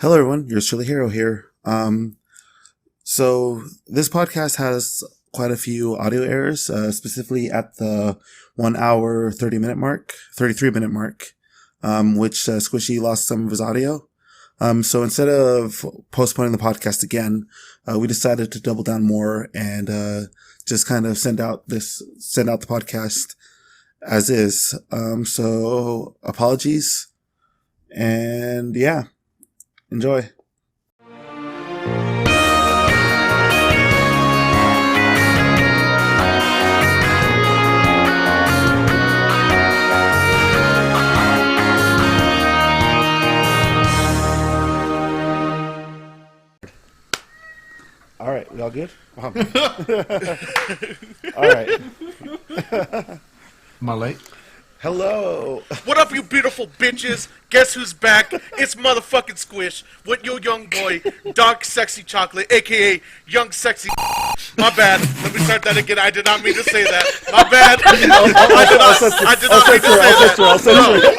Hello, everyone. Yours truly, Hero here. So this podcast has quite a few audio errors, specifically at the 1 hour, 33 minute mark, which Squishy lost some of his audio. So instead of postponing the podcast again, we decided to double down more and, just kind of send out the podcast as is. So apologies. And yeah, enjoy. All right, we all good? All right. Am I late? Hello. What up, you beautiful bitches? Guess who's back? It's motherfucking Squish with your young boy, Dark Sexy Chocolate, a.k.a. Young Sexy. My bad. Let me start that again. I did not mean to say that. My bad. I did not mean to say that.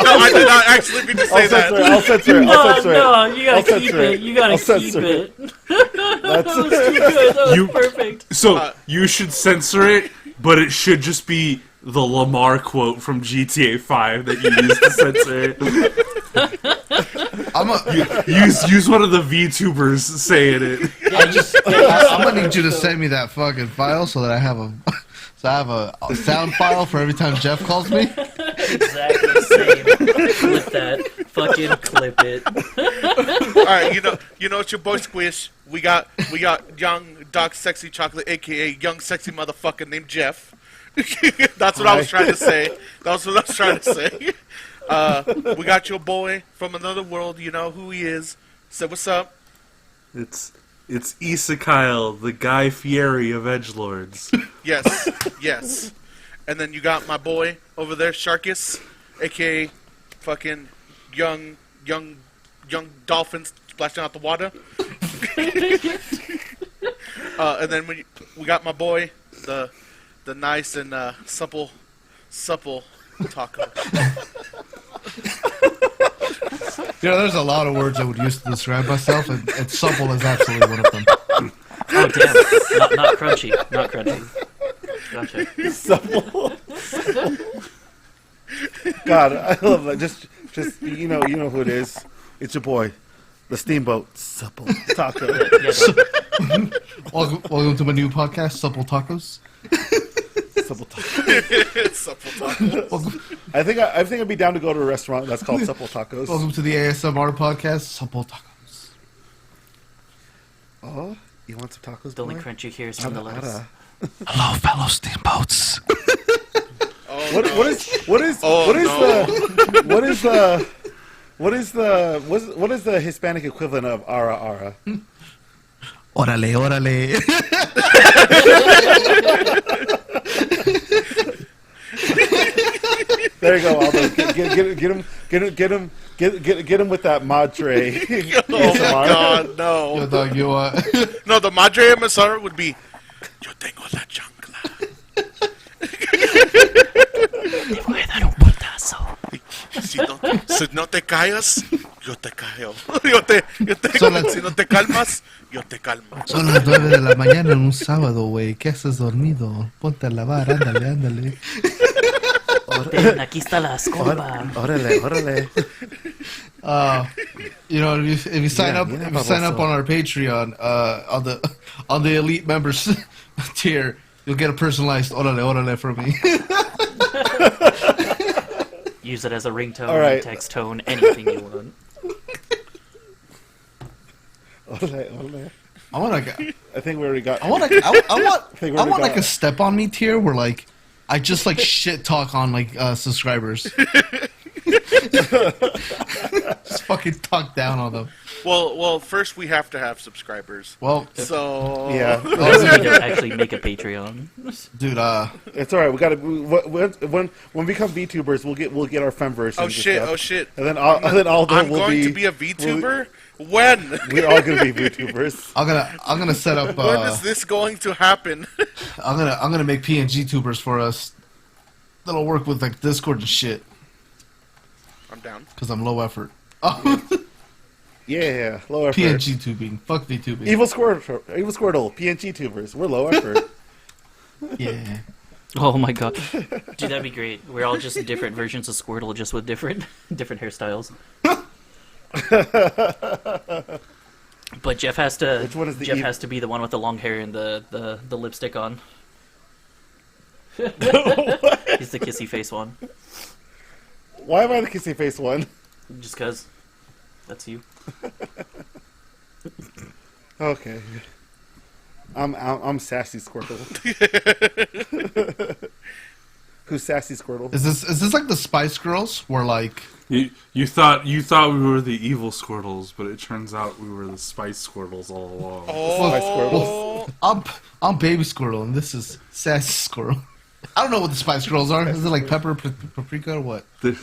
No, I did not actually mean to say that. I'll censor it. No, you gotta keep it. You gotta keep it. That was too good. That was perfect. So, you should censor it, but it should just be the Lamar quote from GTA 5 that you used to censor it. Use one of the VTubers saying it. I'm gonna need you to send me that fucking file so that I have a sound file for every time Jeff calls me. Exactly same. With that, fucking clip it. All right, you know it's your boy Squish. We got young Dark Sexy Chocolate, a.k.a. Young Sexy Motherfucker named Jeff. That's what I was trying to say. We got your boy from another world. You know who he is. Say what's up. It's Issa Kyle, the Guy Fieri of Edgelords. Yes. And then you got my boy over there, Sharkus, aka fucking young dolphin splashing out the water. And then we got my boy, the nice and supple taco. There's a lot of words I would use to describe myself, and supple is absolutely one of them. Oh damn! Not crunchy. Gotcha. Supple. God, I love that. Just you know who it is. It's your boy, the Steamboat Supple Taco. Welcome to my new podcast, Supple Tacos. Supple Tacos. Supple tacos. I think I'd be down to go to a restaurant that's called Supple Tacos. Welcome to the ASMR podcast, Supple Tacos. Oh, you want some tacos? The only crunchy here is from the lettuce. Hello, fellow steamboats. What is the Hispanic equivalent of ara ara? Órale. There you go, Aldo. Get him with that madre. Oh my God, no. Yo, dog, you No, the Madre MSR would be Yo tengo la chancla. Te voy a dar un putazo. Si no te callas, yo te callo. Si no te calmas, yo te calmo. Son las 9 de la mañana en un sábado, güey. ¿Qué haces dormido? Ponte a lavar, ándale. Ven, aquí está la escoba. Órale. If you sign up on our Patreon, on the elite members tier, you'll get a personalized órale from me. Use it as a ringtone, right. text tone, anything you want. Órale. I think we already got. I want like a step on me tier where like I just like shit talk on like subscribers. Just fucking talk down on them. Well, first we have to have subscribers. Well, so Yeah. We need to actually make a Patreon. dude, It's all right. We gotta when we become VTubers, we'll get our femverse. Oh shit! And then Aldo I'm will going to be a VTuber. When? We're all gonna be VTubers. I'm gonna set up. When is this going to happen? I'm gonna make PNG tubers for us. That'll work with like Discord and shit. I'm down. Cause I'm low effort. Oh. Yeah, low effort. PNG tubing. Fuck the tubing. Evil Squirtle, PNG tubers. We're low effort. Yeah. Oh my god. Dude, that'd be great. We're all just different versions of Squirtle, just with different hairstyles. But Jeff has to. Which one is the Jeff has to be the one with the long hair and the lipstick on. He's the kissy face one. Why am I the kissy face one? Just cause. That's you. Okay. I'm sassy Squirtle. Who's sassy Squirtle? Is this like the Spice Girls? Where like You thought we were the evil Squirtles, but it turns out we were the Spice Squirtles all along. Spice Squirtle. I'm Baby Squirtle and this is Sassy Squirrel. I don't know what the Spice Girls are. Is it like pepper, paprika, or what? Those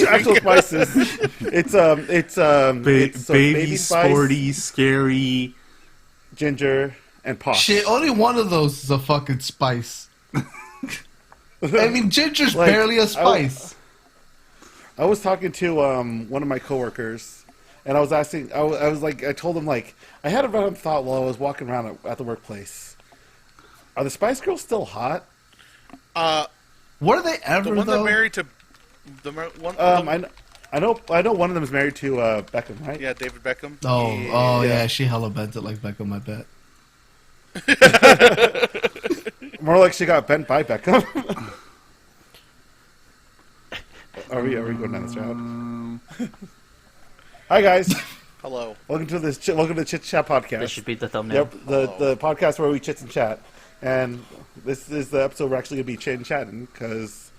are actual spices. It's Baby, spice, sporty, scary. ginger, and posh. Shit, only one of those is a fucking spice. I mean, ginger's Like, barely a spice. I was talking to one of my coworkers, and I was asking. I told him like I had a random thought while I was walking around at the workplace. Are the Spice Girls still hot? Were they ever The one though? that married to the one. I know one of them is married to Beckham, right? Yeah, David Beckham. Oh yeah, she hella bent it like Beckham, I bet. More like she got bent by Beckham. Are we going down this route? Hi guys, Hello. welcome to the Chit Chat podcast. This should be the thumbnail. Yep, the podcast where we chit and chat, and this is the episode we're actually gonna be chit and chatting because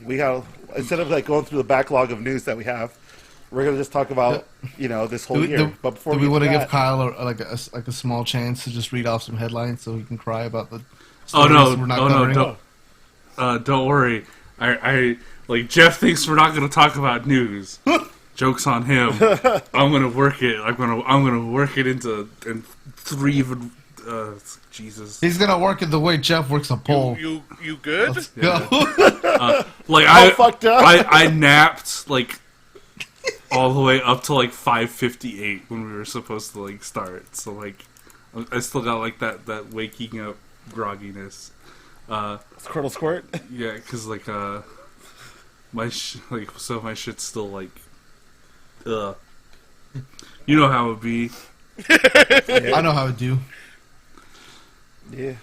we have, instead of like going through the backlog of news that we have, we're gonna just talk about this whole year. But before do we want to get give Kyle a small chance to just read off some headlines so he can cry about the Oh stories no! we're not Oh no! covering? Don't worry. I like Jeff thinks we're not going to talk about news. Joke's on him. I'm gonna work it. I'm gonna work it into three. Jesus. He's gonna work it the way Jeff works a pole. You good? Let's go. Like fucked up. I napped like all the way up to like 5:58 when we were supposed to like start. So like I still got like that waking up grogginess. Squirtle Squirt. Yeah, because like my my shit's still like you know how it be. I know how to do. Yeah.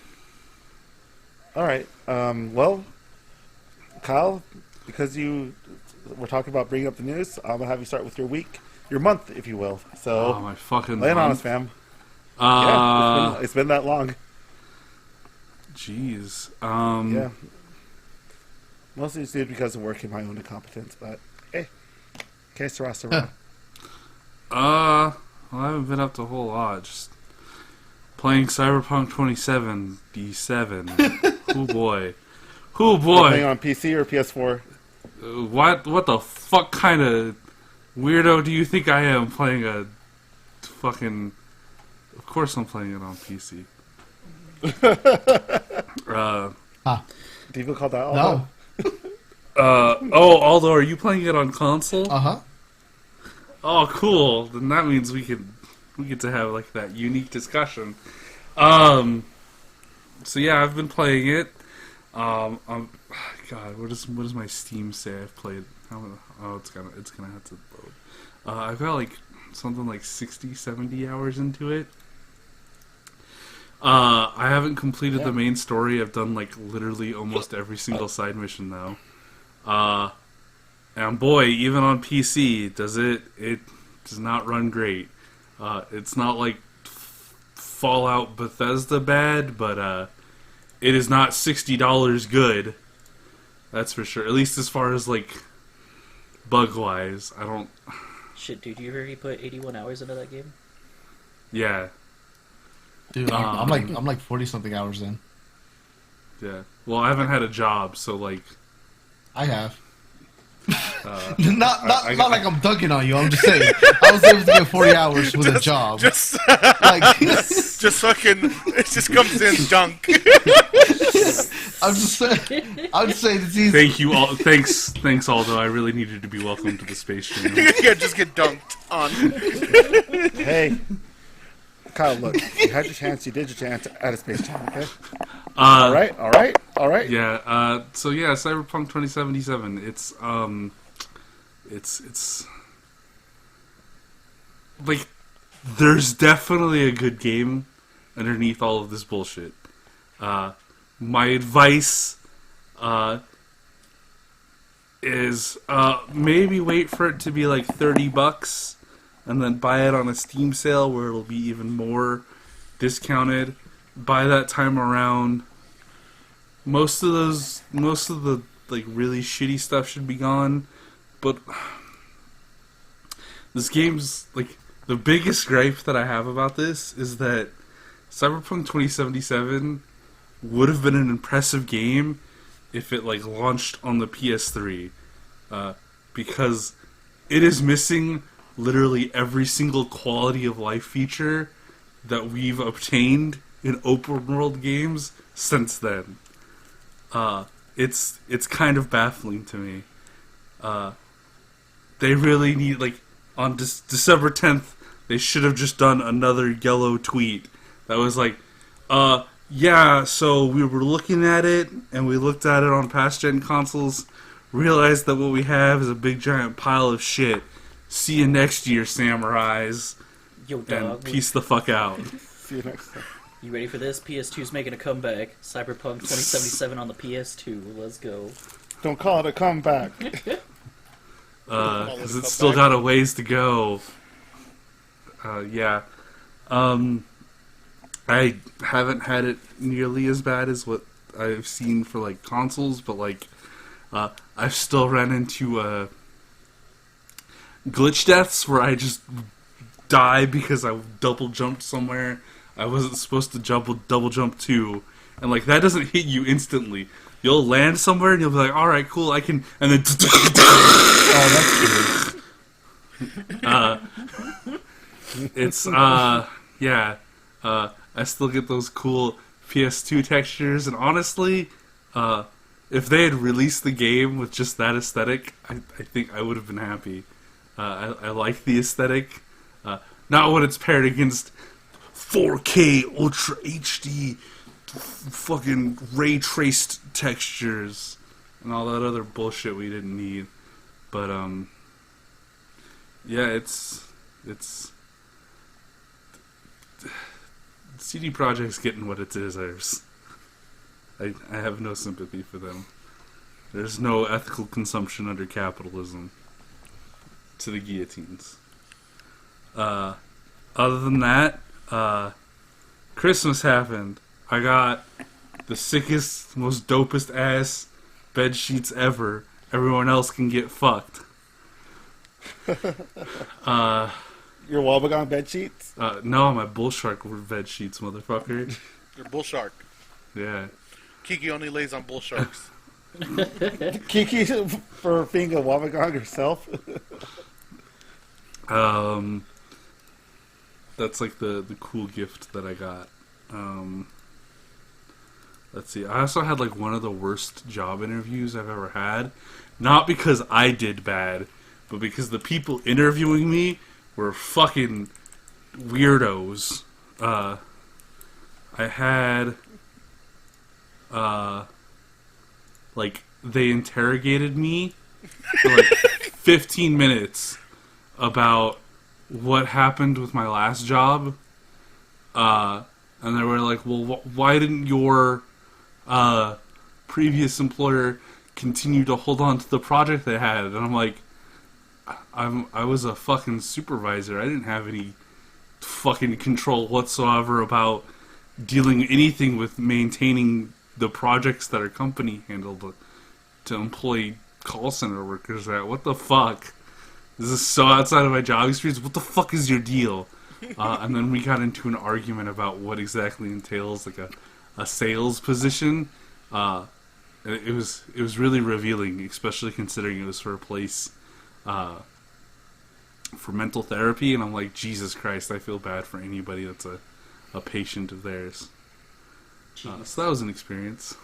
All right. Well, Kyle, because we're talking about bringing up the news, I'm gonna have you start with your week, your month, if you will. So, Oh my fucking lay it on us, fam. Yeah, it's been that long. Jeez. Yeah. Mostly it's due because of work in my own incompetence, but hey, que sera, sera. Well, I haven't been up to a whole lot. Just playing Cyberpunk 2077. Oh boy. Oh You're boy. playing on PC or PS4? What the fuck kind of weirdo do you think I am playing a fucking... Of course I'm playing it on PC. Do you feel called out? No. Aldo, are you playing it on console? Uh-huh. Oh, cool. Then that means we get to have like that unique discussion. So yeah, I've been playing it. God, what does my Steam say I've played? It's gonna have to load. I've got like something like 60, 70 hours into it. I haven't completed the main story. I've done like literally almost every single side mission though. And boy, even on PC, it does not run great. It's not like Fallout Bethesda bad, but it is not $60 good. That's for sure. At least as far as like bug wise, I don't. Shit, dude, you already put 81 hours into that game? Yeah, Dude, I'm like 40 something hours in. yeah. Well, I haven't had a job, so like. I have. Not like I'm dunking on you. I'm just saying I was able to get 40 hours with a job. Just, Like, just fucking, it just comes in dunk. I'm just saying it's easy. Thank you all. Thanks, Aldo. I really needed to be welcomed to the space channel. Yeah, just get dunked on. Hey, Kyle, look, you had your chance. You did your chance at a space channel. Okay. Uh, All right. Yeah. So yeah, Cyberpunk 2077. It's like there's definitely a good game underneath all of this bullshit. My advice is maybe wait for it to be like $30 and then buy it on a Steam sale where it'll be even more discounted. By that time around, most of the like really shitty stuff should be gone. But this game's like the biggest gripe that I have about this is that Cyberpunk 2077 would have been an impressive game if it like launched on the PS3, because it is missing literally every single quality of life feature that we've obtained in open world games since then. It's kind of baffling to me. They really need, like, on December 10th, they should have just done another yellow tweet that was like, yeah, so we were looking at it, and we looked at it on past-gen consoles, realized that what we have is a big giant pile of shit. See you next year, samurais. Yo, dog. And peace the fuck out. See you next time. You ready for this? PS2's making a comeback. Cyberpunk 2077 on the PS2. Let's go. Don't call it a comeback. Because it's still got a ways to go. Yeah. I haven't had it nearly as bad as what I've seen for, like, consoles, but, like, I've still ran into, glitch deaths where I just die because I double jumped somewhere I wasn't supposed to double jump to, and, like, that doesn't hit you instantly. You'll land somewhere and you'll be like, alright, cool, I can, and then Oh, that's weird. it's, yeah, I still get those cool PS2 textures, and honestly, if they had released the game with just that aesthetic, I think I would have been happy. I like the aesthetic, not when it's paired against 4K Ultra HD fucking ray traced textures and all that other bullshit we didn't need. But yeah, it's CD Projekt's getting what it deserves. I have no sympathy for them. There's no ethical consumption under capitalism. To the guillotines. Other than that, Christmas happened. I got the sickest, most dopest ass bed sheets ever. Everyone else can get fucked. Your Wobbegong bed sheets? No, my bull shark bed sheets, motherfucker. You're bull shark. Yeah. Kiki only lays on bull sharks. Kiki for being a Wobbegong herself? That's like the cool gift that I got. Let's see. I also had like one of the worst job interviews I've ever had. Not because I did bad, but because the people interviewing me were fucking weirdos. I had like they interrogated me for like 15 minutes about what happened with my last job, and they were like, well, why didn't your previous employer continue to hold on to the project they had? And I'm like, I was a fucking supervisor. I didn't have any fucking control whatsoever about dealing anything with maintaining the projects that our company handled to employ call center workers at. What the fuck? This is so outside of my job experience. What the fuck is your deal? And then we got into an argument about what exactly entails like a sales position. it was really revealing, especially considering it was for a place for mental therapy, and I'm like, Jesus Christ, I feel bad for anybody that's a patient of theirs. So that was an experience.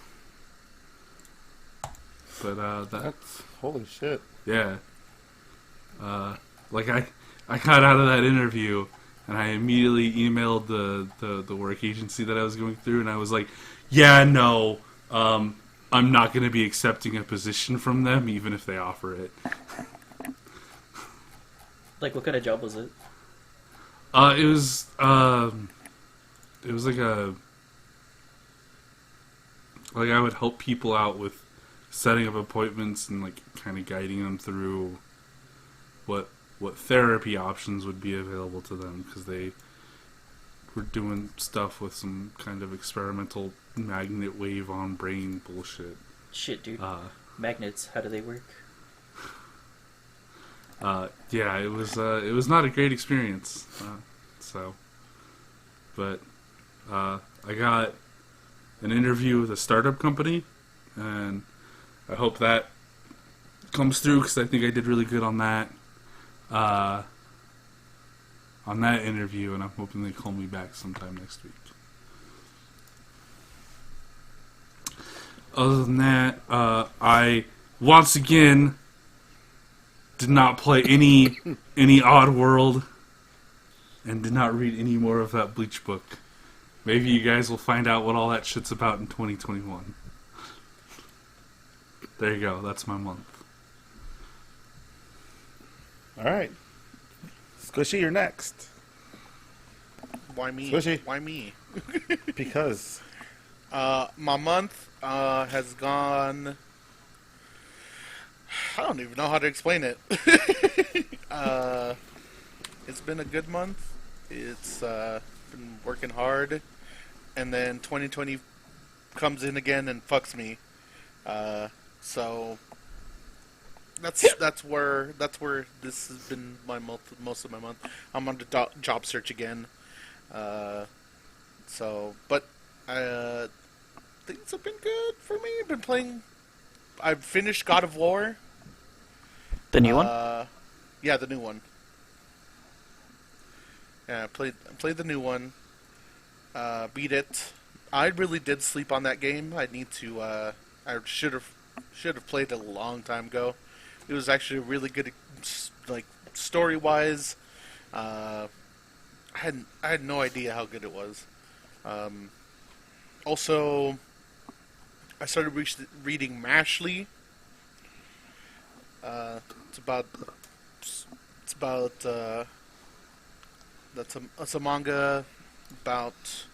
But That's holy shit. yeah, like I got out of that interview, and I immediately emailed the work agency that I was going through, and I was like, yeah, no, I'm not going to be accepting a position from them, even if they offer it. Like, what kind of job was it? It was like I would help people out with setting up appointments and like kind of guiding them through what therapy options would be available to them, because they were doing stuff with some kind of experimental magnet wave on brain bullshit. Shit, dude. Magnets, how do they work? Yeah, it was not a great experience. But I got an interview with a startup company, and I hope that comes through, because I think I did really good on that interview, and I'm hoping they call me back sometime next week. Other than that, I once again did not play any Oddworld, and did not read any more of that Bleach book. Maybe you guys will find out what all that shit's about in 2021. There you go. That's my month. All right. Squishy, you're next. Why me? Squishy. Why me? Because. My month has gone. I don't even know how to explain it. It's been a good month. It's been working hard, and then 2020 comes in again and fucks me. So that's where this has been my most of my month. I'm on the job search again. But things have been good for me. I've been playing. I've finished God of War. The new one? Yeah, the new one. Yeah, I played the new one. Beat it. I really did sleep on that game. I need to. I should have played it a long time ago. It was actually really good, like story wise. I had no idea how good it was. Also, I started reading Mashley. It's a manga about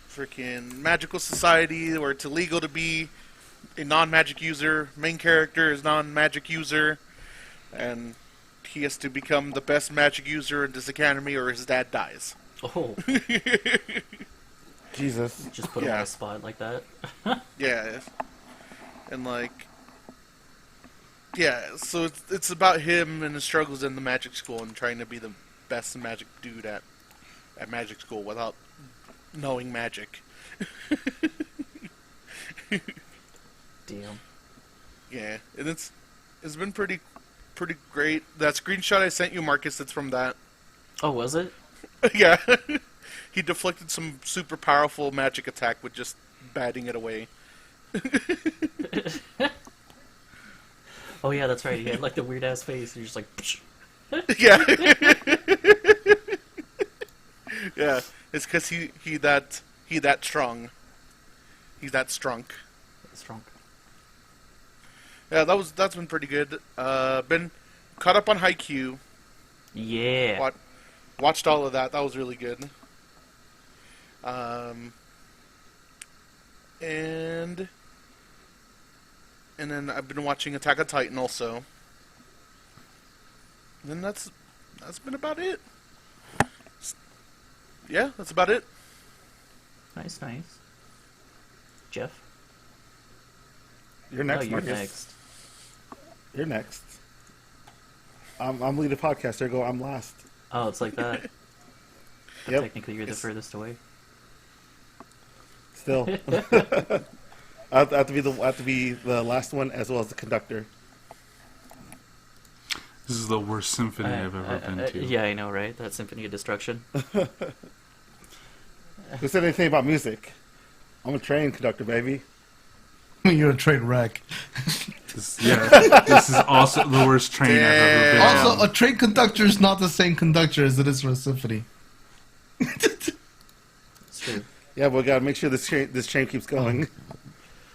freaking magical society where it's illegal to be a non-magic user. Main character is non-magic user, and he has to become the best magic user in this academy, or his dad dies. Oh, Jesus. just put him on a spot like that. Yeah, and so it's about him and his struggles in the magic school and trying to be the best magic dude at magic school without knowing magic. Damn. Yeah, and it's been pretty great. That screenshot I sent you, Marcus, it's from that. Oh, was it? Yeah. He deflected some super powerful magic attack with just batting it away. Oh yeah, that's right. He had like the weird ass face. You're just like, psh. Yeah. Yeah. It's because he that strong. He's that strunk. Strong. Yeah, that's been pretty good. Been caught up on Haikyuu. Yeah. Watched all of that. That was really good. And then I've been watching Attack on Titan also. And then that's been about it. Yeah, that's about it. Nice. Jeff? You're next, No, you're Marcus. next. You're next. I'm lead a podcast. There you go. I'm last. Oh, it's like that. But Yep. technically, you're the furthest away. Still. I have to be the last one as well as the conductor. This is the worst symphony I've ever been to. Yeah, I know, right? That Symphony of Destruction. Who said anything about music? I'm a train conductor, baby. You're a train wreck. This is also the worst train I've ever been on. Also, a train conductor is not the same conductor as it is for a symphony. It's true. Yeah, but we gotta make sure this train keeps going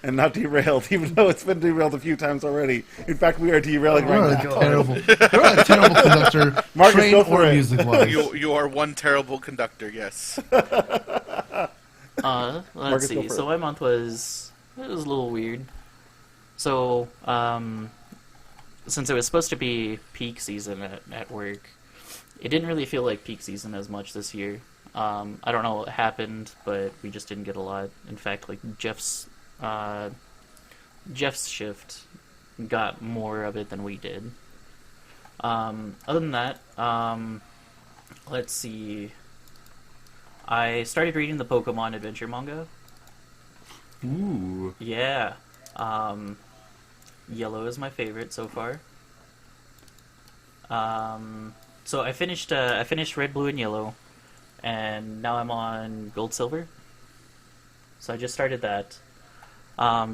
and not derailed, even though it's been derailed a few times already. In fact, we are derailing You're right a now. you're a terrible conductor, Marcus, train go for or it. music-wise. You are one terrible conductor. Yes. Let's Marcus, go see. for So it. my month was a little weird. So since it was supposed to be peak season at work, it didn't really feel like peak season as much this year. I don't know what happened, but we just didn't get a lot. In fact, like Jeff's shift got more of it than we did. Other than that, let's see. I started reading the Pokemon adventure manga. Ooh. Yeah. Yellow is my favorite so far. So I finished Red, Blue, and Yellow, and now I'm on Gold, Silver. So I just started that.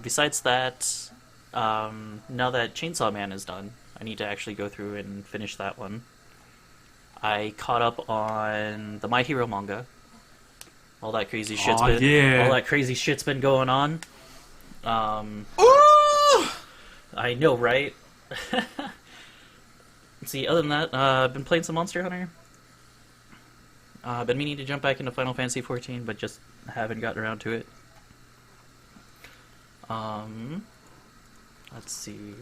Besides that, now that Chainsaw Man is done, I need to actually go through and finish that one. I caught up on the My Hero manga. All that crazy shit's Aw, been yeah. all that crazy shit's been going on. Ooh! I know, right? Let's see, other than that, I've been playing some Monster Hunter. I've been meaning to jump back into Final Fantasy XIV, but just haven't gotten around to it. Let's see.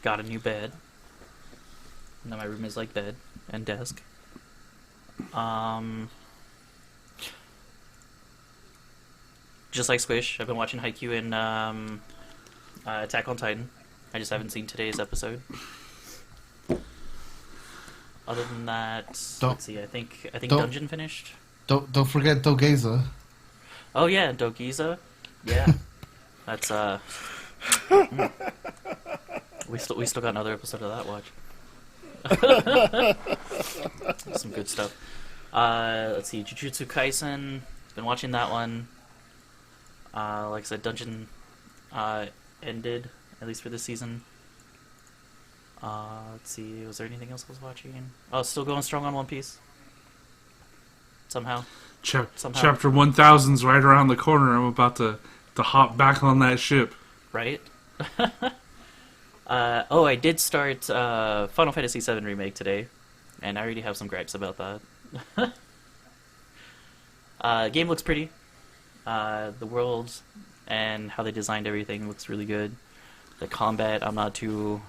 Got a new bed. Now my room is like bed and desk. Just like Squish, I've been watching Haikyuu and Attack on Titan. I just haven't seen today's episode. Other than that, let's see. I think don't- Dungeon finished. Don't forget Dogeza. Oh yeah, Dogiza. Yeah, that's we still got another episode of that watch. Some good stuff. Let's see, Jujutsu Kaisen. Been watching that one. Like I said, Dungeon ended, at least for this season. Let's see, was there anything else I was watching? Oh, still going strong on One Piece. Somehow. Somehow. Chapter 1000's right around the corner. I'm about to hop back on that ship. Right? I did start Final Fantasy VII Remake today, and I already have some gripes about that. Game looks pretty. The world and how they designed everything looks really good. The combat I'm not too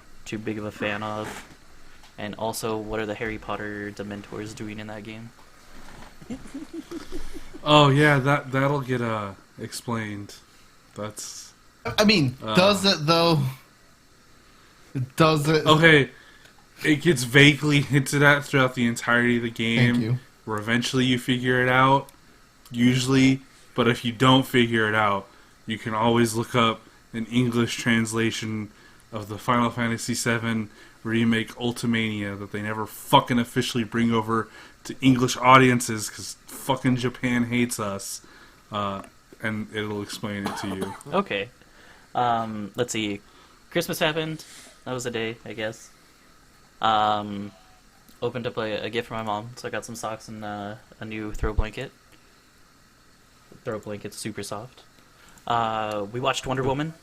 big of a fan of. And also, what are the Harry Potter Dementors doing in that game? Oh yeah, that'll get explained. That's I mean, does it though? Does it? okay. It gets vaguely hinted at throughout the entirety of the game. Thank you. Where eventually you figure it out. Usually, but if you don't figure it out, you can always look up an English translation of the Final Fantasy VII Remake Ultimania that they never fucking officially bring over to English audiences because fucking Japan hates us. And it'll explain it to you. Okay. Let's see. Christmas happened. That was a day, I guess. Opened up a gift for my mom, so I got some socks and a new throw blanket. Throw blanket's super soft. We watched Wonder Woman.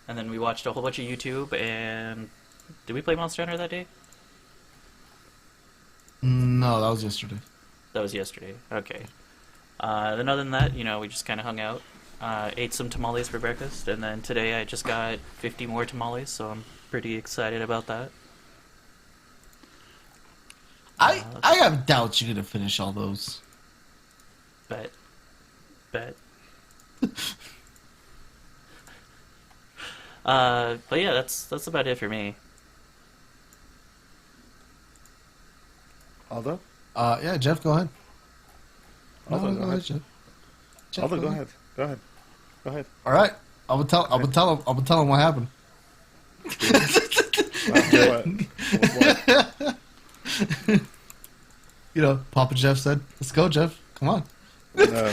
And then we watched a whole bunch of YouTube, and... Did we play Monster Hunter that day? No, that was yesterday. That was yesterday. Okay. Then other than that, we just kind of hung out. Ate some tamales for breakfast, and then today I just got 50 more tamales, so I'm pretty excited about that. I have doubts you're gonna finish all those. Bet. But yeah, that's about it for me. Aldo? Yeah, Jeff, go ahead. Aldo, No, go go ahead. ahead, Jeff. Jeff, Aldo, go ahead. Go ahead. Go ahead. All right. I'm gonna tell him what happened. What? You know, Papa Jeff said, "Let's go, Jeff. Come on." Although,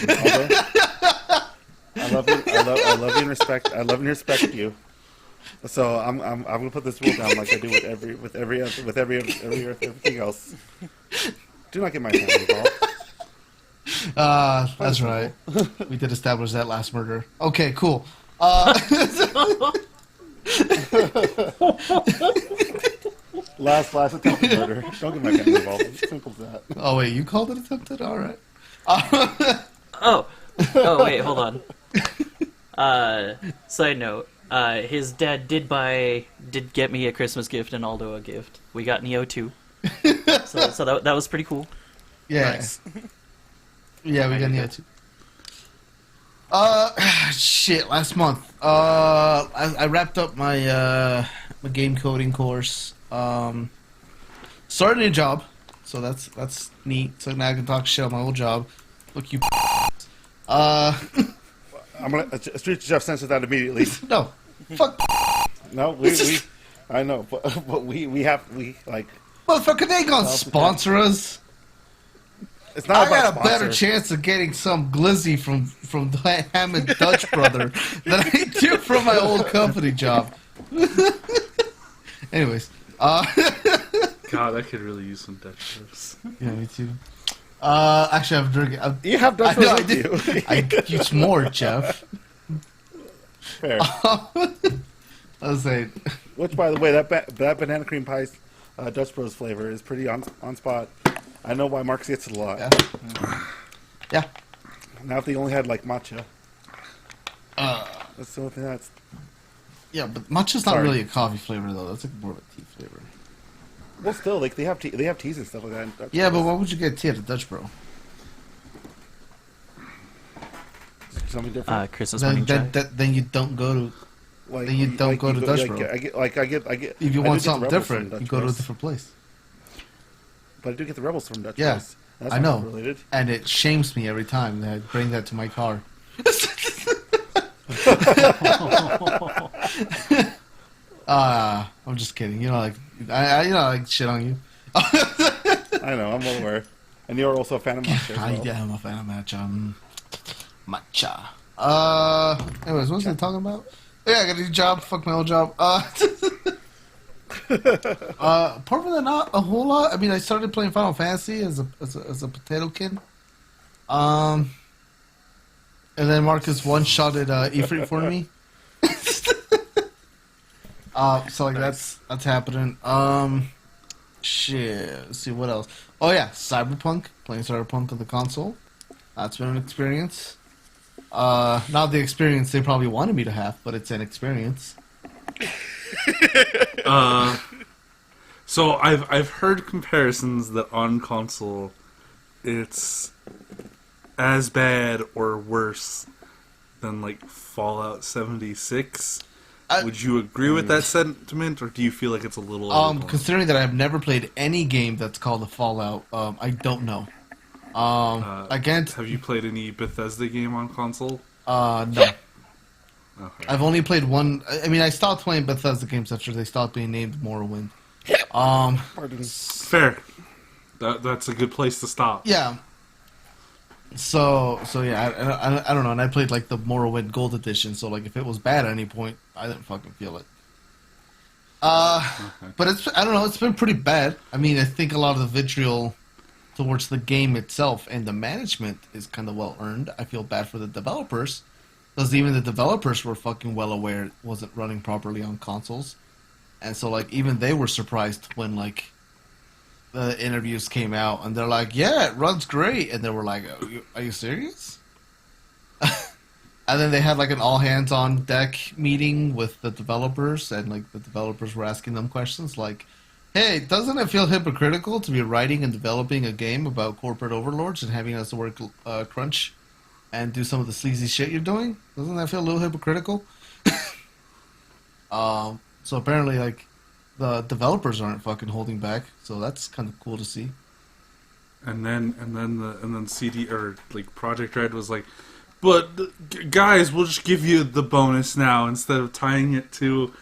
I love you. I love you and respect. I love and respect you. So I'm gonna put this rule down like I do with everything else. Do not get my family involved. That's right. We did establish that last murder. Okay, cool. Last attempted murder. Don't get my family involved. It's simple as that. Oh wait, you called it attempted? All right. Oh, wait, hold on. Side note: his dad did get me a Christmas gift and Aldo a gift. We got Neo 2, so that was pretty cool. Yeah. Nice. Yeah, we got Neo too. Shit. Last month, I wrapped up my my game coding course. Started a new job, so that's neat. So now I can talk shit on my old job. Look, you. I'm gonna Street Jeff censor that immediately. No, fuck. No, we I know, but we like. Motherfucker, they gonna sponsor us. It's not I about got a better sponsor. chance of getting some glizzy from the Hammond Dutch brother than I do from my old company job. Anyways, God, I could really use some Dutch chips. yeah, me too. Actually, I'm drinking. You have Dutch I know, I with did. you. I use more, Jeff. Fair. I was saying, Which, by the way, that banana cream pie Dutch Bros flavor is pretty on spot. I know why Marcus gets it a lot. yeah. Now if they only had like matcha. That's the only thing that's. Yeah, but matcha's not Sorry. really a coffee flavor though. That's like more of a tea flavor. Well, still, like they have teas and stuff like that. in Dutch Yeah, but Bros. why would you get tea at a Dutch Bro? Something different. Christmas morning chai. Then you don't go to. Like then you don't go to Dutch like, Bro. I get. If you I do want get the something Rebels different, from you Dutch go to a Bros. different place. But I do get the Rebels from Dutch Yeah, Bros. That's I not know. related. And it shames me every time that I bring that to my car. I'm just kidding. You know, like I like shit on you. I know, I'm well aware. And you're also a fan of matcha as well. I'm a fan of matcha. Matcha. Anyways, what was I talking about? Yeah, I got a new job. Fuck my old job. Apart from that, not a whole lot. I mean, I started playing Final Fantasy as a potato kid. And then Marcus one-shotted Ifrit for me. So like that's happening. Shit. Let's see what else. Oh yeah, Cyberpunk. Playing Cyberpunk on the console. That's been an experience. Not the experience they probably wanted me to have, but it's an experience. So I've heard comparisons that on console it's as bad or worse than like Fallout 76. Would you agree with that sentiment, or do you feel like it's a little overblown? Considering that I've never played any game that's called a Fallout, I don't know. Again, Have you played any Bethesda game on console? no. Okay. I've only played one. I mean, I stopped playing Bethesda games after they stopped being named Morrowind. Fair. That's a good place to stop. Yeah. So yeah, I don't know. And I played like the Morrowind Gold Edition, so like if it was bad at any point, I didn't fucking feel it. But I don't know. It's been pretty bad. I mean, I think a lot of the vitriol towards the game itself and the management is kind of well earned. I feel bad for the developers because even the developers were fucking well aware it wasn't running properly on consoles, and so like even they were surprised when like the interviews came out and they're like, "Yeah, it runs great," and they were like, "Are you serious?" And then they had like an all hands on deck meeting with the developers, and like the developers were asking them questions like, "Hey, doesn't it feel hypocritical to be writing and developing a game about corporate overlords and having us work crunch and do some of the sleazy shit you're doing? Doesn't that feel a little hypocritical?" So apparently, like, the developers aren't fucking holding back, so that's kind of cool to see. And then CD or like Project Red was like, But guys, we'll just give you the bonus now instead of tying it to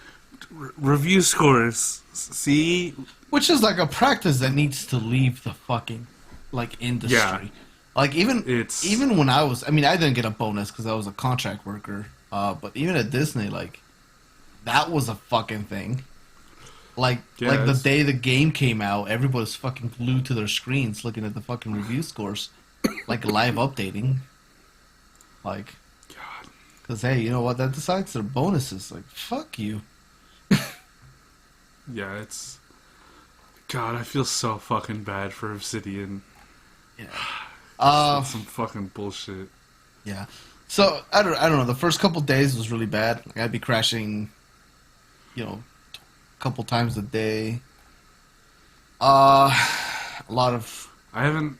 review scores. See, Which is like a practice that needs to leave the fucking like industry. Yeah. Like even It's- when I was, I mean, I didn't get a bonus because I was a contract worker. But even at Disney, like that was a fucking thing. Like Yeah, like the it's- day the game came out, everybody was fucking glued to their screens looking at the fucking review scores, like live updating. Like, God. because hey, you know what? That decides their bonuses. Like, fuck you. Yeah, it's. God, I feel so fucking bad for Obsidian. Yeah. Some fucking bullshit. Yeah. So I don't know. The first couple days was really bad. Like I'd be crashing, a couple times a day. A lot of I haven't.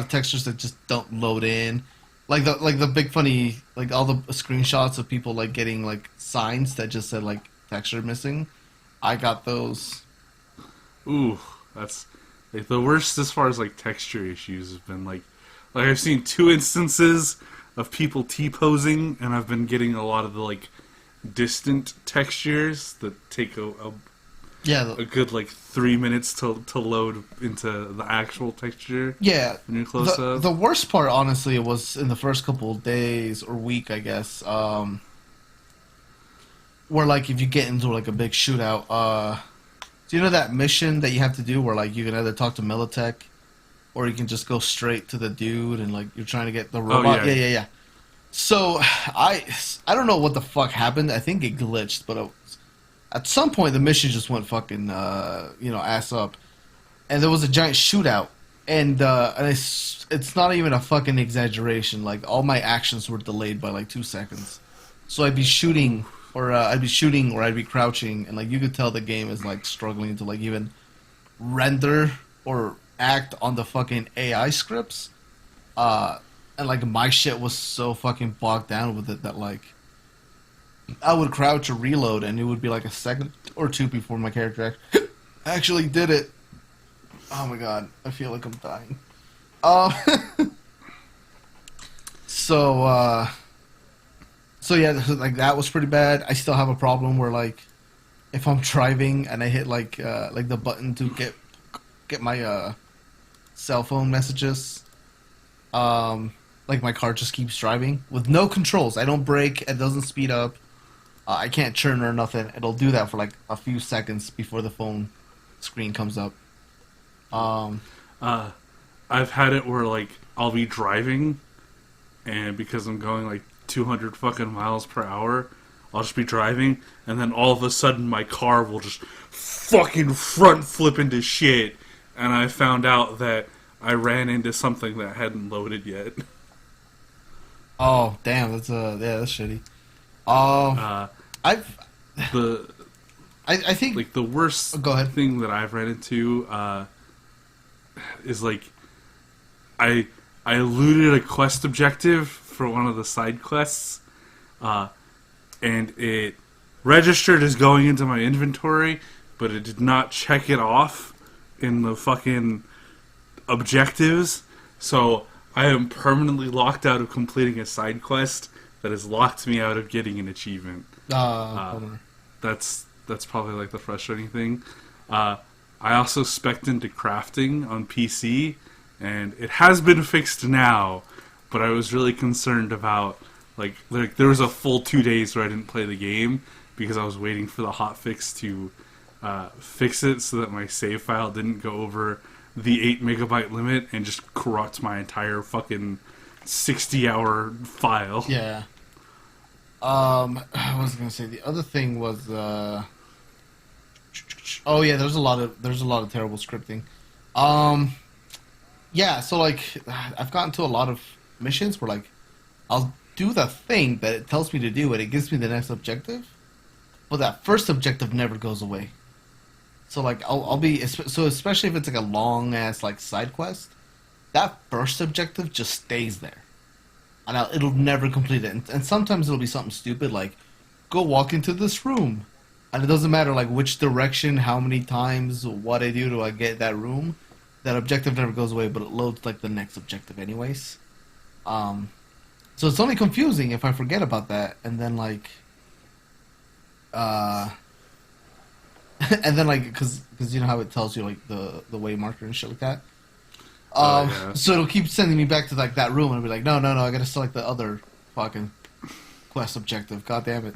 textures that just don't load in. Like the big funny, like all the screenshots of people like getting like signs that just said like texture missing. I got those. Ooh, that's like the worst as far as like texture issues have been like I've seen 2 instances of people T-posing, and I've been getting a lot of the like distant textures that take a Yeah. good like 3 minutes to load into the actual texture Yeah. when you're close up. The worst part, honestly, was in the first couple of days or week, I guess. Where like if you get into like a big shootout, do you know that mission that you have to do where like you can either talk to Militech or you can just go straight to the dude and like you're trying to get the robot? Yeah. So I don't know what the fuck happened. I think it glitched, but at some point the mission just went fucking ass up, and there was a giant shootout, and it's not even a fucking exaggeration. Like all my actions were delayed by like 2 seconds, so I'd be shooting or I'd be crouching, and like you could tell the game is like struggling to like even render or act on the fucking AI scripts, and like my shit was so fucking bogged down with it that like I would crouch or reload, and it would be like a second or two before my character actually did it. Oh my god, I feel like I'm dying. So yeah, like that was pretty bad. I still have a problem where like if I'm driving and I hit like the button to get my cell phone messages, like my car just keeps driving with no controls. I don't brake. It doesn't speed up. I can't churn or nothing. It'll do that for like a few seconds before the phone screen comes up. I've had it where like I'll be driving, and because I'm going like 200 fucking miles per hour, I'll just be driving, and then all of a sudden my car will just fucking front flip into shit, and I found out that I ran into something that hadn't loaded yet. Oh damn, that's shitty. I've The I think like the worst Go ahead. thing that I've ran into is like I eluded a quest objective for one of the side quests, and it registered as going into my inventory, but it did not check it off in the fucking objectives. So I am permanently locked out of completing a side quest that has locked me out of getting an achievement. bummer. That's probably like the frustrating thing. I also spec'd into crafting on PC, and it has been fixed now, but I was really concerned about like there was a full 2 days where I didn't play the game because I was waiting for the hotfix to fix it so that my save file didn't go over the 8 megabyte limit and just corrupt my entire fucking 60-hour file. Yeah. I was gonna say the other thing was oh yeah, there's a lot of terrible scripting. Yeah, so like I've gotten to a lot of missions where like I'll do the thing that it tells me to do and it gives me the next objective, but that first objective never goes away. So like I'll be so especially if it's like a long ass like side quest, that first objective just stays there, and it'll never complete it. And sometimes it'll be something stupid like go walk into this room, and it doesn't matter like which direction, how many times, what I do to get that room. That objective never goes away, but it loads like the next objective anyways. So it's only confusing if I forget about that, and then like, and then like, because you know how it tells you like the way marker and shit like that. Yeah. So it'll keep sending me back to like that room, and I'll be like, no, I gotta select the other fucking quest objective. God damn it.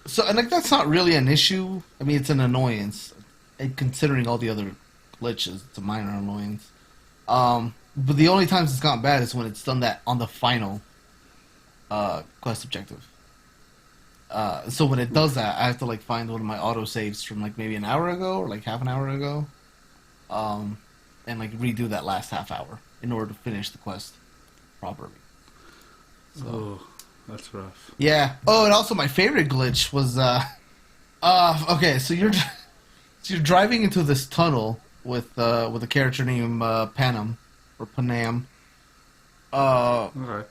So and like that's not really an issue. I mean, it's an annoyance, and considering all the other glitches. It's a minor annoyance. But the only times it's gotten bad is when it's done that on the final quest objective. So when it does that, I have to like find one of my autosaves from like maybe an hour ago or like half an hour ago, and like redo that last half hour in order to finish the quest properly. So, Oh, that's rough. yeah. Oh, and also my favorite glitch was okay. So you're driving into this tunnel with a character named Panam or Panam. Okay.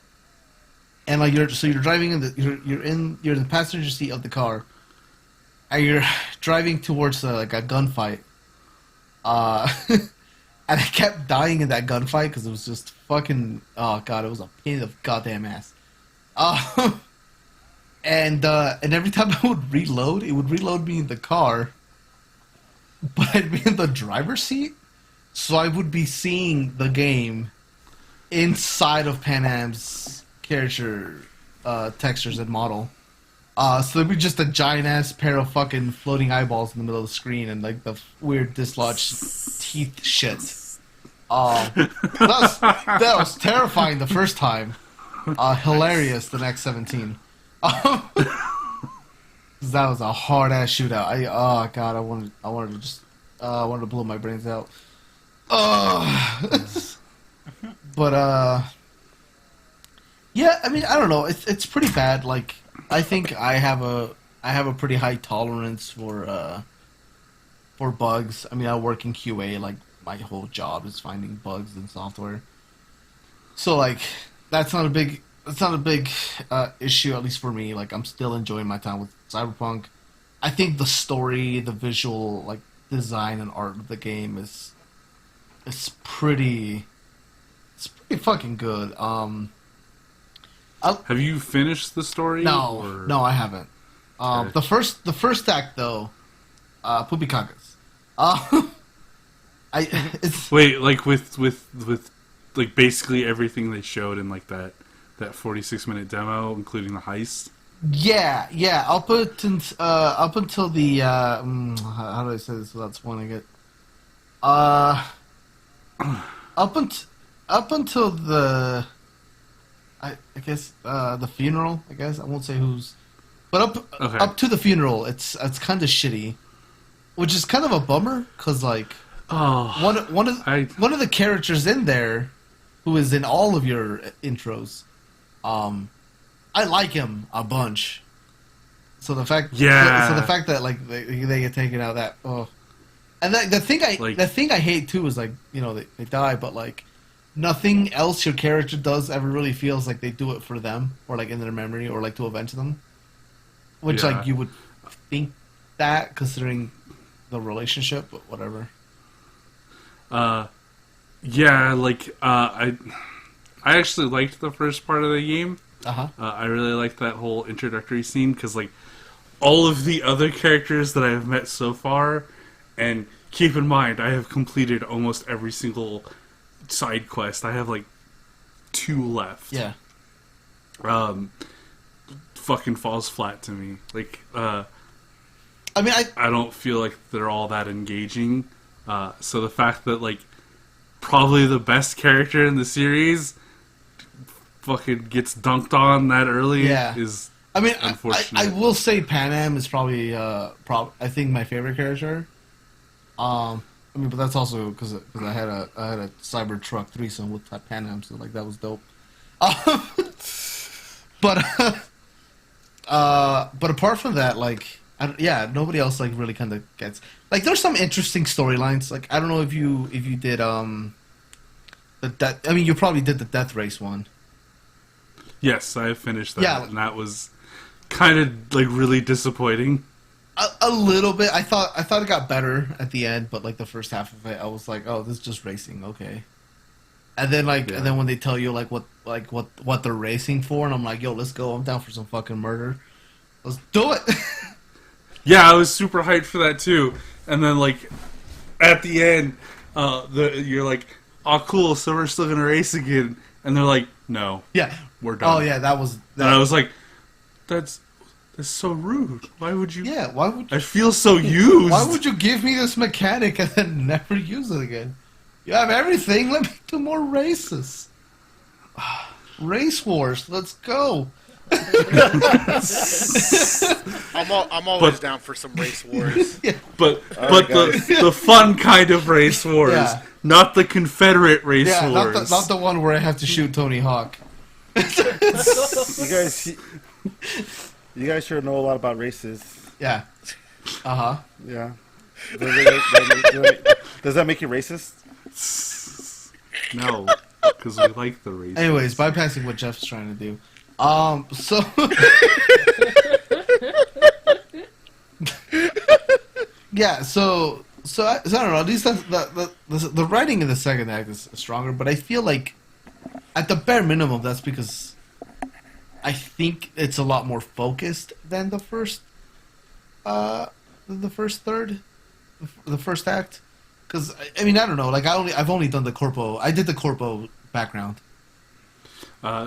And like you're driving in you're in the passenger seat of the car, and you're driving towards like a gunfight. And I kept dying in that gunfight because it was just fucking, oh god, it was a pain in the goddamn ass. And every time I would reload, it would reload me in the car, but I'd be in the driver's seat, so I would be seeing the game inside of Panam's character textures and model. So there'd be just a giant ass pair of fucking floating eyeballs in the middle of the screen and like the weird dislodged teeth shit. That was terrifying the first time. Hilarious the next 17. That was a hard ass shootout. Oh god, I wanted to just I wanted to blow my brains out. But yeah, I mean, I don't know. It's pretty bad. Like, I think I have a pretty high tolerance for bugs. I mean, I work in QA. Like, my whole job is finding bugs in software. So, like, that's not a big issue, at least for me. Like, I'm still enjoying my time with Cyberpunk. I think the story, the visual, like, design and art of the game is pretty fucking good. Have you finished the story? No, I haven't. Okay. The first act though, poopy cagas. It's Wait, like with like basically everything they showed in like that 46-minute demo, including the heist. yeah. Up until the how do I say this without spoiling it? Up until the I guess the funeral. I guess I won't say who's, but up to the funeral, it's kind of shitty, which is kind of a bummer because like one of the characters in there, who is in all of your intros, I like him a bunch. So the fact that like they get taken out, that and the thing I hate too is like, you know, they die, but like nothing else your character does ever really feels like they do it for them or like in their memory or like to avenge them, which like you would think that considering the relationship, but whatever. Yeah, like I actually liked the first part of the game. I really liked that whole introductory scene because like all of the other characters that I have met so far, and keep in mind I have completed almost every single side quest. I have like 2 left. Yeah. Fucking falls flat to me. Like, I mean, I don't feel like they're all that engaging. So the fact that like probably the best character in the series fucking gets dunked on that early is I mean, unfortunate. I will say Panam is probably I think my favorite character. I mean, but that's also because I had a Cybertruck threesome with Panam, so like that was dope. But apart from that, like nobody else like really kind of gets like. There's some interesting storylines. Like I don't know if you did I mean, you probably did the Death Race one. Yes, I finished that, Yeah. and that was kind of like really disappointing. A little bit. I thought it got better at the end, but like the first half of it, I was like, "Oh, this is just racing, okay." And then Yeah. and then when they tell you what they're racing for, and I'm like, yo, let's go. I'm down for some fucking murder. Let's do it. Yeah, I was super hyped for that too. And then like at the end, you're like, oh cool, so we're still gonna race again. And they're like, no, Yeah. we're done. Oh yeah, that was. And I was like, that's so rude. Why would you? Yeah. Why would I feel so used. Why would you give me this mechanic and then never use it again? You have everything. Let me do more races. Race wars. Let's go. I'm always down for some race wars. But right, the fun kind of race wars, Yeah. not the Confederate race Yeah, wars. not the one where I have to shoot Tony Hawk. You guys sure know a lot about races. Yeah. Uh-huh. Yeah. Does that make you racist? No, because we like the race. Anyways, bypassing what Jeff's trying to do. So yeah, so I don't know. At least the writing in the second act is stronger, but I feel like at the bare minimum, that's because I think it's a lot more focused than the first third, the first act. Because I mean, I don't know. Like I've only done the corpo. I did the corpo background.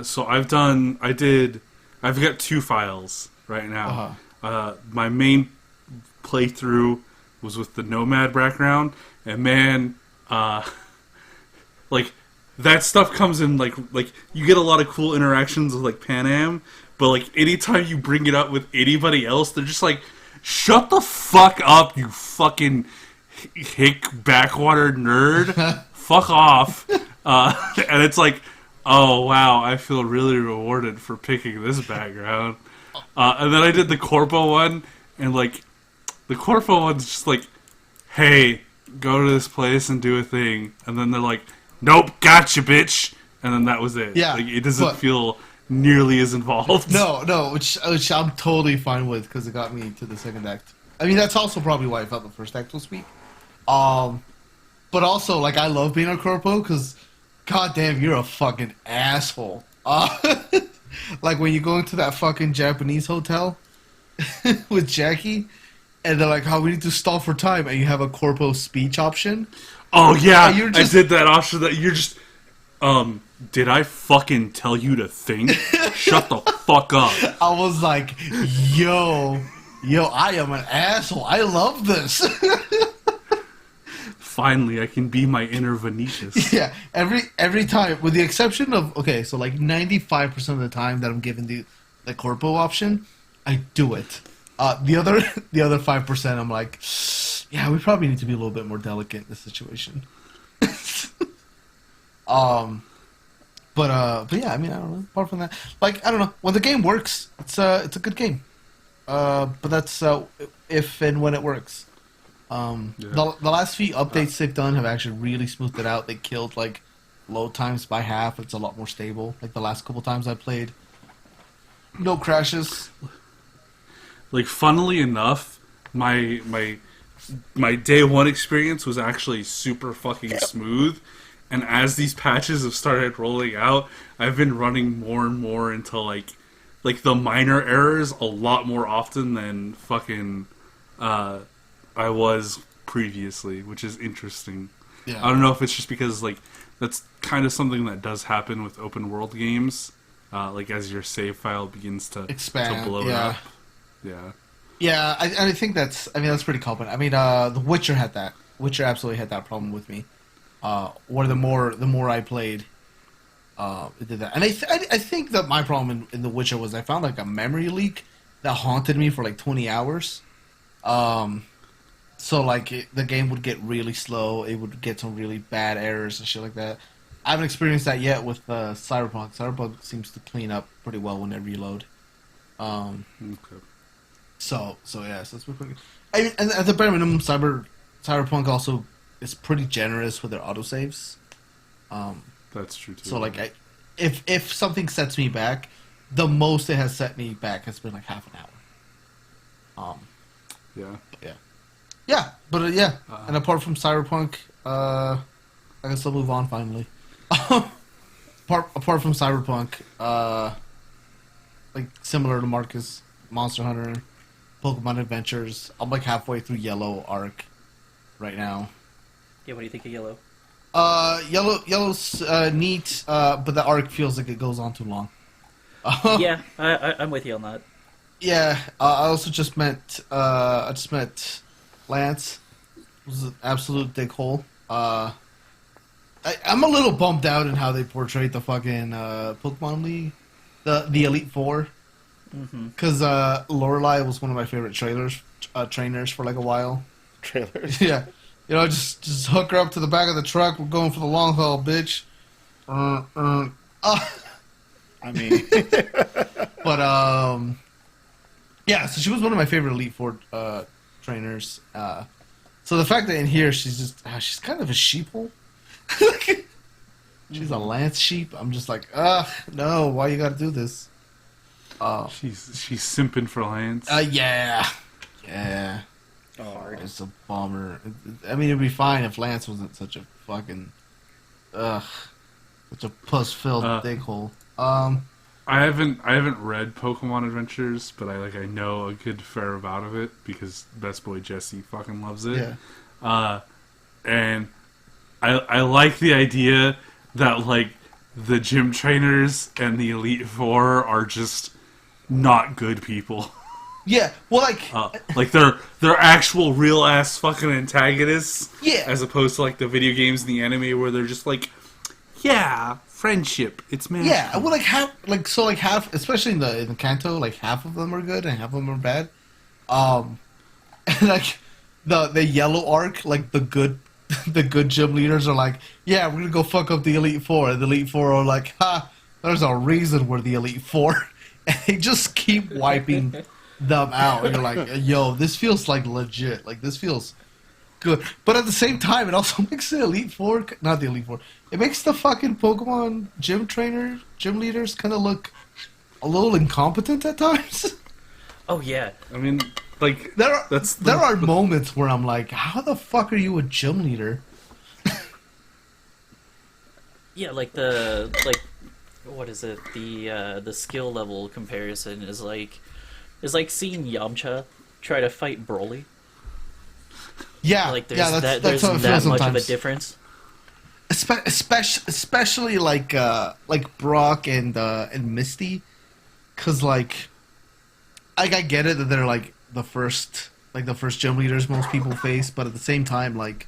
So I've got 2 files right now. My main playthrough was with the Nomad background, and man, like that stuff comes in like you get a lot of cool interactions with like Pan Am, but like anytime you bring it up with anybody else, they're just like, shut the fuck up, you fucking hick backwater nerd. Fuck off. And it's like, oh wow, I feel really rewarded for picking this background. And then I did the Corpo one, and like the Corpo one's just like, hey, go to this place and do a thing, and then they're like, nope, gotcha, bitch, and then that was it. Yeah, like, it doesn't but- feel nearly as involved. No, which I'm totally fine with because it got me to the second act. I mean, that's also probably why I felt the first act was weak. But also, like, I love being a corpo because, goddamn, you're a fucking asshole. Like when you go into that fucking Japanese hotel with Jackie, and they're like, "Oh, we need to stall for time," and you have a corpo speech option. Oh yeah, And you're just- I did that option. That you're just, did I fucking tell you to think? Shut the fuck up. I was like, yo, I am an asshole. I love this. Finally, I can be my inner Venetius. Yeah, every time, with the exception of, okay, so like 95% of the time that I'm given the corpo option, I do it. The other 5%, I'm like, yeah, we probably need to be a little bit more delicate in this situation. But yeah, I mean, I don't know. Apart from that, like, I don't know. When the game works, it's a good game. But that's if and when it works. The last few updates they've done have actually really smoothed it out. They killed like load times by half. It's a lot more stable. Like the last couple times I played, no crashes. Like, funnily enough, my day one experience was actually super fucking smooth. And as these patches have started rolling out, I've been running more and more into like the minor errors a lot more often than fucking I was previously, which is interesting. Yeah. I don't know if it's just because like that's kind of something that does happen with open world games, like as your save file begins to Expand, to blow yeah. up. Yeah. Yeah, I think that's pretty common. I mean, The Witcher had that. Witcher absolutely had that problem with me. Where the more I played, it did that. And I think that my problem in The Witcher was I found like a memory leak that haunted me for like 20 hours. So like the game would get really slow. It would get some really bad errors and shit like that. I haven't experienced that yet with Cyberpunk. Cyberpunk seems to clean up pretty well when they reload. Okay. So yeah, so it's pretty. I mean, and at the bare minimum, Cyberpunk also is pretty generous with their autosaves. That's true too. So like, if something sets me back, the most it has set me back has been like half an hour. Yeah. Yeah, but yeah. And apart from Cyberpunk, I can still move on finally. Apart from Cyberpunk, like similar to Marcus, Monster Hunter, Pokemon Adventures. I'm like halfway through Yellow arc right now. Yeah, what do you think of Yellow? Yellow's neat, but the arc feels like it goes on too long. Yeah, I'm with you on that. Yeah, I also just met Lance. It was an absolute dickhole. I'm a little bummed out in how they portrayed the fucking Pokemon League, the Elite Four, because Lorelei was one of my favorite trainers for like a while. Trailers. Yeah, you know, just hook her up to the back of the truck. We're going for the long haul, bitch. I mean, But yeah. So she was one of my favorite Elite Four trainers. So the fact that in here she's kind of a sheeple. She's a Lance sheep. I'm just like, no, why you gotta do this? She's simping for Lance. Yeah. oh, It's a bummer. I mean, it'd be fine if Lance wasn't such a fucking, such a puss-filled dickhole. I haven't read Pokemon Adventures, but I know a good fair amount of it because best boy Jesse fucking loves it. Yeah. And I like the idea that like the gym trainers and the Elite Four are just not good people. Yeah. Well, Like they're actual real ass fucking antagonists. Yeah. As opposed to like the video games and the anime where they're just like, yeah, friendship. It's man. yeah. Well, half, especially in the Kanto, like half of them are good and half of them are bad. And like the Yellow arc, like the good gym leaders are like, yeah, we're gonna go fuck up the Elite Four, and the Elite Four are like, there's a reason we're the Elite Four, and they just keep wiping them out. And you're like, yo, this feels like legit, like this feels good, but at the same time, it also makes the Elite Four, not the Elite Four, it makes the fucking Pokemon gym leaders kind of look a little incompetent at times. Oh yeah, I mean, like There are there are moments where I'm like, how the fuck are you a gym leader? yeah. Like what is it? The skill level comparison is like seeing Yamcha try to fight Broly. Yeah, Like there's yeah, there's how it that feels much of a sometimes. difference. Especially like Brock and Misty, because like I get it that they're like the first gym leaders most people face, but at the same time, like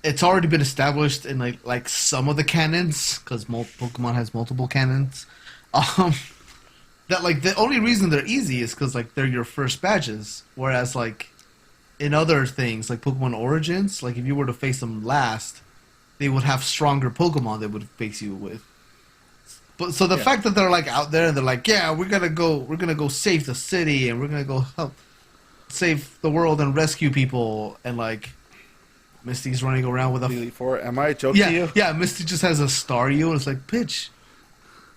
it's already been established in like some of the canons, because Pokemon has multiple canons. That like the only reason they're easy is because like they're your first badges, whereas like in other things like Pokemon Origins, like if you were to face them last, they would have stronger Pokemon they would face you with. But so the fact that they're like out there and they're like, yeah, we're gonna go save the city and we're gonna go help save the world and rescue people, and like Misty's running around with a Elite Four. Am I a joke to you? yeah. Misty just has a star you, and it's like, bitch,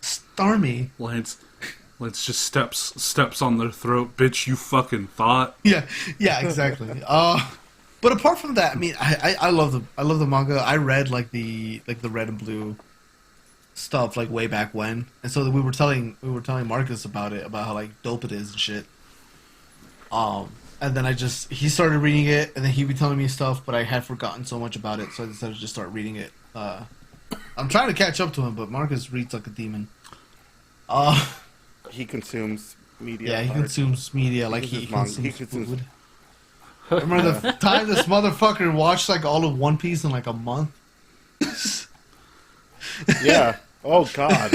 star me. Lance just steps on their throat, bitch. You fucking thought. Yeah, exactly. But apart from that, I mean, I love the manga. I read like the Red and Blue stuff like way back when, and so we were telling Marcus about it, about how like dope it is and shit. And then he started reading it, and then he'd be telling me stuff, but I had forgotten so much about it, so I decided to just start reading it. I'm trying to catch up to him, but Marcus reads like a demon. He consumes media. Yeah, he hard. consumes media like He he consumes consumes food. Remember the time this motherfucker watched like all of One Piece in like a month? Yeah. Oh God.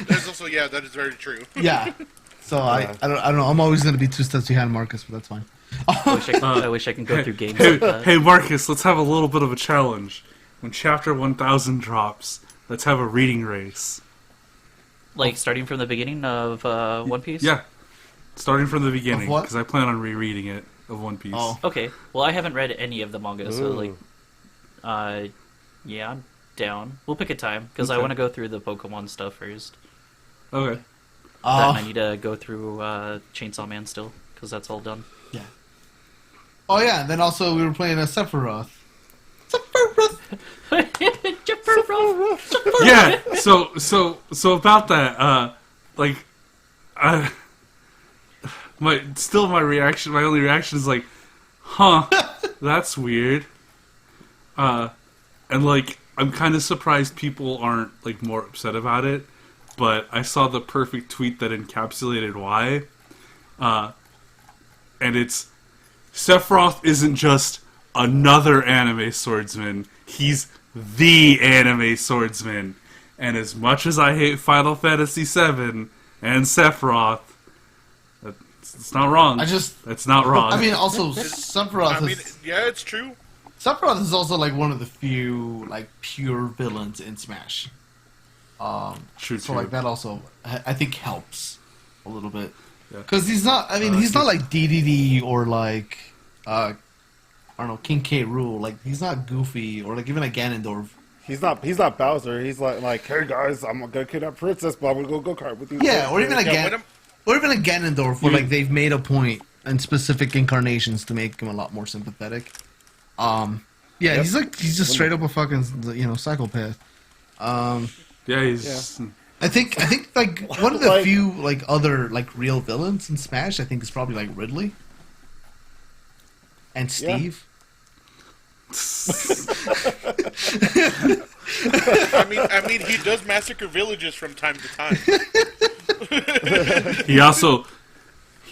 There's also, yeah, that is very true. Yeah. So I don't know. I'm always gonna be 2 steps behind Marcus, but that's fine. I wish I can go through games like that. Hey Marcus, let's have a little bit of a challenge. When Chapter 1000 drops, let's have a reading race. Like starting from the beginning of One Piece. Yeah, starting from the beginning Of what? because I plan on rereading it of One Piece. Oh. Okay. Well, I haven't read any of the manga, so Ooh. like, yeah, I'm down. We'll pick a time because I Okay. want to go through the Pokemon stuff first. Okay. Then I need to go through Chainsaw Man still because that's all done. Yeah. Oh yeah, and then also we were playing a Sephiroth. Yeah. So about that, like, my only reaction is like, huh, that's weird. And like, I'm kind of surprised people aren't like more upset about it. But I saw the perfect tweet that encapsulated why. And it's, Sephiroth isn't just another anime swordsman. He's the anime swordsman. And as much as I hate Final Fantasy VII and Sephiroth, it's not wrong. That's not wrong. I mean, also Sephiroth. Yeah, it's true. Sephiroth is also like one of the few like pure villains in Smash. True. So like that also I think helps a little bit Yeah. because he's not. I mean, he's not like DDD or like I don't know, King K. Rool. Like he's not Goofy or like even a Ganondorf. He's not Bowser. He's like, hey guys, I'm gonna kidnap Princess, but I'm gonna go kart with you. Yeah, or even a Yeah, Ganondorf, where like they've made a point in specific incarnations to make him a lot more sympathetic. Yeah, Yep. he's just straight up a fucking psychopath. Yeah, he's... I think like one of the Like- few like other like real villains in Smash I think is probably like Ridley and Steve. I mean, he does massacre villages from time to time. He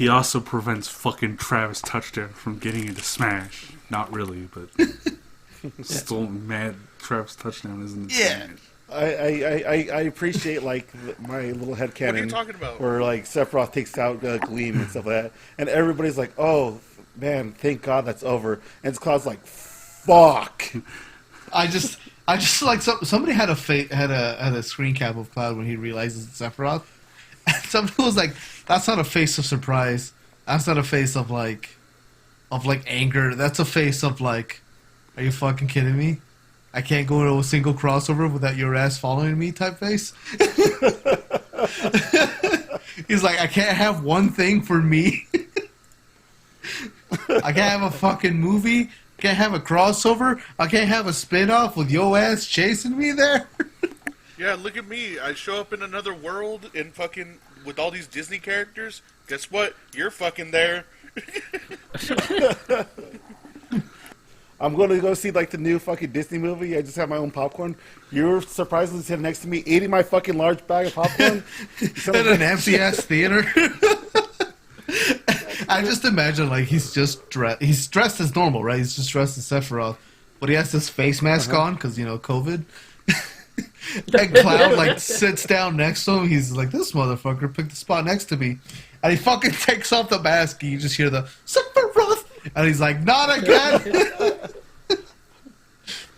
also prevents fucking Travis Touchdown from getting into Smash. Not really, but still mad Travis Touchdown isn't in Yeah. Smash. I appreciate like my little headcanon. What are you talking about? Where like Sephiroth takes out Gleam and stuff like that, and everybody's like, "Oh man, thank God that's over." And Cloud's like, "Fuck." I just like somebody had a screen cap of Cloud when he realizes it's Sephiroth, and somebody was like, "That's not a face of surprise. That's not a face of like anger. That's a face of like, are you fucking kidding me? I can't go to a single crossover without your ass following me," type face. He's like, I can't have one thing for me. I can't have a fucking movie. Can't have a crossover. I can't have a spin-off with your ass chasing me there. Yeah, look at me. I show up in another world and fucking with all these Disney characters. Guess what? You're fucking there. I'm going to go see like the new fucking Disney movie. I just have my own popcorn. You're surprisingly sitting next to me, eating my fucking large bag of popcorn. In an empty ass theater. I just imagine like he's dressed as normal, right? He's just dressed as Sephiroth, but he has this face mask on because COVID. And Cloud like sits down next to him. He's like, "This motherfucker picked the spot next to me," and he fucking takes off the mask. And you just hear the Sephiroth, and he's like, "Not again!"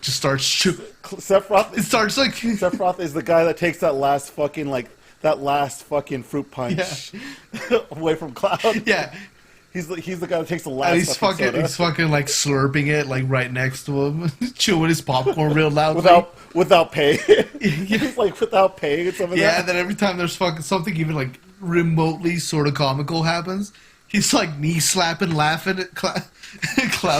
Just starts shooting. Sephiroth. It starts like Sephiroth is the guy that takes that last fucking fruit punch away from Cloud. yeah. He's the guy that takes the last. And he's soda. fucking like slurping it like right next to him, chewing his popcorn real loudly. without paying. He's like without paying and stuff like Yeah, that. and then every time there's fucking something even like remotely sort of comical happens, he's like knee slapping, laughing at Cloud.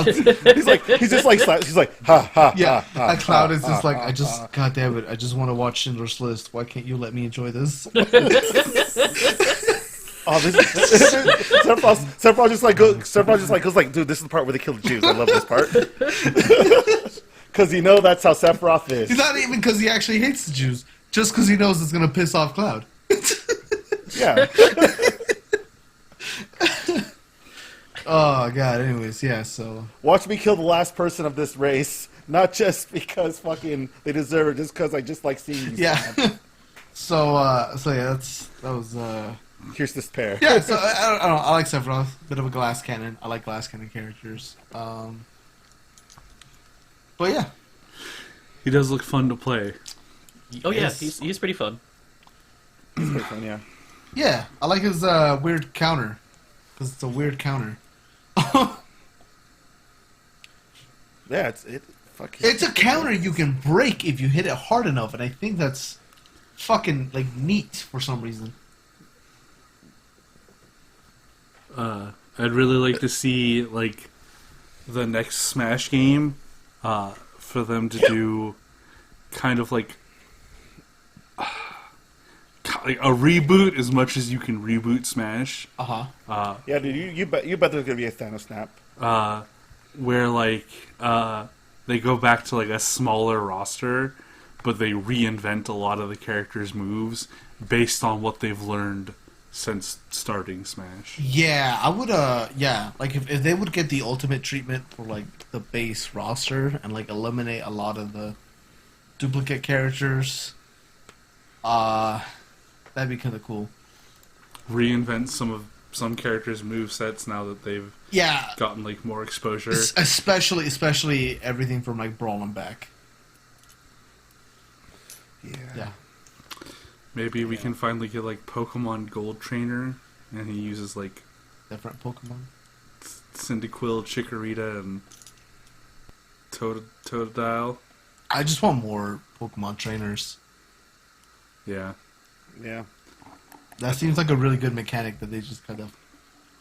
He's just like he's like ha ha. Yeah, ha, ha, and Cloud is ha, just ha, like, ha, I just, ha. god damn it, I just want to watch Schindler's List. Why can't you let me enjoy this? Oh, Sephiroth just goes like, dude, this is the part where they kill the Jews. I love this part. Because that's how Sephiroth is. He's not even because he actually hates the Jews, just because he knows it's gonna piss off Cloud. Yeah. Oh god. Anyways, yeah. So Watch me kill the last person of this race, not just because fucking they deserve it, just because I just like seeing these. yeah. So yeah, that was. Here's this pair. Yeah, so I don't know. I like Sephiroth. Bit of a glass cannon. I like glass cannon characters. But yeah. He does look fun to play. Oh yeah, Yes. he's pretty fun. It's pretty fun, yeah. Yeah, I like his weird counter. Because it's a weird counter. Yeah, It's a counter you can break if you hit it hard enough, and I think that's fucking, like, neat for some reason. I'd really like to see like the next Smash game, for them to do kind of like a reboot as much as you can reboot Smash. Yeah, dude, you bet there's gonna be a Thanos snap. Where they go back to like a smaller roster, but they reinvent a lot of the characters' moves based on what they've learned since starting Smash. Yeah, I would. Yeah, like if they would get the ultimate treatment for like the base roster and like eliminate a lot of the duplicate characters, that'd be kind of cool. Reinvent some characters' movesets now that they've gotten like more exposure. Especially everything from like Brawl and back. Yeah. Maybe we can finally get like Pokemon Gold Trainer, and he uses like Different Pokemon. Cyndaquil, Chikorita, and Totodile. I just want more Pokemon trainers. Yeah. Yeah. That seems like a really good mechanic that they just kind of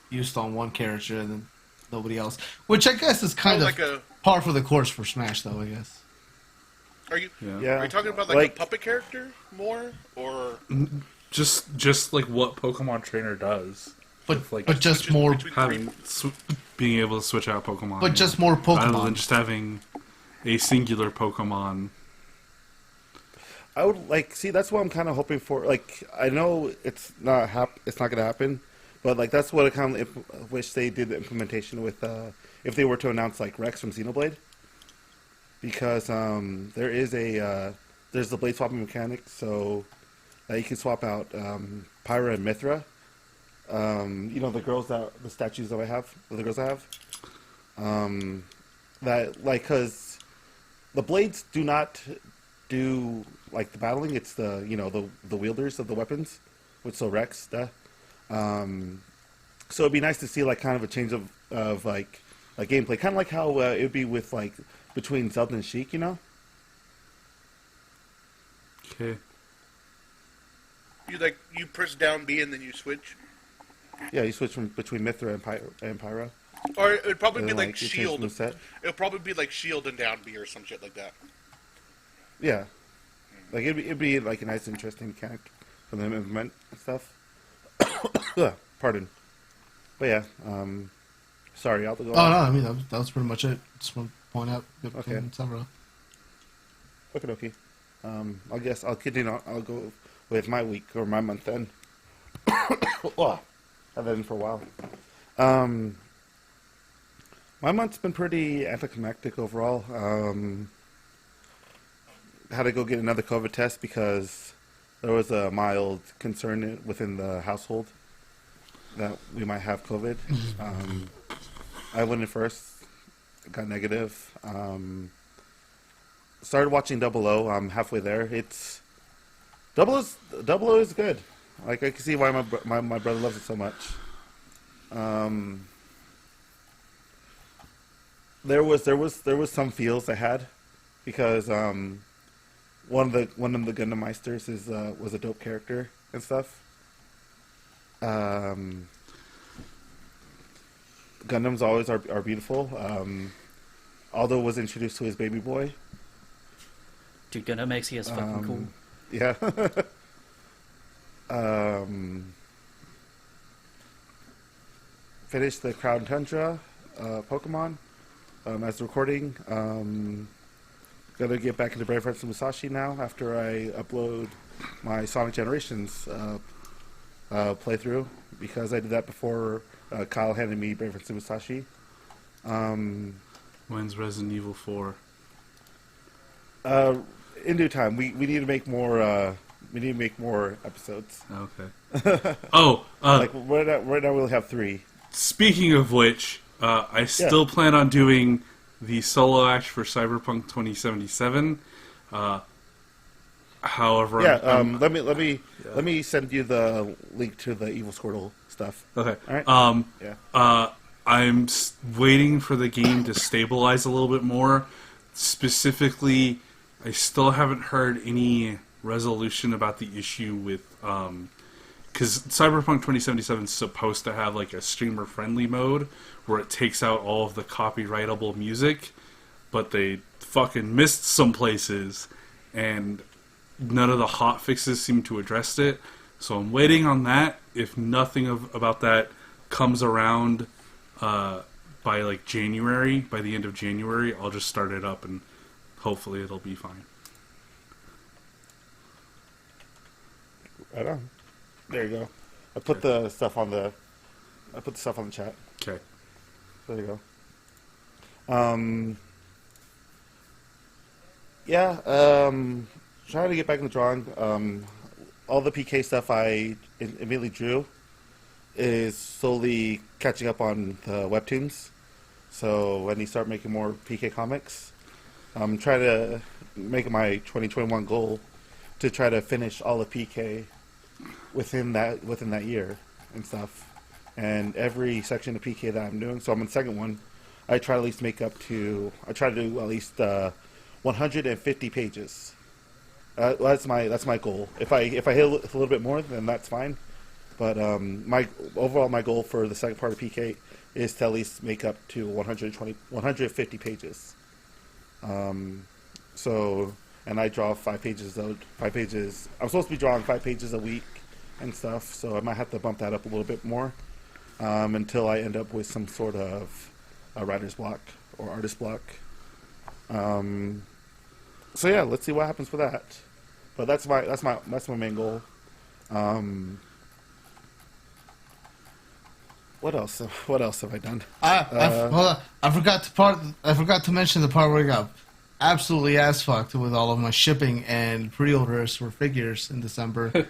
used on one character and then nobody else. Which I guess is kind of like par for the course for Smash, though, I guess. Are you Yeah. are you talking about like a puppet character more, or Just like what Pokemon Trainer does. But Like, but just more Having being able to switch out Pokemon. but just more rather than Pokemon. just having a singular Pokemon. I would like see. That's what I'm kind of hoping for. Like, I know it's not going to happen, but like that's what I kind of wish they did the implementation with. If they were to announce like Rex from Xenoblade, because there is there's the blade swapping mechanic, so you can swap out Pyra and Mithra. You know the statues that I have, the girls I have. That like because the blades do not do like the battling. It's the the wielders of the weapons, which so Rex. So it'd be nice to see like kind of a change of like gameplay, kind of like how it would be with like between Zelda and Sheik, you know. Okay. you press down B and then you switch, Yeah, you switch from between Mithra and Pyra. or it would probably And be then, like you change Shield. the moveset. It'll probably be like Shield and down B or some shit like that. Yeah, like it'd be like a nice, interesting mechanic for them to implement and stuff. Pardon, but yeah, sorry, I'll go. Oh no, I mean that was pretty much it. Just want to point out Okay. several. Okay. I guess I'll continue. I'll go with my week or my month then. Oh, had that in for a while. My month's been pretty anticlimactic overall. Had to go get another COVID test because there was a mild concern within the household that we might have COVID. I went in first, got negative. Started watching Double O. I'm halfway there. It's Double O is good. Like I can see why my brother loves it so much. There was some feels I had because one of the Gundam Meisters was a dope character and stuff. Gundams always are beautiful. Aldo was introduced to his baby boy. Dude, Gundam makes he is fucking cool. Yeah. Finished the Crown Tundra Pokemon as recording. Gonna get back into Brave Hearts and Musashi now after I upload my Sonic Generations playthrough because I did that before Kyle handed me Brave Hearts and Musashi. When's Resident Evil 4? In due time, we need to make more. We need to make more episodes. Okay. Like right now we'll have 3. Speaking of which, I still plan on doing the solo act for Cyberpunk 2077. However, let me send you the link to the Evil Squirtle stuff. Okay. All right. I'm waiting for the game to stabilize a little bit more. Specifically, I still haven't heard any resolution about the issue with because Cyberpunk 2077 is supposed to have like a streamer-friendly mode where it takes out all of the copyrightable music, but they fucking missed some places, and none of the hot fixes seem to address it. So I'm waiting on that. If nothing about that comes around by like January, by the end of January, I'll just start it up and hopefully it'll be fine. Right on. There you go. I put the stuff on the chat. Okay. There you go. Trying to get back in the drawing. All the PK stuff I immediately drew is slowly catching up on the webtoons. So when you start making more PK comics, I'm trying to make my 2021 goal to try to finish all of PK within that year and stuff. And every section of PK that I'm doing, so I'm in the second one, I try to do at least 150 pages. That's my goal. If I hit a little bit more, then that's fine. But my goal for the second part of PK is to at least make up to 150 pages. And I draw 5 pages. I'm supposed to be drawing 5 pages a week and stuff. So I might have to bump that up a little bit more until I end up with some sort of a writer's block or artist block. So yeah, let's see what happens with that. But that's my main goal. What else have I done? Hold on. I forgot to mention the part where I got absolutely ass fucked with all of my shipping and pre-orders for figures in December. Oh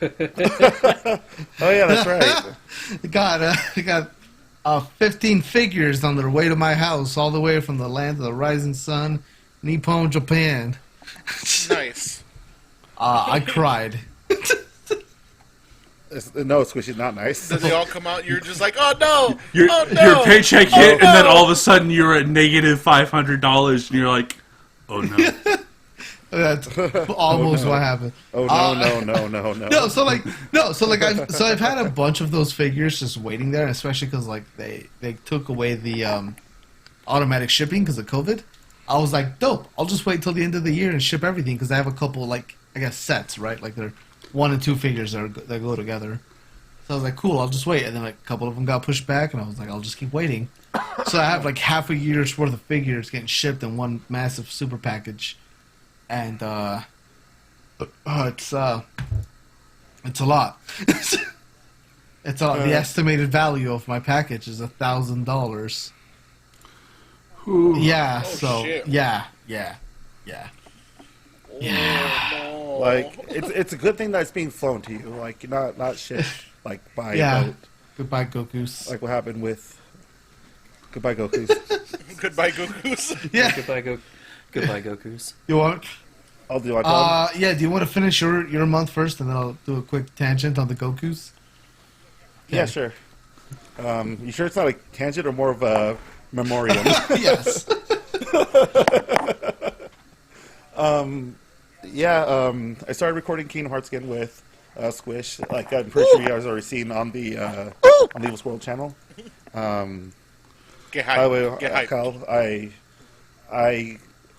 yeah, that's right. I got 15 figures on their way to my house, all the way from the land of the rising sun, Nippon, Japan. Nice. I cried. No, Squishy, not nice. Then they all come out. You're just like, oh no, Your paycheck Oh, hit, and then no. all of a sudden you're at negative $500, and you're like, oh no. That's almost what happened. Oh no. No, so I've had a bunch of those figures just waiting there, especially because like they took away the automatic shipping because of COVID. I was like, dope. I'll just wait till the end of the year and ship everything because I have a couple like I guess sets, right? Like they're 1 and 2 figures that go together. So I was like, cool. I'll just wait. And then like a couple of them got pushed back, and I was like, I'll just keep waiting. So I have like half a year's worth of figures getting shipped in one massive super package, and it's a lot. It's a lot. The estimated value of my package is $1,000. Yeah. Oh, So shit. yeah. Oh, Like it's a good thing that it's being flown to you, like not shipped like by Yeah. boat, Goodbye, Gokus. like what happened with Goodbye Gokus. Goodbye, Gokus. Yeah. Goodbye, Gokus. You want? I'll do my job. Yeah. Do you want to finish your month first, and then I'll do a quick tangent on the Gokus? Yeah, sure. You sure it's not a tangent or more of a memoriam? Yes. I started recording Kingdom Hearts again with Squish. Like I'm pretty sure you guys already seen on the Evil Squirrel channel. Get By the way, hyped. Get hyped. Kyle, I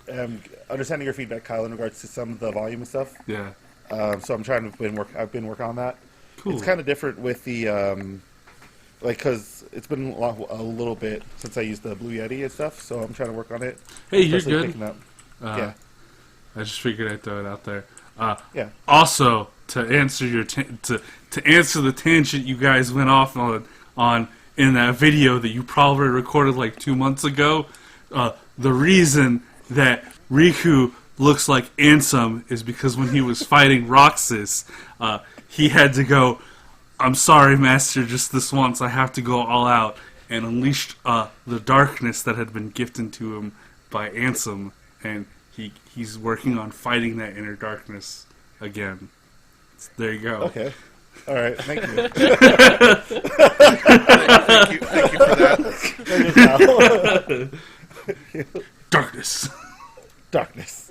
am understanding your feedback, Kyle, in regards to some of the volume and stuff. Yeah. So I've been working on that. Cool. It's kind of different with the because it's been a little bit since I used the Blue Yeti and stuff. So I'm trying to work on it. Hey, you're especially good. picking up. Yeah. I just figured I'd throw it out there. Yeah. Also, to answer to answer the tangent you guys went off on in that video that you probably recorded like 2 months ago, the reason that Riku looks like Ansem is because when he was fighting Roxas, he had to go, "I'm sorry, Master, just this once. I have to go all out," and unleashed the darkness that had been gifted to him by Ansem, and he's working on fighting that inner darkness again. There you go. Okay. All right. Thank you. Thank you for that. Thank you, Kyle. Darkness. Darkness.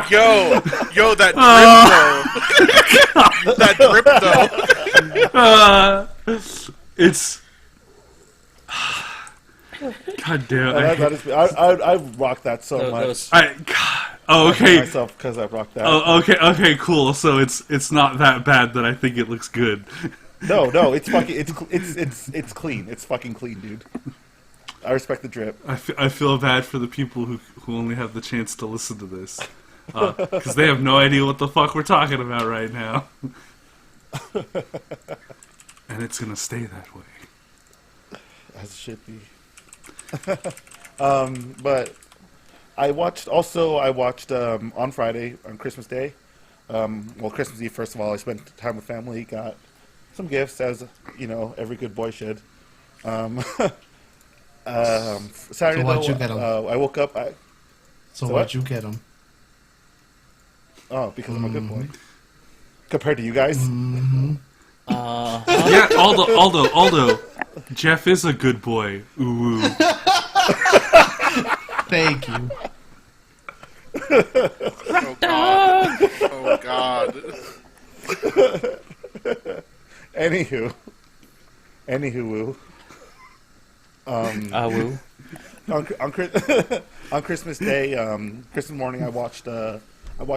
Yo, that drip though. That drip though. It's God damn. That is, I rock that so That much. was God. Oh, I okay. hate myself because I rock that. Oh, okay, cool. So it's not that bad that I think it looks good. No, it's fucking it's clean. It's fucking clean, dude. I respect the drip. I feel bad for the people who only have the chance to listen to this. Because they have no idea what the fuck we're talking about right now. And it's gonna stay that way. As it should be. But I watched on Friday, on Christmas Day. Well, Christmas Eve, first of all, I spent time with family, got some gifts, as, every good boy should. Saturday, So what'd you get 'em? I woke up. So So why'd what? you get them? Oh, because I'm a good boy. Compared to you guys. Yeah, Aldo. Jeff is a good boy. Ooh. Thank you. Oh god. Oh god. Anywho, woo. woo. On Christmas Day, Christmas morning, I watched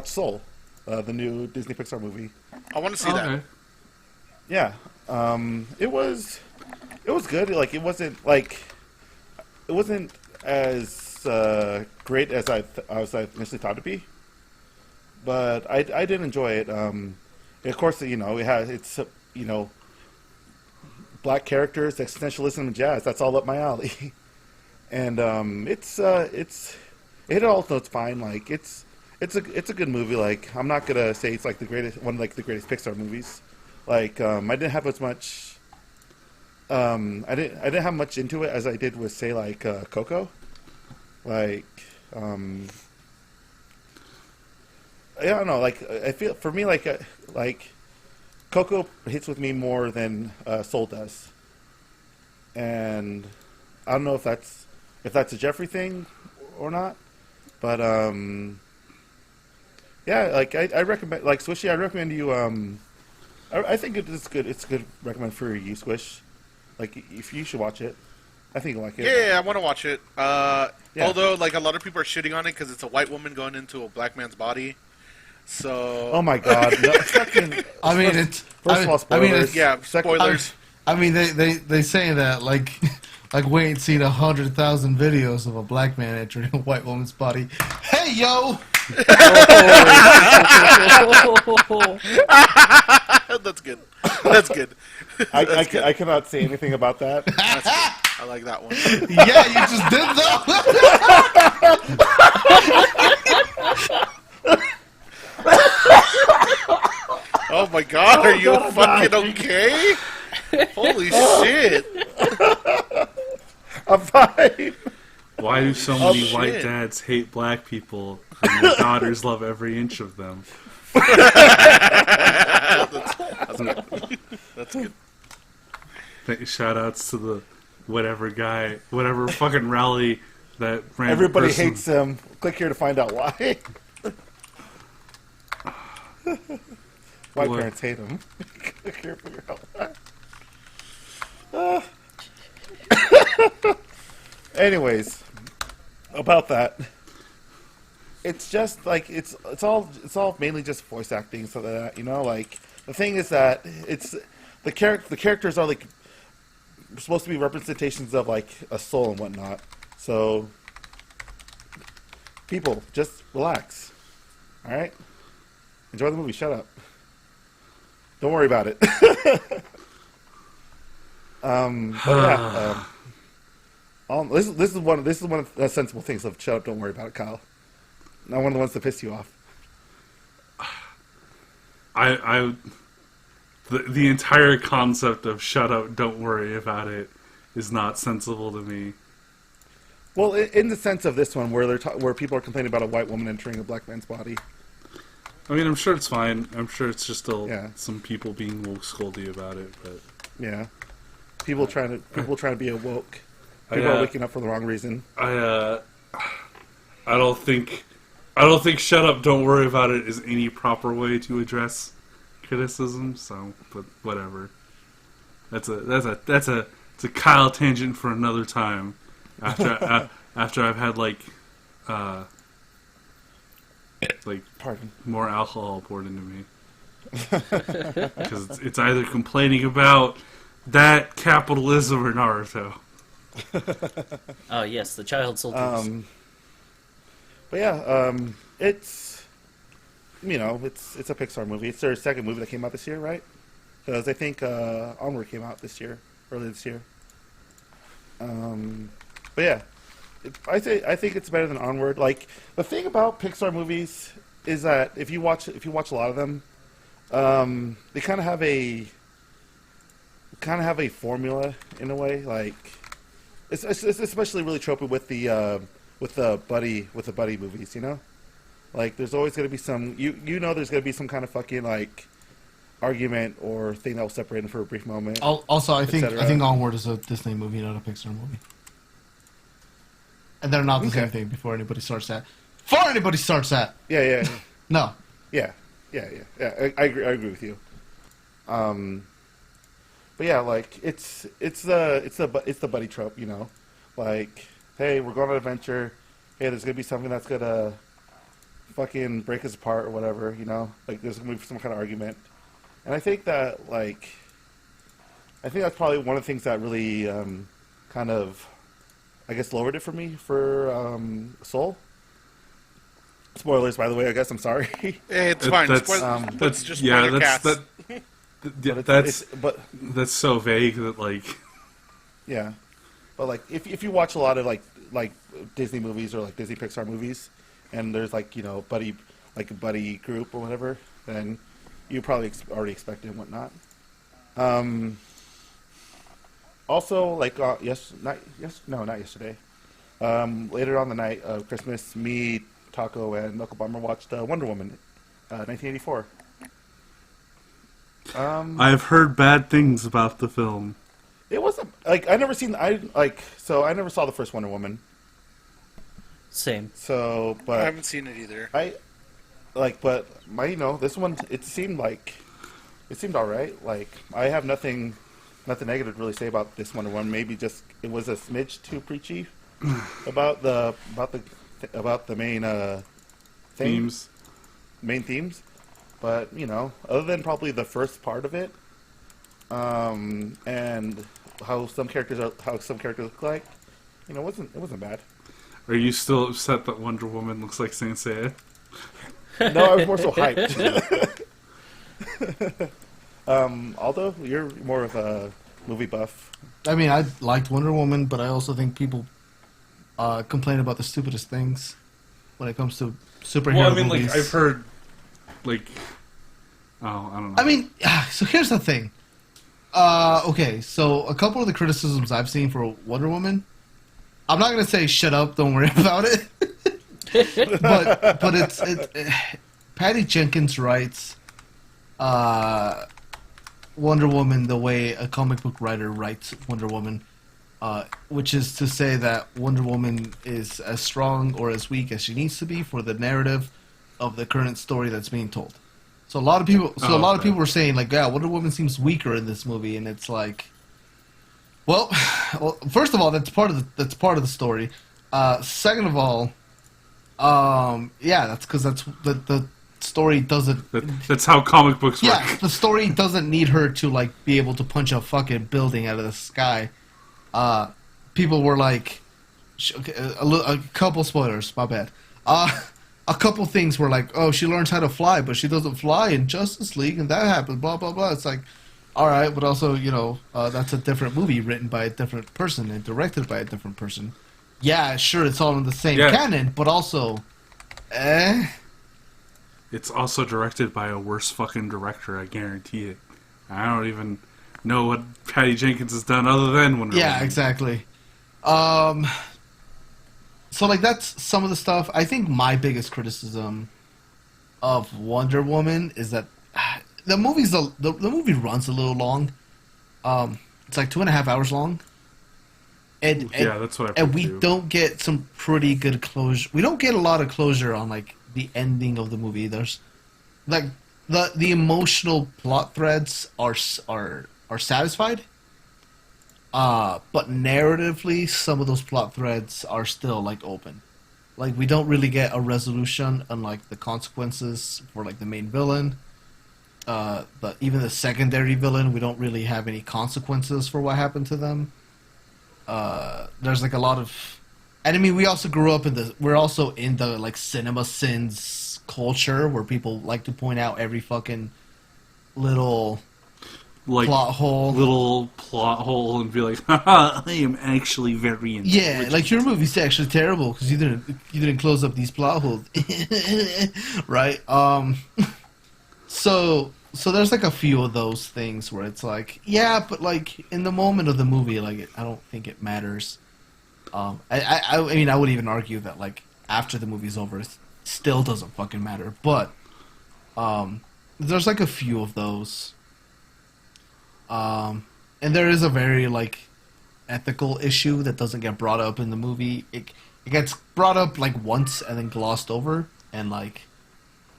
Soul, the new Disney Pixar movie. I want to see that. Okay. Yeah, it was good. Like it wasn't as great as I initially thought it'd be, but I did enjoy it. Of course, it's black characters, existentialism, and jazz. That's all up my alley. And it hit all notes fine. Like it's a good movie. Like I'm not gonna say it's like the greatest Pixar movies. Like I didn't have as much. I didn't have much into it as I did with, say, like Coco. Like I don't know. Like I feel for me like Coco hits with me more than Soul does, and I don't know if that's a Jeffrey thing or not, but yeah, like I recommend, like Swishy, I recommend you. I think it's good. It's a good recommend for you, Squish. Like if you should watch it, I think you'll like it. Yeah, I want to watch it. Yeah. Although, like, a lot of people are shitting on it because it's a white woman going into a black man's body. So. Oh my god! No, fucking, I mean, it's first of all, I mean, spoilers. it's, Yeah, spoilers. I mean, they say that like wait and see 100,000 videos of a black man entering a white woman's body. Hey yo! That's good. That's good. I cannot say anything about that. That's good. I like that one. Yeah, you just did though. Oh my god, are you fucking okay? Holy shit. I'm fine. Why do so many shit. white dads hate black people and their daughters love every inch of them? That's good. That's good. Shout outs to the whatever fucking rally that random Everybody person. hates him. Click here to find out why. White What? parents hate him. Click here to figure out why. Anyways, about that, it's just like it's all mainly just voice acting and stuff like that. Like the thing is that it's the characters are like supposed to be representations of like a soul and whatnot. So people, just relax. All right, enjoy the movie. Shut up. Don't worry about it. But yeah. This is one of the sensible things of shut up, don't worry about it, Kyle. Not one of the ones that piss you off. The entire concept of shut up, don't worry about it is not sensible to me. Well, in the sense of this one, where where people are complaining about a white woman entering a black man's body. I mean, I'm sure it's fine. I'm sure it's just still Yeah. some people being woke scoldy about it, but Yeah, people trying to be awoke. People are waking up for the wrong reason. I don't think shut up, don't worry about it is any proper way to address criticism. So, but whatever. That's a Kyle tangent for another time. After I've had like Pardon. more alcohol poured into me. Because it's either complaining about that capitalism or Naruto. Oh yes, the child soldiers. But yeah, it's it's a Pixar movie. It's their second movie that came out this year, right? Because I think Onward came out earlier this year. But yeah, I think it's better than Onward. Like the thing about Pixar movies is that if you watch a lot of them, they kind of have a formula in a way. Like it's especially really tropey with the buddy movies. You know, like there's always going to be some there's going to be some kind of fucking like argument or thing that will separate them for a brief moment. Also, I think etc. Onward is a Disney movie, not a Pixar movie. And they're not the same thing. Before anybody starts that. Yeah. No. Yeah. I agree with you. But yeah, like it's the buddy trope, you know, like hey, we're going on an adventure. Hey, there's gonna be something that's gonna fucking break us apart or whatever, you know. Like there's gonna be some kind of argument, and I think that's probably one of the things that really kind of, I guess, lowered it for me for Soul. Spoilers, by the way. I guess I'm sorry. Hey, it's fine. That's just yeah. spoiler That's cast. that's so vague that like yeah. But like if you watch a lot of like Disney movies or like Disney Pixar movies, and there's like a buddy group or whatever, then you probably already expect it and whatnot. Also, like not yesterday. Later on the night of Christmas, me, Taco, and Knuckle Bomber watched Wonder Woman, 1984. I've heard bad things about the film. It wasn't like I never saw the first Wonder Woman. Same. So, I but haven't seen it either. this one it seemed all right. Like I have nothing negative to really say about this Wonder Woman. Maybe just it was a smidge too preachy about the main Themes. main themes. But other than probably the first part of it, and how some characters look like, it wasn't bad. Are you still upset that Wonder Woman looks like Saint Seiya? No, I was more so hyped. Although you're more of a movie buff. I mean, I liked Wonder Woman, but I also think people complain about the stupidest things when it comes to superhero movies. Like I've heard, like, I don't know. I mean, so here's the thing. Okay, so a couple of the criticisms I've seen for Wonder Woman, I'm not gonna say shut up, don't worry about it. but it's Patty Jenkins writes Wonder Woman the way a comic book writer writes Wonder Woman, which is to say that Wonder Woman is as strong or as weak as she needs to be for the narrative of the current story that's being told. So a lot of people, were saying like, yeah, Wonder Woman seems weaker in this movie, and it's like, well, first of all, that's part of the story. Second of all, yeah, that's because the story doesn't. That's how comic books work. Yeah, the story doesn't need her to like be able to punch a fucking building out of the sky. People were like, a couple spoilers, my bad. A couple things were like, oh, she learns how to fly, but she doesn't fly in Justice League, and that happens, blah, blah, blah. It's like, all right, but also, that's a different movie written by a different person and directed by a different person. Yeah, sure, it's all in the same canon, but also, It's also directed by a worse fucking director, I guarantee it. I don't even know what Patty Jenkins has done other than Wonder Woman. Yeah, exactly. So, like, that's some of the stuff. I think my biggest criticism of Wonder Woman is that the movie runs a little long. It's like 2.5 hours long. And that's what I and we don't get some pretty good closure. We don't get a lot of closure on, like, the ending of the movie. There's, like, the emotional plot threads are satisfied. But narratively, some of those plot threads are still like open. Like we don't really get a resolution on like the consequences for like the main villain. But even the secondary villain, we don't really have any consequences for what happened to them. There's like a lot of, and I mean, we also grew up in the, we're also in the like cinema sins culture where people like to point out every fucking little Like plot hole. little plot hole, and be like, haha, I am actually very Yeah, like your movie's actually terrible because you didn't close up these plot holes, right? So there's like a few of those things where it's like, yeah, but like in the moment of the movie, like I don't think it matters. I mean, I would even argue that like after the movie's over, it still doesn't fucking matter. But there's like a few of those, and there is a very like ethical issue that doesn't get brought up in the movie. It gets brought up like once and then glossed over, and like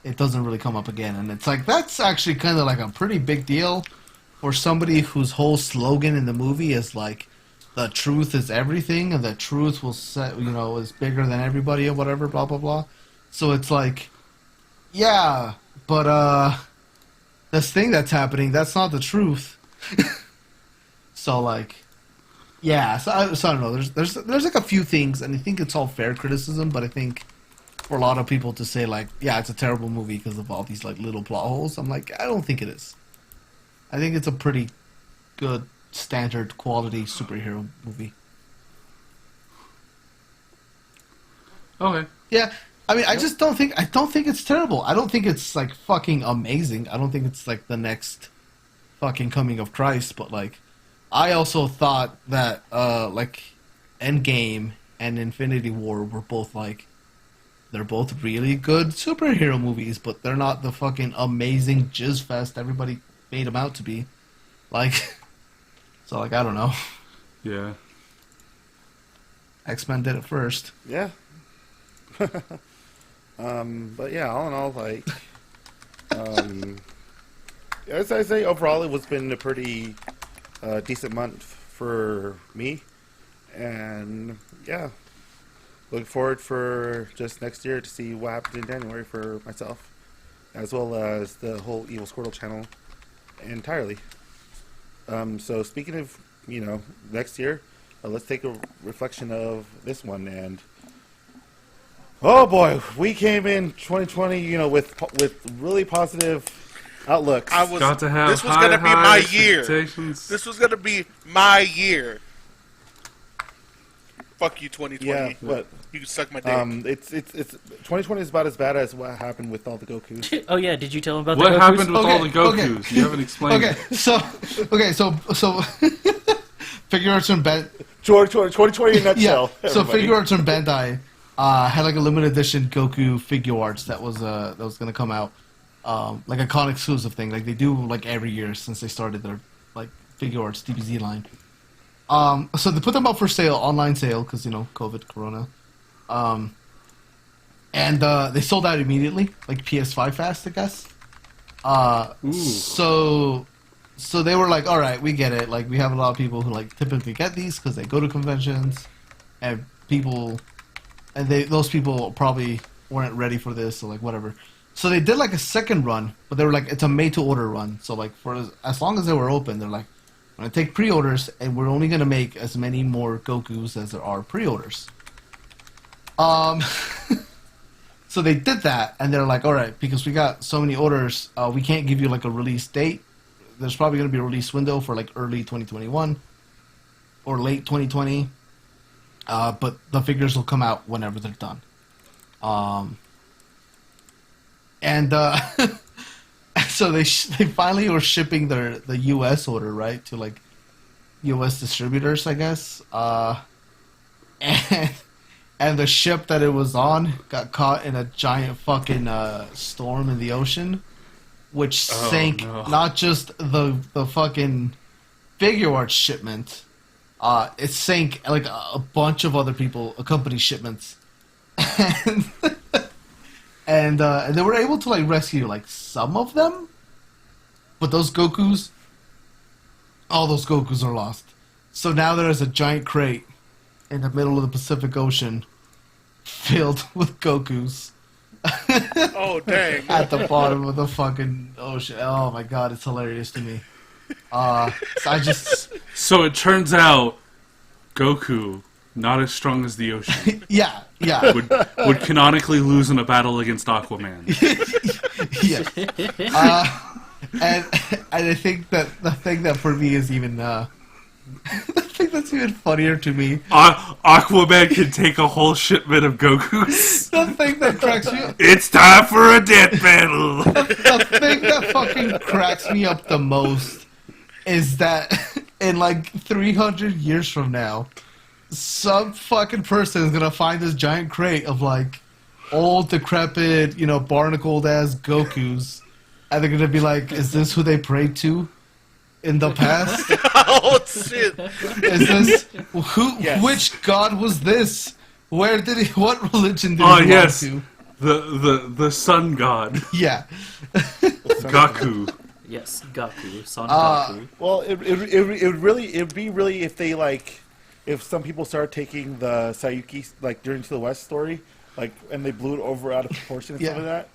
it doesn't really come up again. And it's like that's actually kind of like a pretty big deal for somebody whose whole slogan in the movie is like the truth is everything and the truth will set, you know, is bigger than everybody or whatever, blah blah blah. So it's like, yeah, but this thing that's happening, that's not the truth. So like, yeah, so I don't know. There's like a few things, and I think it's all fair criticism, but I think for a lot of people to say like, yeah, it's a terrible movie because of all these like little plot holes, I'm like, I don't think it is. I think it's a pretty good standard quality superhero movie. Okay. Yeah, I mean, I don't think it's terrible. I don't think it's like fucking amazing. I don't think it's like the next fucking coming of Christ, but like I also thought that like Endgame and Infinity War were both like, they're both really good superhero movies, but they're not the fucking amazing jizz fest everybody made them out to be. Like, so like I don't know. Yeah. X-Men did it first. Yeah. But yeah, all in all, like, as I say, overall, it was been a pretty decent month for me, and yeah, look forward for just next year to see what happens in January for myself, as well as the whole Evil Squirtle channel entirely. So speaking of, you know, next year, let's take a reflection of this one. And oh boy, we came in 2020, you know, with really positive outlooks. Got to have this was gonna be my year. expectations. This was gonna be my year. Fuck you, 2020. Yeah, but You can suck my dick. it's 2020 is about as bad as what happened with all the Gokus. Oh yeah, did you tell him about What the Gokus? happened with Okay, all the Gokus? okay. You haven't explained Okay, it. so Figure Arts and Ben. 2020 in a nutshell. Yeah. So everybody. Figure Arts and Bandai had like a limited edition Goku figure arts that was gonna come out, like a con exclusive thing. Like they do like every year since they started their like figure arts DBZ line. So they put them up for sale, online sale, because you know COVID, Corona. And they sold out immediately, like PS5 fast, I guess. So they were like, all right, we get it. Like we have a lot of people who like typically get these because they go to conventions, and those people probably weren't ready for this, or like whatever. So they did like a second run, but they were like, it's a made to order run. So like for as long as they were open, they're like, we're gonna take pre-orders, and we're only gonna make as many more Gokus as there are pre-orders. So they did that, and they're like, all right, because we got so many orders, we can't give you like a release date. There's probably going to be a release window for like early 2021 or late 2020, but the figures will come out whenever they're done. So they finally were shipping the U.S. order, right, to like U.S. distributors, I guess. And the ship that it was on got caught in a giant fucking storm in the ocean, which sank not just the fucking figure art shipment, it sank like a bunch of other company shipments, and they were able to like rescue like some of them, but all those Gokus are lost. So now there's a giant crate in the middle of the Pacific Ocean filled with Gokus Oh dang! at the bottom of the fucking ocean. Oh my god, it's hilarious to me. So I just So it turns out Goku, not as strong as the ocean, yeah. would canonically lose in a battle against Aquaman. Yeah. And I think that the thing that for me is even I think that's even funnier to me. Aquaman can take a whole shipment of Gokus. The thing that cracks me up, It's time for a death battle. the thing that fucking cracks me up the most is that in like 300 years from now, some fucking person is gonna find this giant crate of like old, decrepit, barnacled ass Gokus, and they're gonna be like, "Is this who they prayed to in the past? Oh shit! Is this who? Yes. Which god was this? Where did he? What religion did Oh he belong yes, to?" the sun god Yeah. Gaku. Yes, Goku, Son Uh, Goku. Well, it'd be really if they like, if some people started taking the Sayuki like Journey to the West story, like, and they blew it over out of proportion and Yeah. stuff like that,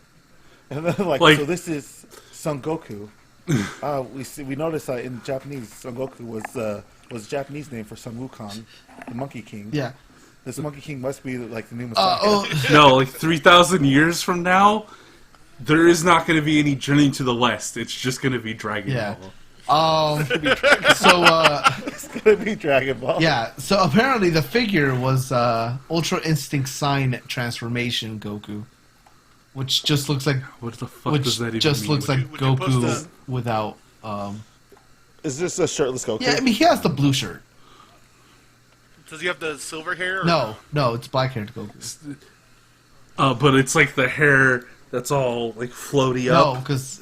and then like, Like- so this is Son Goku. We noticed that in Japanese, Son Goku was a Japanese name for Sun Wukong, the Monkey King. Yeah. This Monkey King must be like the new Messiah. No, like 3,000 years from now, there is not going to be any Journey to the West. It's just going to be Dragon Yeah. Ball. It's gonna be Dragon Ball. Yeah, so apparently the figure was Ultra Instinct Sign Transformation Goku, which just looks like What the fuck does that even just mean? looks like Would you post Goku that? without. Is this a shirtless Goku? Yeah, I mean he has the blue shirt. Does he have the silver hair? Or No, it's black haired Goku. But it's like the hair that's all like floaty No, up. because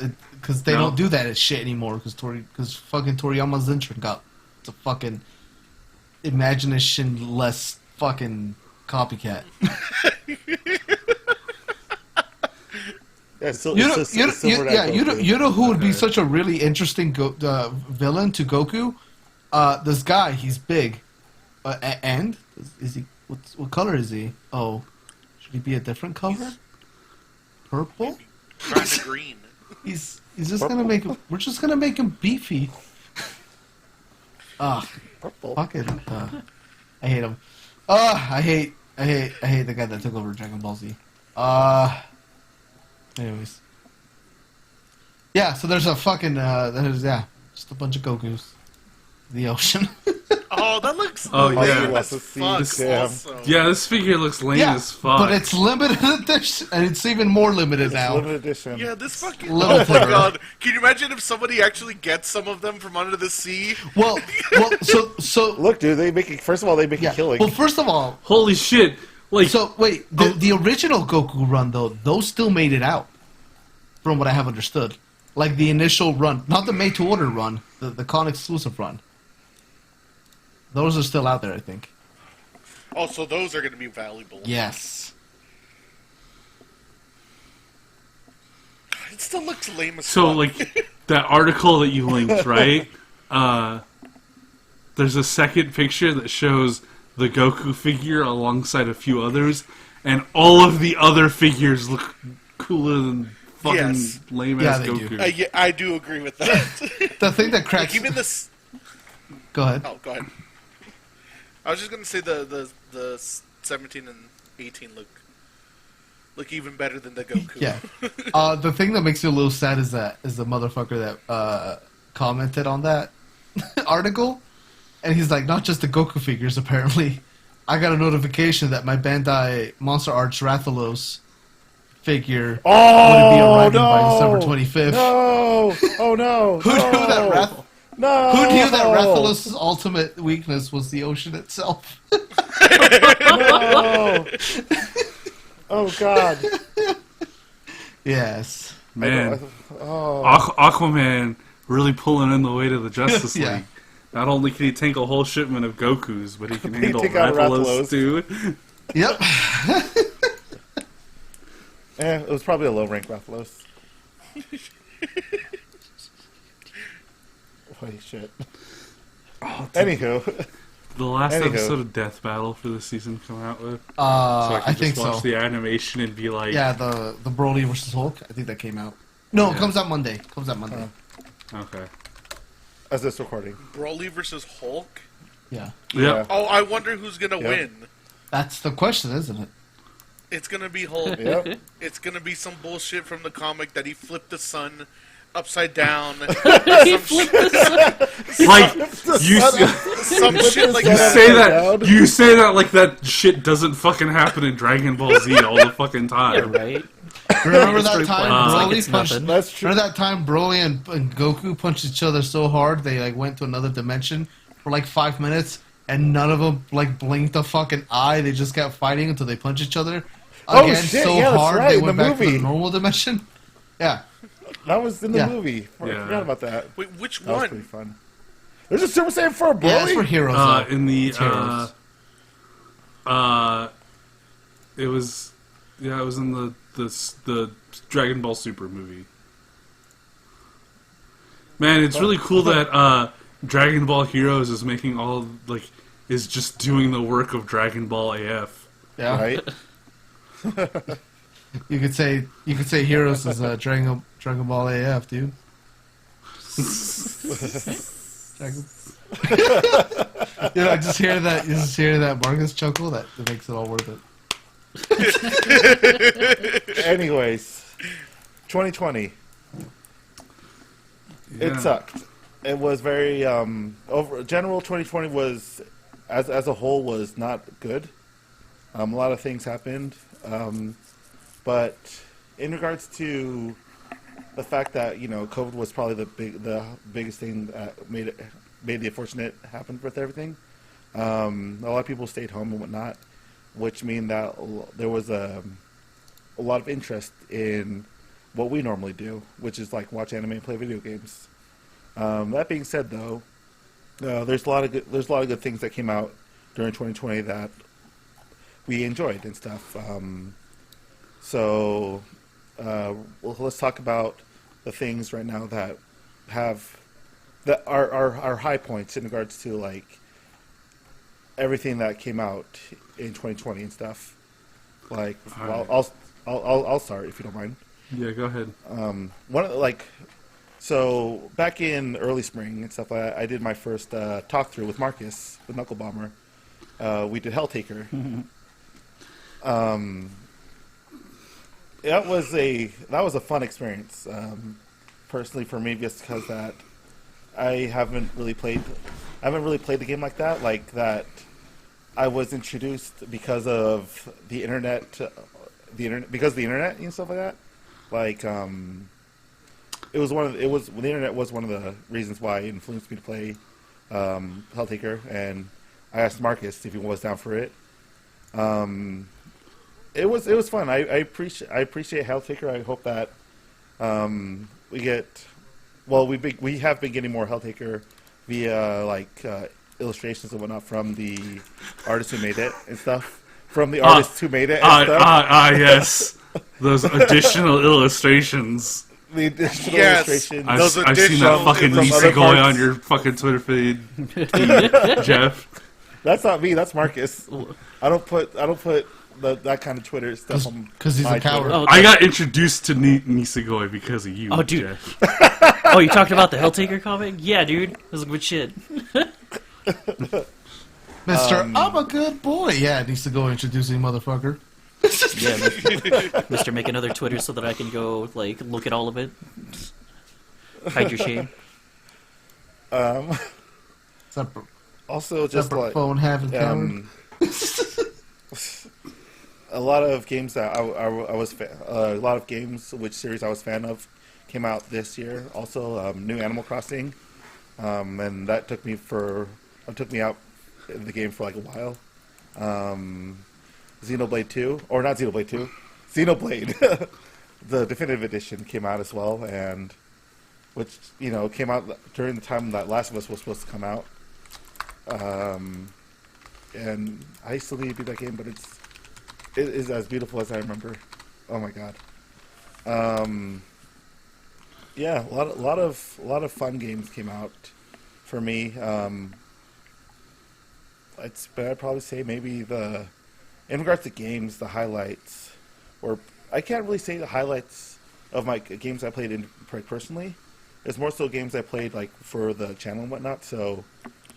they No? don't do that as shit anymore. Because fucking Toriyama Zentron got the fucking imagination less fucking copycat. Yeah, You know who would be such a really interesting villain to Goku? This guy, he's big, and is he? What color is he? Oh, should he be a different color? Purple. kind of green. He's just gonna make him. We're just gonna make him beefy. Purple. Fucking. I hate him. I hate the guy that took over Dragon Ball Z. Anyways. Yeah, so there's a fucking just a bunch of Gokus. The ocean. Oh, that looks Oh, lame yeah. as fuck. Damn. Also. Yeah, this figure looks lame yeah, as fuck. but it's limited edition, and it's even more limited now. Limited edition. Yeah, this fucking. Little Oh my flavor. god! Can you imagine if somebody actually gets some of them from under the sea? Well, so Look, dude, they make it. First of all, they make yeah. a killing. Well, first of all, Holy shit! Like, so wait, the original Goku run though, those still made it out, from what I have understood. Like the initial run, not the made to order run, the con exclusive run. Those are still out there, I think. Oh, so those are going to be valuable. Yes. It still looks lame as so fuck. like that article that you linked, right? There's a second picture that shows the Goku figure alongside a few others, and all of the other figures look cooler than fucking Yes. lame Yeah, ass they do. Goku. Yeah, I do agree with that. The thing that like, cracks. even this. Go ahead. Oh, go ahead. I was just gonna say the 17 and 18 look even better than the Goku. Yeah. The thing that makes me a little sad is the motherfucker that commented on that article, and he's like, not just the Goku figures. Apparently, I got a notification that my Bandai Monster Arts Rathalos figure would be arriving by December 25th. No! Oh no! Who knew that No! Who knew that Rathalos' ultimate weakness was the ocean itself? No! Oh god! Yes. Man, Oh. Aquaman really pulling in the weight of the Justice League. Yeah. Not only can he tank a whole shipment of Gokus, but he can He handle take out Rathalos Rathalos. too. Yep. It was probably a low rank Rathalos. Holy shit. Anywho, The last Anywho. episode of Death Battle for the season come out with, so I I can think just watch so. the animation and be like, Yeah, the Broly versus Hulk. I think that came out. No, it comes out Monday. okay, as this recording. Broly versus Hulk. Yeah, yeah. Oh, I wonder who's gonna win. that's the question, isn't it? It's gonna be Hulk. Yep. It's gonna be some bullshit from the comic that he flipped the sun upside down. He flipped the Like you, Some shit like you that. say that, you say that like that shit doesn't fucking happen in Dragon Ball Z all the fucking time. right? Remember It's that pretty time pointless, like Broly it's punched? nothing. That's true. Remember that time Broly and Goku punched each other so hard they like went to another dimension for like 5 minutes, and none of them like blinked a fucking eye. They just kept fighting until they punched each other Oh, again shit, so yeah, that's hard right, they in went the back to movie. the normal dimension. Yeah, That was in the Yeah. movie. I Yeah. forgot about that. Wait, which That was pretty one? fun. There's a Super Saiyan 4 Broly? yeah, it's for heroes. though. In the It's heroes. it was in the Dragon Ball Super movie. Man, it's really cool that Dragon Ball Heroes is making is just doing the work of Dragon Ball AF. Yeah, Right? you could say heroes is Dragon Ball AF, dude. Dragon- I just hear that. You just hear that Marcus chuckle. That makes it all worth it. Anyways, 2020. Yeah. It sucked. It was very general 2020 was as a whole was not good. A lot of things happened. But in regards to the fact that, COVID was probably the biggest thing that made the unfortunate happen with everything. A lot of people stayed home and whatnot, which mean that there was a lot of interest in what we normally do, which is like watch anime and play video games. That being said, though, there's a lot of good things that came out during 2020 that we enjoyed and stuff. So let's talk about the things right now that are high points in regards to like everything that came out in 2020 and stuff. Like, All I'll start if you don't mind. Yeah, go ahead. So back in early spring and stuff, I did my first talk through with Marcus with Knuckle Bomber. We did Helltaker. That was a fun experience. Personally, for me, just because that I haven't really played the game like that. Like that, I was introduced because of the internet, because of the internet and stuff like that. Like, the internet was one of the reasons why it influenced me to play Helltaker, and I asked Marcus if he was down for it. It was fun. I appreciate Helltaker. I hope that we have been getting more Helltaker via illustrations and whatnot from the artists who made it and stuff. From the artists who made it and stuff. Yes. Those additional illustrations. The additional Yes. illustrations. I've Those seen that additional fucking from other Nisekoi parts. on your fucking Twitter feed, Jeff. That's not me. That's Marcus. I don't put that kind of Twitter stuff on. Because he's my a coward. Twitter. Oh, I got introduced to Nisekoi because of you, Oh, dude. Jeff. oh, you talked about the Helltaker comic? Yeah, dude. It was good shit. Mr. I'm a good boy. Yeah, it needs to go introducing motherfucker. Yeah, Mr. Make another Twitter so that I can go, look at all of it. Hide your shame. Separate, Also, just separate like phone having coward. a lot of games that I was a lot of games which series I was fan of came out this year. Also, new Animal Crossing, and that took me out in the game for like a while. Xenoblade 2, or not Xenoblade 2, Xenoblade, the definitive edition came out as well, and which came out during the time that Last of Us was supposed to come out. And I still need to beat that game, but it is as beautiful as I remember. Oh my god. Yeah, a lot of fun games came out for me. but I'd probably say maybe in regards to games, the highlights, or I can't really say the highlights of my games I played personally. It's more so games I played like for the channel and whatnot. So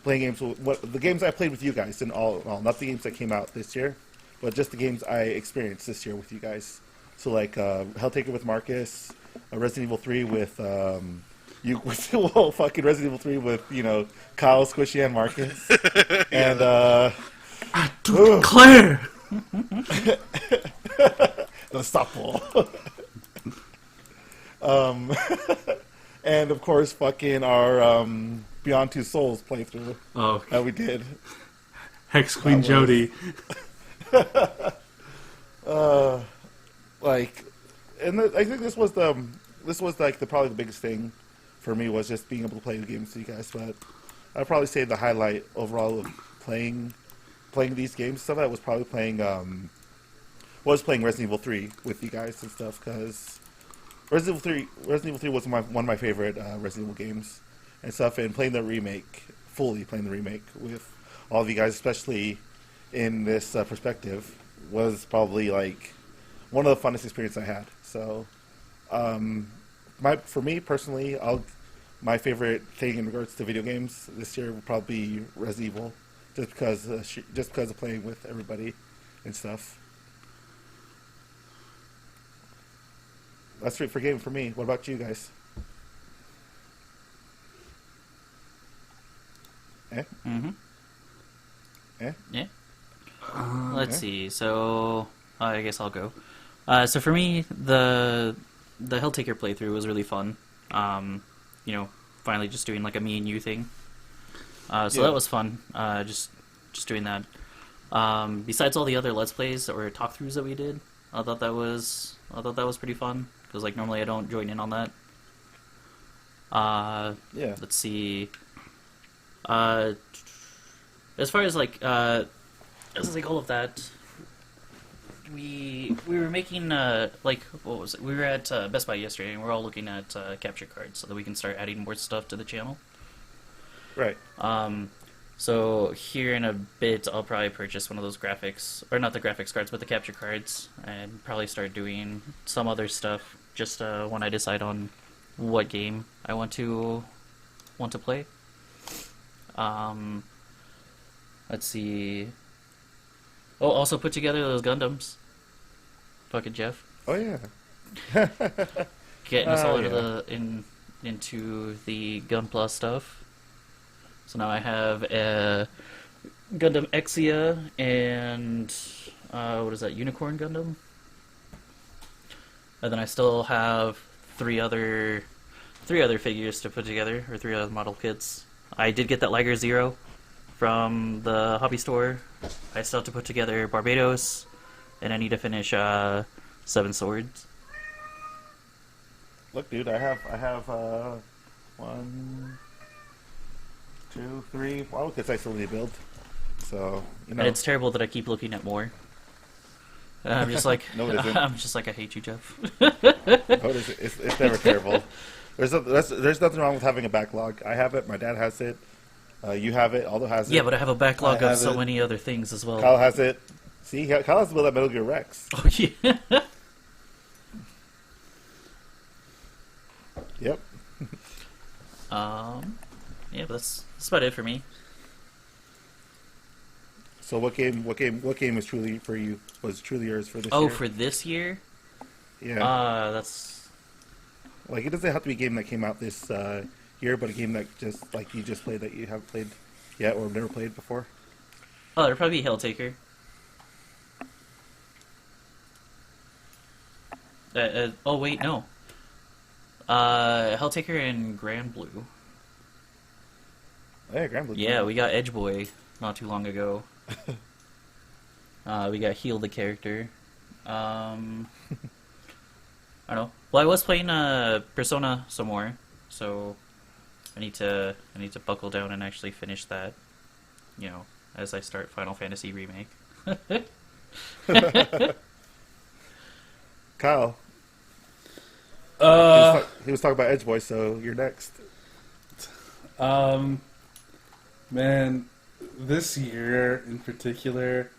playing games, the games I played with you guys, and all, not the games that came out this year, but just the games I experienced this year with you guys. So like Helltaker with Marcus, Resident Evil 3 with well, fucking Resident Evil 3 with Kyle, Squishy, and Marcus, and Claire. Unstoppable. And of course, fucking our Beyond Two Souls playthrough Oh, that we did. Hex Queen That Jody. I think this was like probably the biggest thing for me was just being able to play the games with you guys. But I'd probably say the highlight overall of playing these games, some of that was probably playing Resident Evil 3 with you guys and stuff, because Resident Evil 3 was one of my favorite Resident Evil games and stuff, and fully playing the remake with all of you guys, especially in this perspective, was probably like one of the funnest experiences I had. So, for me personally, my favorite thing in regards to video games this year would probably be Resident Evil, just because of playing with everybody and stuff. That's it for game for me. What about you guys? Mm-hmm. Eh? Yeah. Let's see. So I guess I'll go. So for me, the Helltaker playthrough was really fun. Finally just doing like a me and you thing. So that was fun. Just doing that. Besides all the other Let's Plays or talkthroughs that we did, I thought that was pretty fun, because like normally I don't join in on that. Let's see. As far as like all of that, we were making what was it? We were at Best Buy yesterday, and we're all looking at capture cards so that we can start adding more stuff to the channel. Right. So here in a bit, I'll probably purchase one of those graphics, or not the graphics cards, but the capture cards, and probably start doing some other stuff. Just when I decide on what game I want to play. Let's see. Oh, also put together those Gundams. Fucking Jeff. Oh yeah. Getting us all into the Gunpla stuff. So now I have Gundam Exia and what is that? Unicorn Gundam. And then I still have three other figures to put together, or 3 other model kits. I did get that Liger Zero from the hobby store. I still have to put together Barbados, and I need to finish 7 Swords. Look, dude, I have 1, 2, 3 model kits I still need to build. So And it's terrible that I keep looking at more. And I'm just like, No, it isn't. I'm just like, I hate you, Jeff. It's never terrible. There's nothing wrong with having a backlog. I have it. My dad has it. You have it. Aldo has it. Yeah, but I have a backlog I of have so it. many other things as well. Kyle has it. See, Kyle has to build that Metal Gear Rex. Oh yeah. Yep. Yeah, but that's about it for me. So what game was truly for you? Was truly yours for this year? Oh, for this year? Yeah. That's Like, it doesn't have to be a game that came out this year, but a game that you just played that you haven't played yet or never played before. Oh, it'd probably be Helltaker. Oh wait, no. Helltaker and Grand Blue. Oh, yeah, Grand Blue. Yeah, we got Edge Boy not too long ago. We got Heal the character. I don't know. Well, I was playing Persona some more, so I need to buckle down and actually finish that. As I start Final Fantasy Remake. Kyle. He was talking about Edge Boy, so you're next. Man, this year in particular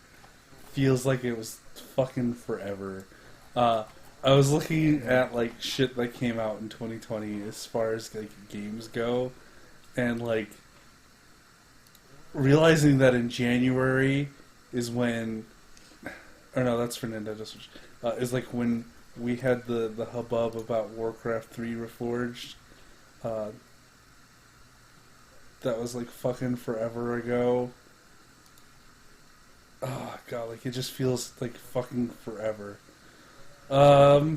feels like it was fucking forever. I was looking at like shit that came out in 2020 as far as like games go, and like realizing that in January is when, or no, that's for Nintendo Switch. Is like when we had the hubbub about Warcraft 3 Reforged. That was like fucking forever ago. Oh god, like it just feels like fucking forever. But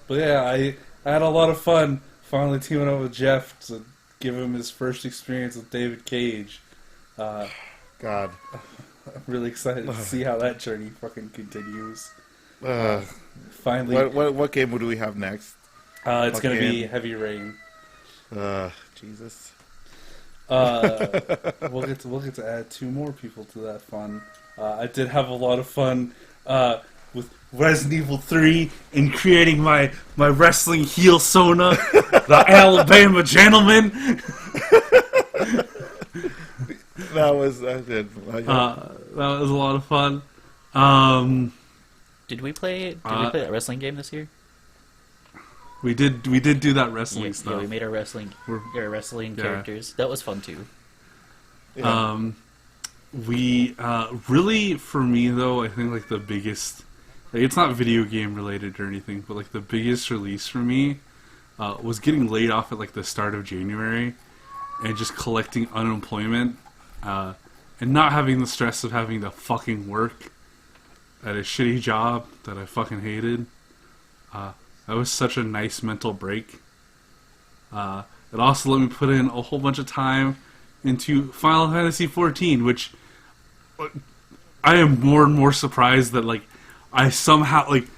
yeah, I had a lot of fun finally teaming up with Jeff to give him his first experience with David Cage. God. I'm really excited to see how that journey fucking continues. Finally. What game do we have next? It's gonna be Heavy Rain. Jesus. We'll get to add 2 more people to that fun. I did have a lot of fun with Resident Evil 3 and creating my wrestling heel Sona, the Alabama gentleman. That was good. That was a lot of fun. Did we play that wrestling game this year? We did do that wrestling stuff. Yeah, we made our wrestling characters. That was fun too. Yeah. We really, for me though, I think like the biggest, like, it's not video game related or anything, but like the biggest release for me was getting laid off at like the start of January and just collecting unemployment and not having the stress of having to fucking work at a shitty job that I fucking hated. That was such a nice mental break. It also let me put in a whole bunch of time into Final Fantasy XIV, which I am more and more surprised that like I somehow like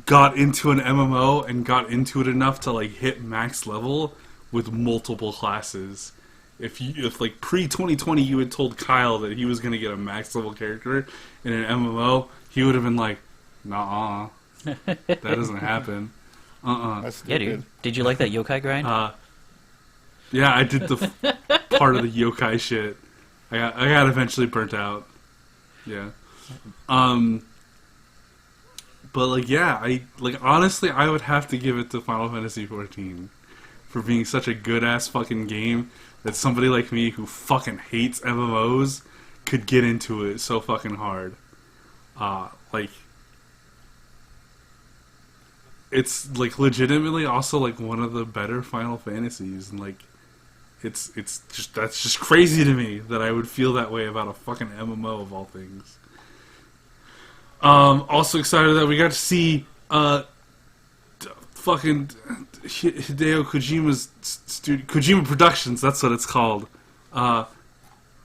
got into an MMO and got into it enough to like hit max level with multiple classes. If like pre-2020 you had told Kyle that he was going to get a max level character in an MMO, he would have been like, nah, that doesn't happen. That's Yeah, dude. Did you like that yokai grind? Yeah, I did the part of the yokai shit. I got eventually burnt out. Yeah. But like, yeah, honestly, I would have to give it to Final Fantasy XIV for being such a good ass fucking game that somebody like me who fucking hates MMOs could get into it so fucking hard. Like, it's like legitimately also like one of the better Final Fantasies, and like it's just, that's just crazy to me that I would feel that way about a fucking MMO of all things. Also excited that we got to see fucking Hideo Kojima's Kojima Productions, that's what it's called,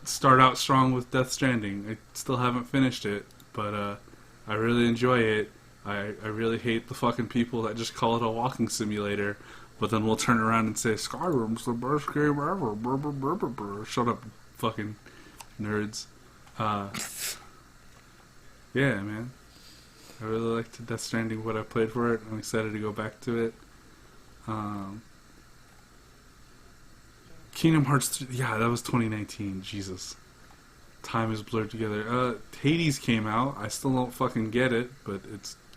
start out strong with Death Stranding. I still haven't finished it, but I really enjoy it. I really hate the fucking people that just call it a walking simulator, but then we'll turn around and say Skyrim's the best game ever. Brr, brr, brr, brr, brr. Shut up, fucking nerds. Yeah, man. I really liked Death Stranding, what I played for it. I'm excited to go back to it. Kingdom Hearts 3, yeah, that was 2019. Jesus. Time is blurred together. Hades came out. I still don't fucking get it, but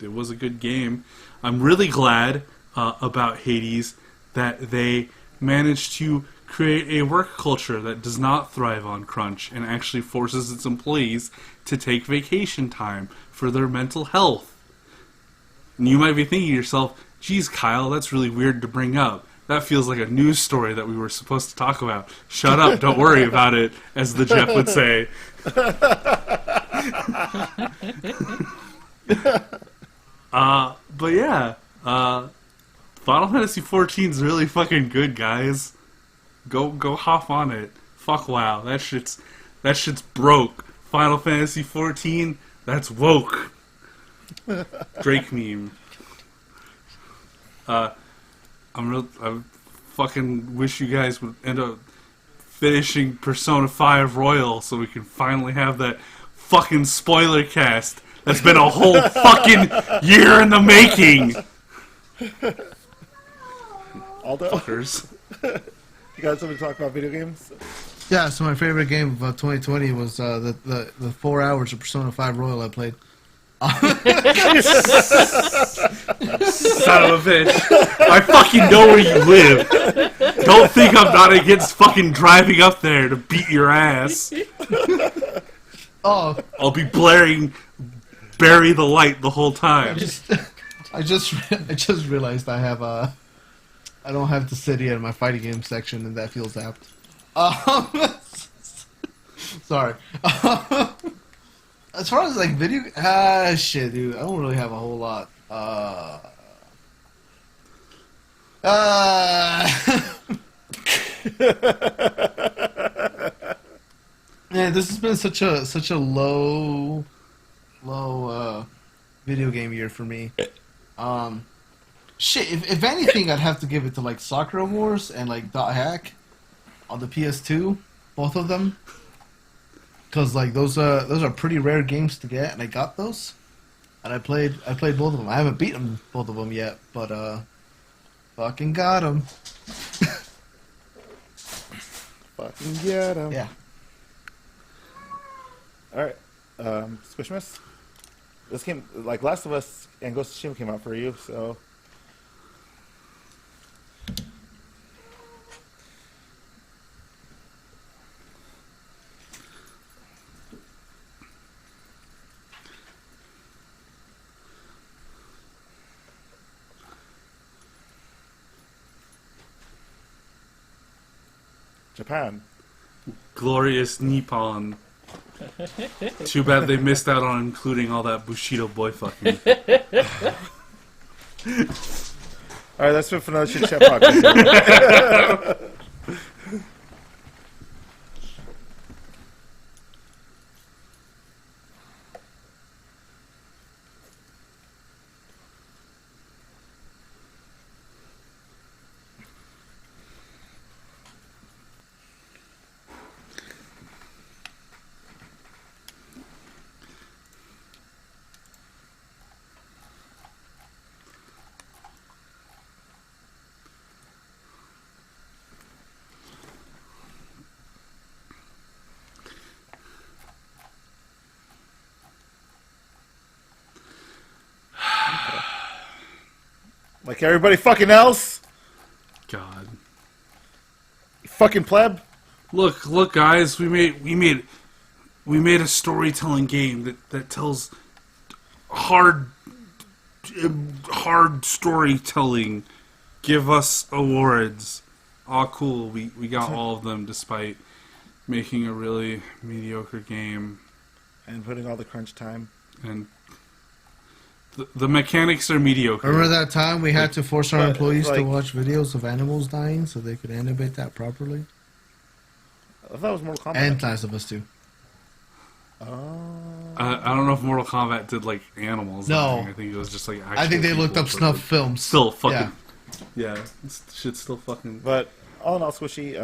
it was a good game. I'm really glad about Hades that they managed to create a work culture that does not thrive on crunch and actually forces its employees to take vacation time for their mental health. And you might be thinking to yourself, geez, Kyle, that's really weird to bring up. That feels like a news story that we were supposed to talk about. Shut up, don't worry about it, as the Jeff would say. But yeah, Final Fantasy XIV is really fucking good, guys. Go hop on it. Fuck WoW, that shit's broke. Final Fantasy XIV, that's woke. Drake meme. I fucking wish you guys would end up finishing Persona 5 Royal so we can finally have that fucking spoiler cast that's been a whole fucking year in the making. Aldo, Fuckers. you got something to talk about video games? Yeah, so my favorite game of 2020 was the 4 hours of Persona 5 Royal I played. Son of a bitch. I fucking know where you live. Don't think I'm not against fucking driving up there to beat your ass. Oh, I'll be blaring Bury the Light the whole time. I just realized I don't have the city in my fighting game section, and that feels apt. Sorry. As far as like video, shit, dude, I don't really have a whole lot. Man, this has been such a low video game year for me. Shit, if anything, I'd have to give it to like Sakura Wars and like Dot Hack on the PS2, both of them. Because like those are pretty rare games to get, and I got those, and I played both of them. I haven't beaten both of them yet, but fucking got them. Fucking get 'em. Yeah. All right, Squishmas. This came like Last of Us and Ghost of Tsushima came out for you, so. Japan. Glorious Nippon. Too bad they missed out on including all that Bushido boy fucking. All right, that's it for another Chit Chat podcast. Like everybody fucking else? God. You fucking pleb? Look, guys, we made a storytelling game that tells hard storytelling. Give us awards. Aw, cool. We got all of them despite making a really mediocre game. And putting all the crunch time. And the mechanics are mediocre. Remember that time we had to force our but, employees to like- watch videos of animals dying so they could animate that properly? I thought it was Mortal Kombat. And Last of Us 2. I don't know if Mortal Kombat did like animals. No. dying. I think it was just like. I think they looked up people, snuff but, like, films. Still fucking. Yeah, this shit's still fucking. But all in all, Squishy,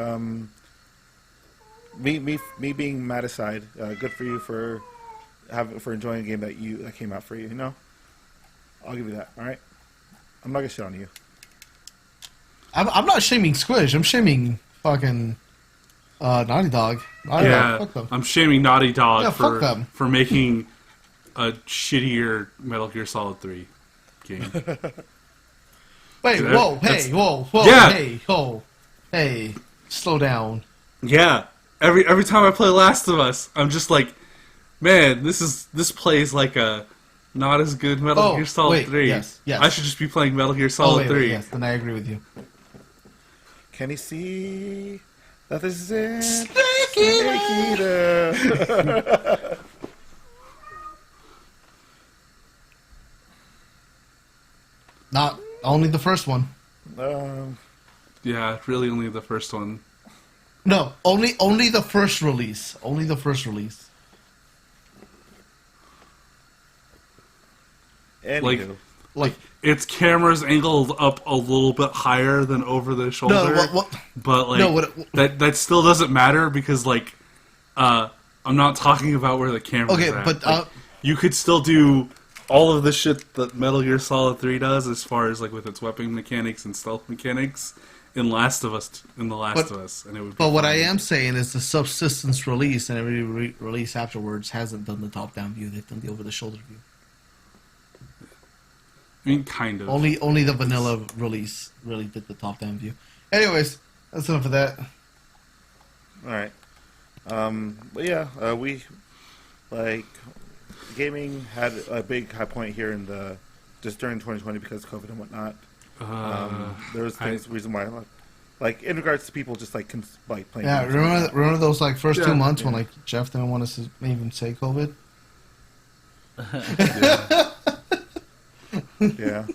me being mad aside, good for you for enjoying a game that came out for you. You know, I'll give you that. All right, I'm not gonna shit on you. I'm not shaming Squish. I'm shaming fucking Naughty Dog. Naughty Yeah, Dog, fuck them. I'm shaming Naughty Dog Yeah, fuck them. for making a shittier Metal Gear Solid 3 game. Wait, That- whoa, that's- hey, whoa, Yeah. hey, ho, hey, slow down. Yeah, every time I play Last of Us, I'm just like, man, this plays like a not as good Metal Oh, Gear Solid wait, 3. yes. I should just be playing Metal Gear Oh, Solid wait, 3. yes, then I agree with you. Can you see that this is it? Snake Eater. Not only the first one. Yeah, really only the first one. No, only the first release. Only the first release. Anywho. Like Its camera's angled up a little bit higher than over the shoulder. But like No, what- that still doesn't matter because like I'm not talking about where the camera's Okay, at. but, Like, you could still do all of the shit that Metal Gear Solid 3 does as far as like with its weapon mechanics and stealth mechanics in Last of Us, and it would. But be what I fine. am saying is the subsistence release and every release afterwards hasn't done the top-down view. They've done the over-the-shoulder view. I mean, kind of. Only the vanilla release really did the top-down view. Anyways, that's enough of that. All right. But yeah, we like gaming had a big high point here in the just during 2020 because of COVID and whatnot. There was reason why, like in regards to people just like playing. Yeah, games. remember those like first 2 months when Yeah. like Jeff didn't want us to even say COVID. Yeah,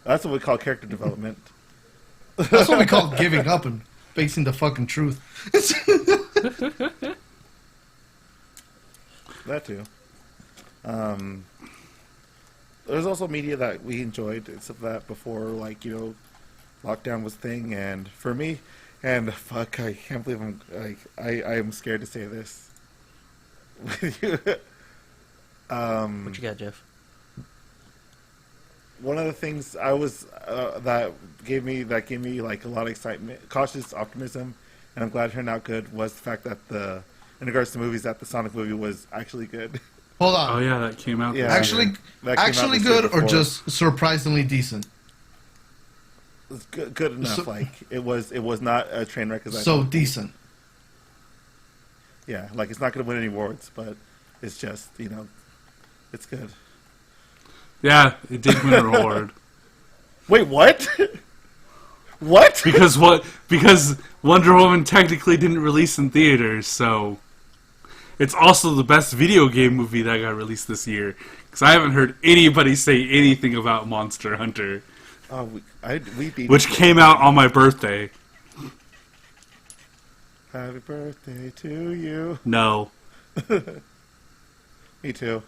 that's what we call character development. That's what we call giving up and facing the fucking truth. That too. There's also media that we enjoyed and stuff that before, like, you know, lockdown was a thing, and for me, and fuck, I can't believe I'm like I am scared to say this. What you got, Jeff? One of the things I was that gave me like a lot of excitement, cautious optimism, and I'm glad it turned out good, was the fact that in regards to movies, that the Sonic movie was actually good. Hold on. Oh yeah, that came out. Yeah. this Actually, year. That came out actually this year good or before. just surprisingly decent? It was good enough. So- Like it was not a train wreck. As I So thought. decent. Yeah, like it's not going to win any awards, but it's just, you know, it's good. Yeah, it did win an award. Wait, what? What? Because Wonder Woman technically didn't release in theaters, so it's also the best video game movie that got released this year. Because I haven't heard anybody say anything about Monster Hunter, Oh, we beat which came out on my birthday. Happy birthday to you. No, Me too.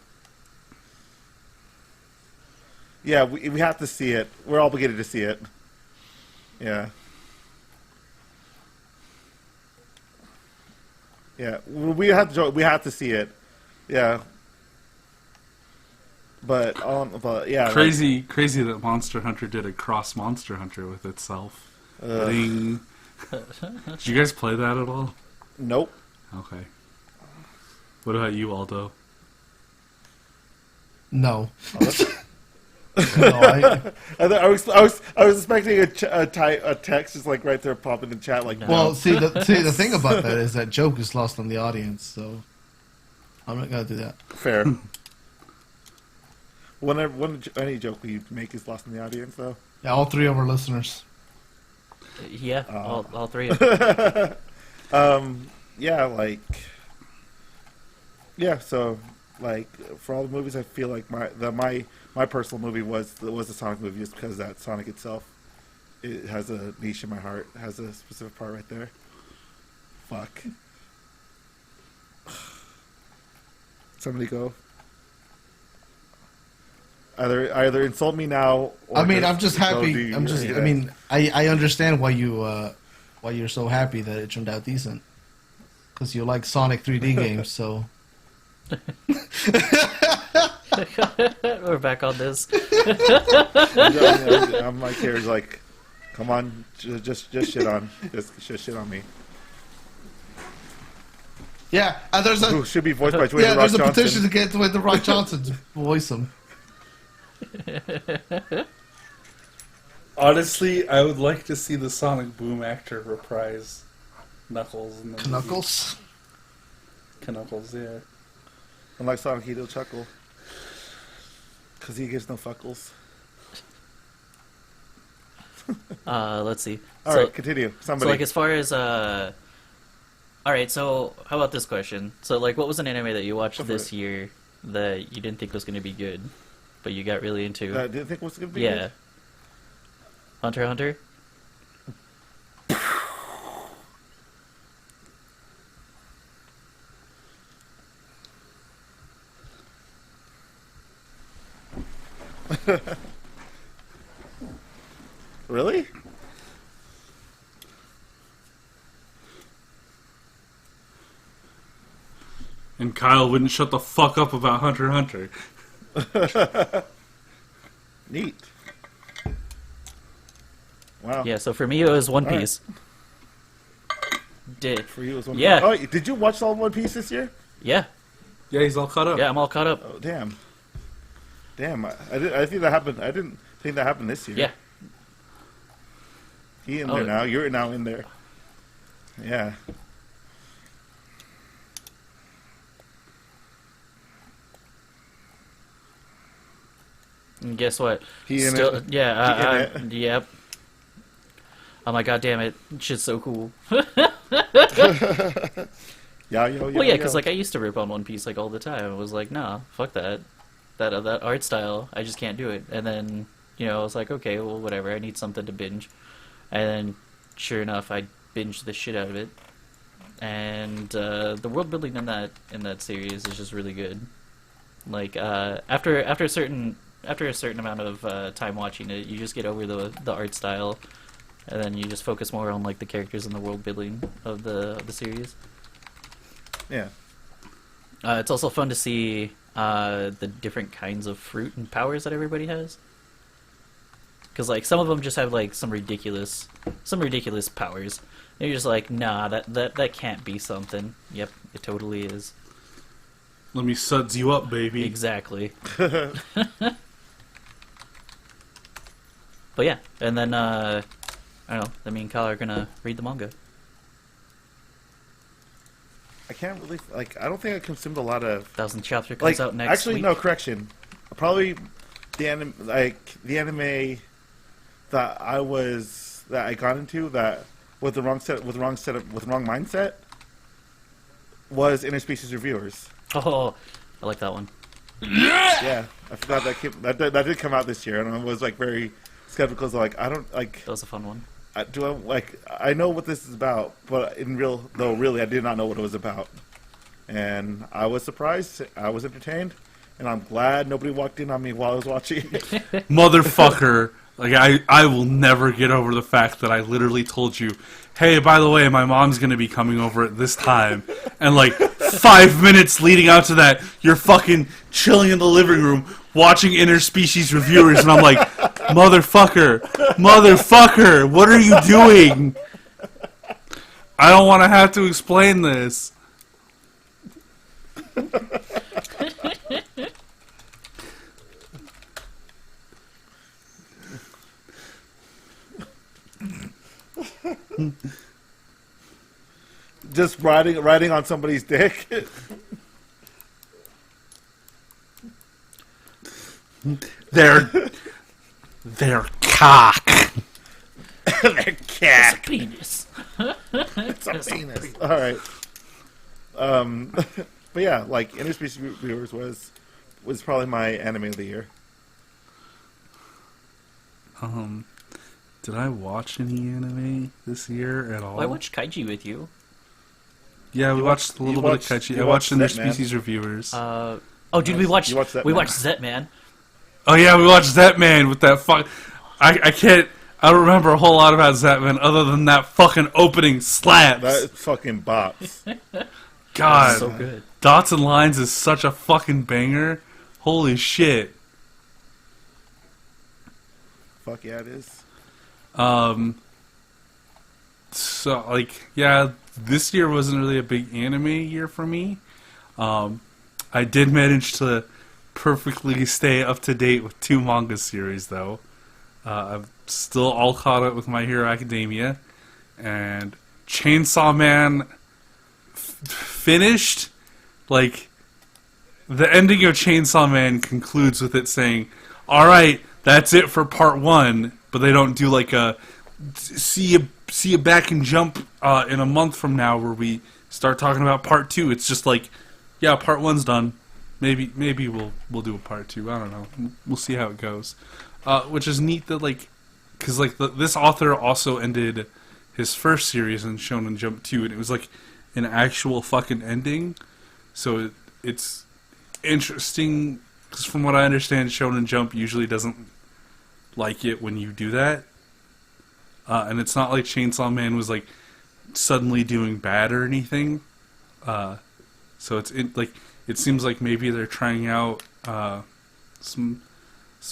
Yeah, we have to see it. We're obligated to see it. Yeah. Yeah, we have to see it. Yeah. But yeah, like, crazy that Monster Hunter did a cross Monster Hunter with itself. Ding. Did you guys play that at all? nope. Okay. What about you, Aldo? No. Oh, No, I was expecting a text just like right there popping in the chat like well, see the thing about that is that joke is lost on the audience, so I'm not gonna do that. fair. Any joke we make is lost in the audience though. Yeah, all three of our listeners. Yeah, all three of them. Yeah, like yeah. So like for all the movies, I feel like my personal movie was the Sonic movie, just because that Sonic itself, it has a niche in my heart. It has a specific part right there. Fuck. Somebody go. Either insult me now. Or I mean, I'm just go happy. do I'm just. your- I mean, I understand why you're so happy that it turned out decent, because you like Sonic 3D games. So We're back on this. I'm like here, like, come on, just shit on, just shit on me. yeah, and there's Who a should be voiced by Dwayne yeah, The Rock there's a Johnson. petition to get Dwayne The Rock Johnson to voice him. Honestly, I would like to see the Sonic Boom actor reprise Knuckles. In the Knuckles. movie. Knuckles, yeah. Unlike Sonic, he don't chuckle. Because he gives no fuckles. Let's see. Alright, continue. So Somebody. like as far as alright, so how about this question? So like what was an anime that you watched Go for this it. year that you didn't think was gonna be good, but you got really into? Didn't think was going to be Yeah. good? Hunter x Hunter? Really? And Kyle wouldn't shut the fuck up about Hunter x Hunter. Neat. Wow. Yeah, so for me it was One All right. Piece. Did For you, it was One Yeah. Piece. Oh, did you watch all of One Piece this year? yeah, Yeah, he's all caught up. yeah, I'm all caught up. Oh, damn. Damn. I think that happened. I didn't think that happened this year. Yeah. He in Oh. there now. You're now in there. Yeah. And guess what? He in Still, it. yeah, He in it. yep. I'm like, God damn it, shit's so cool. Yo. Well, yeah, because like I used to rip on One Piece like all the time. I was like, nah, fuck that, that art style. I just can't do it. And then I was like, okay, well, whatever. I need something to binge. And then, sure enough, I binged the shit out of it. And the world building in that series is just really good. Like after a certain amount of time watching it, you just get over the art style, and then you just focus more on like the characters and the world building of the series. Yeah. It's also fun to see the different kinds of fruit and powers that everybody has. Because like some of them just have like some ridiculous powers. And you're just like, nah, that can't be something. Yep, it totally is. Let me suds you up, baby. Exactly. But yeah, and then I don't know. Me and Kyle are gonna read the manga. I can't really I don't think I consumed a lot of 1000th chapter comes out next actually week. no correction. Probably the anime that I got into that with the wrong mindset was Interspecies Reviewers. Oh, I like that one. Yeah, I forgot that did come out this year, and I was like very skeptical. So like I don't like. That was a fun one. I know what this is about, but really I did not know what it was about, and I was surprised. I was entertained, and I'm glad nobody walked in on me while I was watching. Motherfucker. Like, I will never get over the fact that I literally told you, hey, by the way, my mom's going to be coming over at this time. And, like, 5 minutes leading out to that, you're fucking chilling in the living room watching Interspecies Reviewers. And I'm like, motherfucker, what are you doing? I don't want to have to explain this. Just riding on somebody's dick. Their cock. Their cat. Penis. It's a penis. All right. But yeah, like Interspecies Viewers was probably my anime of the year. Did I watch any anime this year at all? Well, I watched Kaiji with you. Yeah, we watched a little bit of Kaiji. I watched Interspecies Reviewers. We watched You watched Zet Man. Oh yeah, we watched Zetman with that fuck. I don't remember a whole lot about Zetman other than that fucking opening slaps. That fucking bops. God, So good. Dots and Lines is such a fucking banger. Holy shit. Fuck yeah, it is. So like, yeah, this year wasn't really a big anime year for me. I did manage to perfectly stay up to date with 2 manga series though. I'm still all caught up with My Hero Academia, and Chainsaw Man finished. Like, the ending of Chainsaw Man concludes with it saying, alright, that's it for part 1, but they don't do like a see you back and jump in a month from now where we start talking about part 2. It's just like, yeah, part 1's done. Maybe we'll do a part 2. I don't know. We'll see how it goes. Which is neat that like, because like this author also ended his first series in Shonen Jump 2, and it was like an actual fucking ending. So it's interesting because from what I understand, Shonen Jump usually doesn't like it when you do that. And it's not like Chainsaw Man was like suddenly doing bad or anything. So it seems like maybe they're trying out some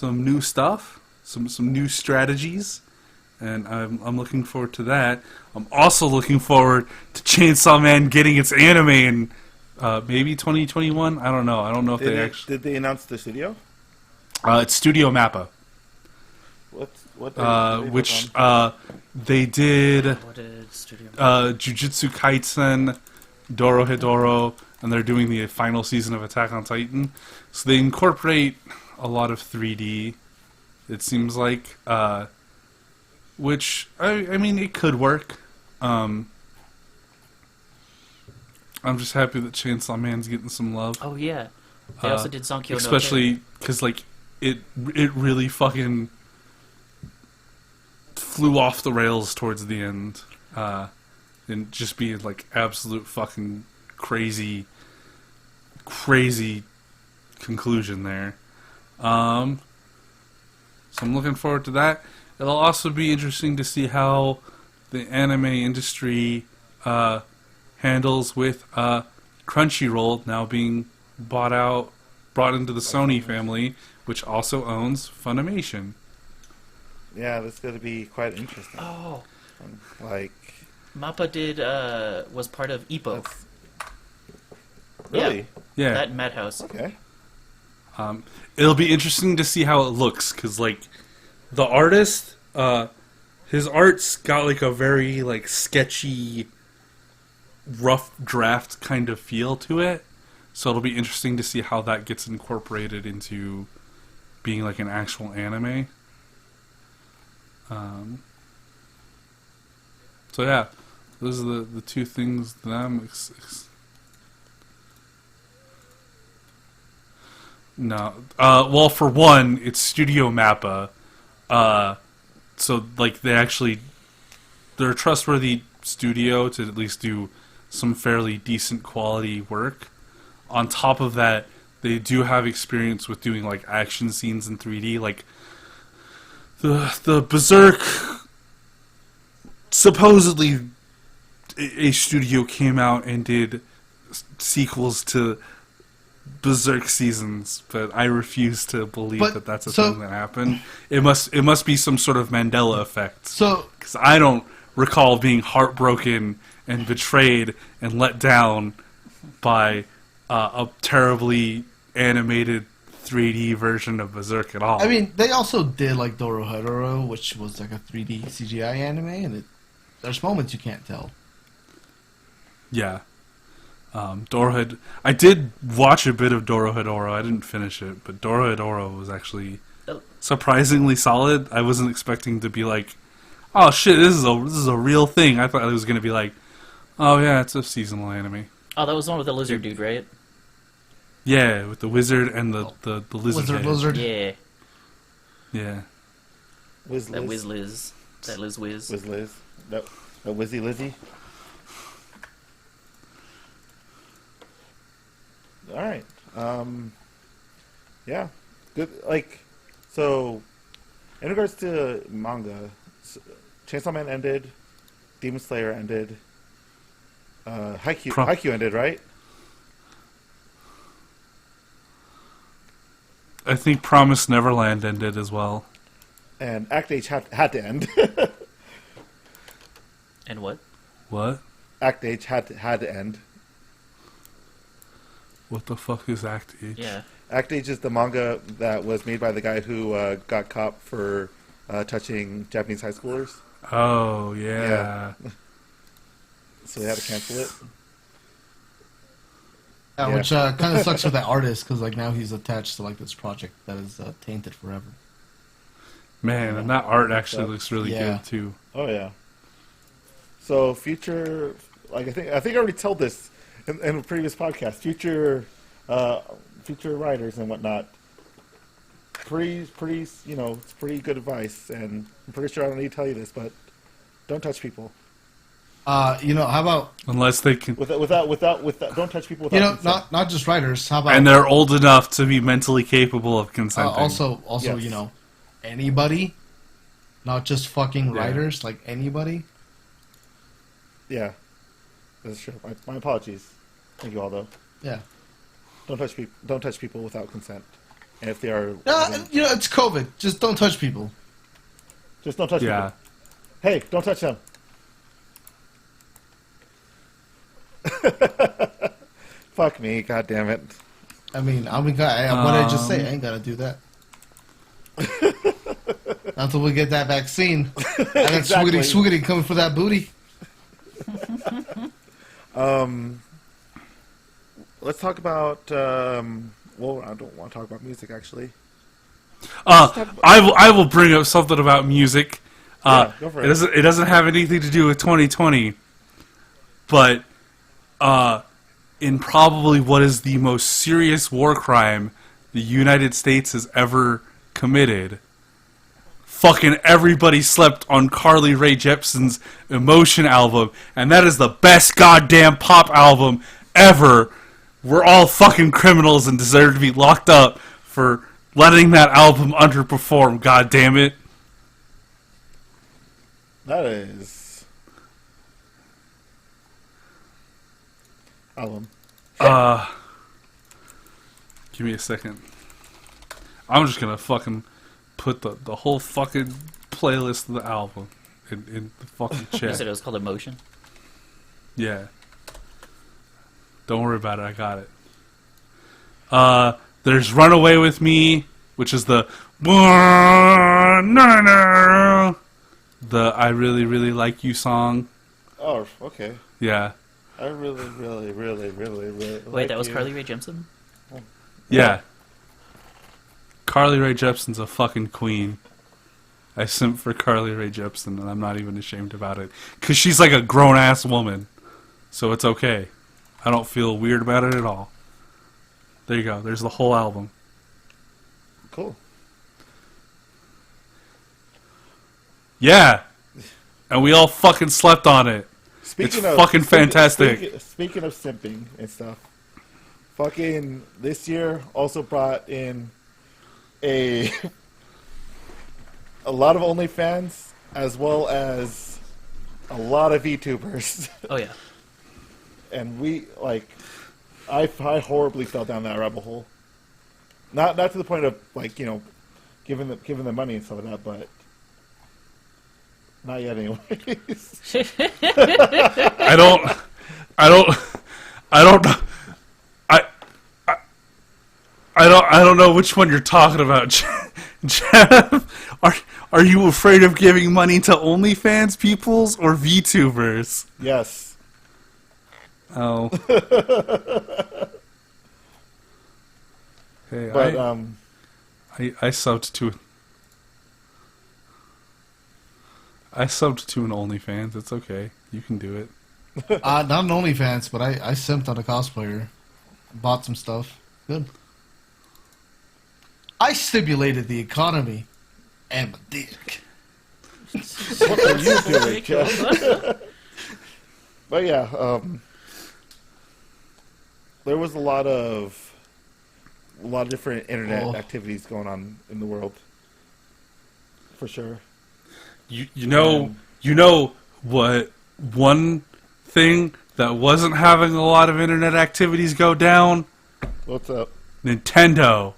new stuff, some new strategies, and I'm looking forward to that. I'm also looking forward to Chainsaw Man getting its anime in maybe 2021. I don't know. I don't know if they actually. Did they announce the studio? It's Studio Mappa, What? which they did What did Studio? Jujutsu Kaisen, Dorohedoro, and they're doing the final season of Attack on Titan. So they incorporate a lot of 3D. It seems like, which I mean, it could work. I'm just happy that Chainsaw Man's getting some love. Oh yeah, they also did Zonkyo no Especially because like it really fucking flew off the rails towards the end, and just being like absolute fucking crazy conclusion there. So I'm looking forward to that. It'll also be interesting to see how the anime industry handles with Crunchyroll now being brought into the Sony family, which also owns Funimation. Yeah, that's going to be quite interesting. Oh, Like, Mappa was part of Epoch. really? Yeah. That and Madhouse. Okay. It'll be interesting to see how it looks, because like the artist, his art's got like a very like sketchy, rough draft kind of feel to it. So it'll be interesting to see how that gets incorporated into being like an actual anime. So yeah, those are the two things that I'm. No, well, for one, it's Studio Mappa, so like they're a trustworthy studio to at least do some fairly decent quality work. On top of that, they do have experience with doing like action scenes in 3D, like the Berserk. Supposedly, a studio came out and did sequels to Berserk seasons, but I refuse to believe that that's a thing that happened. It must be some sort of Mandela effect. So, because I don't recall being heartbroken and betrayed and let down by a terribly animated 3D version of Berserk at all. I mean, they also did like Dorohedoro, which was like a 3D CGI anime, and there's moments you can't tell. Yeah. Dorohedoro. I did watch a bit of Dorohedoro. I didn't finish it, but Dorohedoro was actually surprisingly solid. I wasn't expecting to be like, oh shit, this is a real thing. I thought it was going to be like, oh yeah, it's a seasonal anime. Oh, that was the one with the lizard dude, right? Yeah, with the wizard and the lizard. Lizard. Yeah, Yeah. that Wiz Liz. That Liz Wiz. Wiz Liz. That Wizzy Lizzy. All right. Yeah. Good. Like, so, in regards to manga, Chainsaw Man ended, Demon Slayer ended, Haikyuu ended, right? I think Promised Neverland ended as well. And Act H had to end. And what? What? Act H had to end. What the fuck is Act H? Yeah. Act H is the manga that was made by the guy who got caught for touching Japanese high schoolers. Oh, yeah. So they had to cancel it. Yeah, Yeah. which kind of sucks for that artist, because like now he's attached to like this project that is tainted forever. Man, and that art actually looks really Yeah. good, too. Oh yeah. So future, like I think I already told this in a previous podcast. Future writers and whatnot. Pretty, it's pretty good advice, and I'm pretty sure I don't need to tell you this, but don't touch people. How about Unless they can... Without, don't touch people without consent. not just writers. How about And they're old enough to be mentally capable of consenting. also Yes. Anybody, not just fucking Yeah. writers, like anybody. Yeah, that's true. My apologies. Thank you, Aldo. Yeah. Don't touch people without consent. And if they are, It's COVID. Just don't touch people. just don't touch Yeah. people. Hey, don't touch them. Fuck me, god damn it. I mean, what did I just say? I ain't gotta do that. Not until we get that vaccine. And then Exactly. swiggity coming for that booty. Let's talk about. Well, I don't want to talk about music actually. I will bring up something about music. Yeah, go for it. It doesn't have anything to do with 2020, but in probably what is the most serious war crime the United States has ever committed, fucking everybody slept on Carly Rae Jepsen's Emotion album, and that is the best goddamn pop album ever. We're all fucking criminals and deserve to be locked up for letting that album underperform, god damn it. That is. Album. Give me a second. I'm just gonna fucking put the whole fucking playlist of the album in the fucking You chat. said it was called Emotion? Yeah. Don't worry about it, I got it. There's Runaway With Me, which is the I Really, Really Like You song. Oh, okay. Yeah. I really, really, really, really, really. Wait, like that was you. Carly Rae Jepsen? Yeah. Carly Rae Jepsen's a fucking queen. I simp for Carly Rae Jepsen, and I'm not even ashamed about it. Because she's like a grown-ass woman. So it's okay. I don't feel weird about it at all. There you go. There's the whole album. Cool. Yeah. And we all fucking slept on it. It's fucking fantastic. Speaking of simping and stuff, fucking this year also brought in a lot of OnlyFans as well as a lot of VTubers, Oh, yeah. and we like I horribly fell down that rabbit hole. Not to the point of like giving them money and stuff like that, but not yet anyways. I don't know. I don't know which one you're talking about, Jeff. Are you afraid of giving money to OnlyFans peoples or VTubers? Yes. Oh. Hey, But I subbed to an OnlyFans. It's okay. You can do it. Not an OnlyFans, but I simped on a cosplayer. Bought some stuff. Good. I stimulated the economy. And my dick. what are you doing, Jeff? But yeah, there was a lot of different internet activities going on in the world, for sure. You know what one thing that wasn't having a lot of internet activities go down? What's up? Nintendo.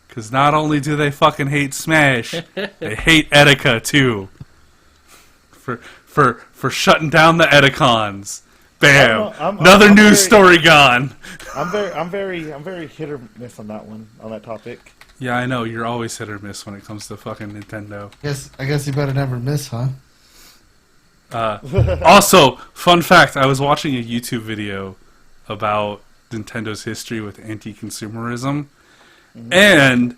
Because not only do they fucking hate Smash, they hate Etika too. For shutting down the Etikons. Bam. Another news story gone. I'm very hit or miss on that topic. Yeah, I know. You're always hit or miss when it comes to fucking Nintendo. I guess you better never miss, huh? Also, fun fact, I was watching a YouTube video about Nintendo's history with anti-consumerism, and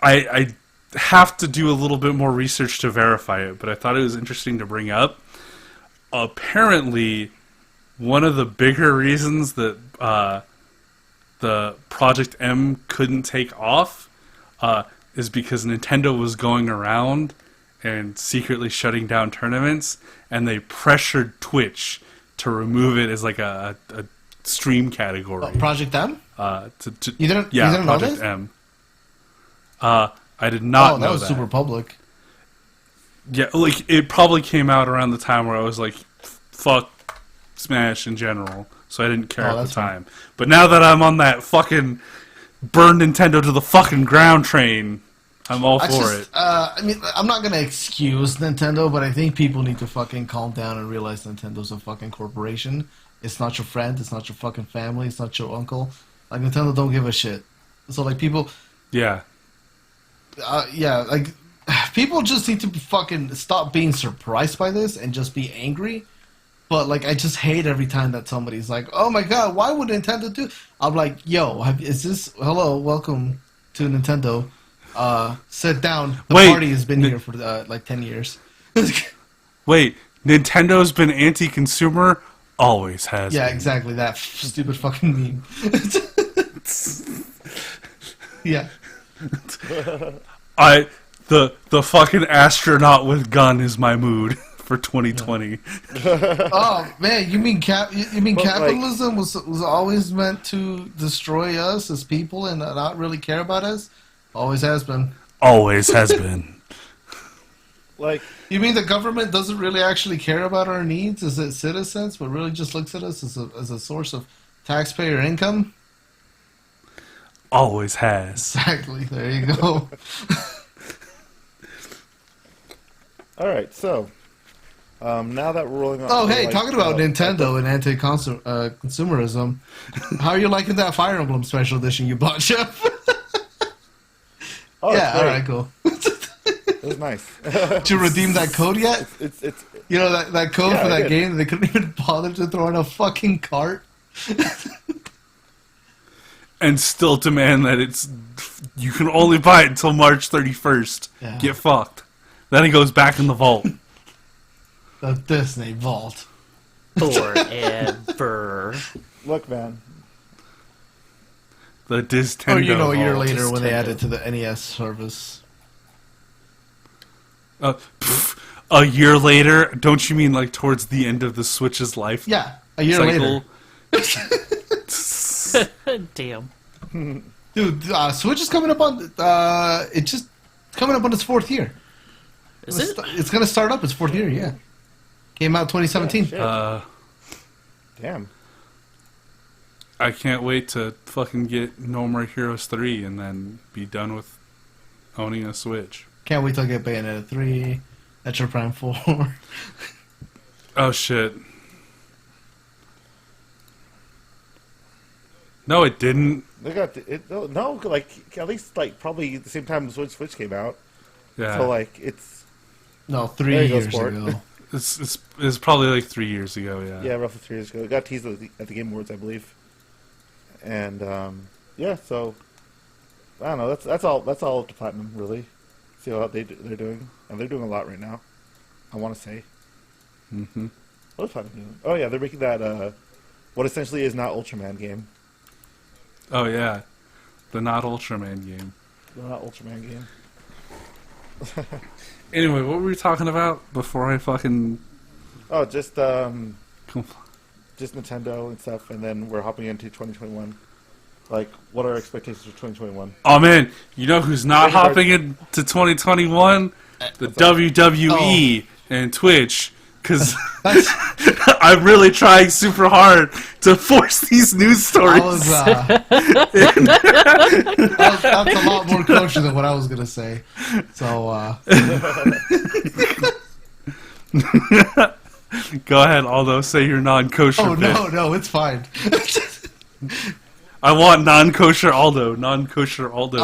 I have to do a little bit more research to verify it, but I thought it was interesting to bring up. Apparently, one of the bigger reasons that the Project M couldn't take off is because Nintendo was going around and secretly shutting down tournaments, and they pressured Twitch to remove it as like a stream category. Project M? You didn't know Project this? M. I did not know that was super public. Yeah, like, it probably came out around the time where I was like, fuck Smash in general, so I didn't care at the time. But now that I'm on that fucking burn Nintendo to the fucking ground train, I'm all for it. I mean, I'm not gonna excuse Nintendo, but I think people need to fucking calm down and realize Nintendo's a fucking corporation. It's not your friend. It's not your fucking family. It's not your uncle. Like, Nintendo don't give a shit. So, like, people... Yeah. Yeah, like, people just need to fucking stop being surprised by this and just be angry. But, like, I just hate every time that somebody's like, oh my god, why would Nintendo do... I'm like, yo, is this... Hello, welcome to Nintendo. Sit down. The party has been here for, like, 10 years. Wait, Nintendo's been anti-consumer? Always has Yeah, been. exactly. That stupid fucking meme. Yeah. The fucking astronaut with gun is my mood for 2020. Oh man, you mean But, capitalism was always meant to destroy us as people and not really care about us? Always has been. Always has been. Like, You mean the government doesn't really actually care about our needs as its citizens, but really just looks at us as a source of taxpayer income? Always has. Exactly. There you go. all right, so now that we're rolling on. Oh, hey, like, talking about Nintendo and anti-consumerism, how are you liking that Fire Emblem Special Edition you bought, Jeff? Oh, Yeah, it's great. all right, cool. It was nice. Did you redeem that code yet? it's You know, that code Yeah, for I that did. game, they couldn't even bother to throw in a fucking cart? And still demand that you can only buy it until March 31st. Yeah. Get fucked. Then it goes back in the vault. The Disney Vault. Forever. look, man. The Nintendo Or, you know, a year vault. later when they Nintendo. added to the NES service. A year later? Don't you mean like towards the end of the Switch's life Yeah, a year cycle? later. Damn. Dude, Switch is coming up on... it's just coming up on its 4th year. Is it? It's going to start up its 4th year, yeah. Came out 2017. Shit. Damn. I can't wait to fucking get No More Heroes 3 and then be done with owning a Switch. Can't wait till I get Bayonetta 3, Metro Prime 4. Oh shit. No, it didn't. They got it. No, like at least like probably the same time the Switch came out. Yeah. So like it's No, There 3 you go, years sport. ago. It's probably like 3 years ago, yeah. yeah, roughly 3 years ago. It got teased at the Game Awards, I believe. And yeah, so I don't know. That's all up to Platinum, really. See how they're doing, and they're doing a lot right now. I want to say. Mm-hmm. What is Platinum doing? Oh yeah, they're making that what essentially is not Ultraman game. Oh yeah. The not Ultraman game. The not Ultraman game. Anyway, what were we talking about before I fucking... Oh, just compl- Nintendo and stuff, and then we're hopping into 2021. Like, what are our expectations for 2021? Oh man, you know who's not Credit card. hopping into 2021? The WWE and Twitch. Because I'm really trying super hard to force these news stories. That's a lot more kosher than what I was gonna say. So, Go ahead, Aldo. Say your non-kosher oh bit. no, it's fine. I want non-kosher Aldo. Non-kosher Aldo.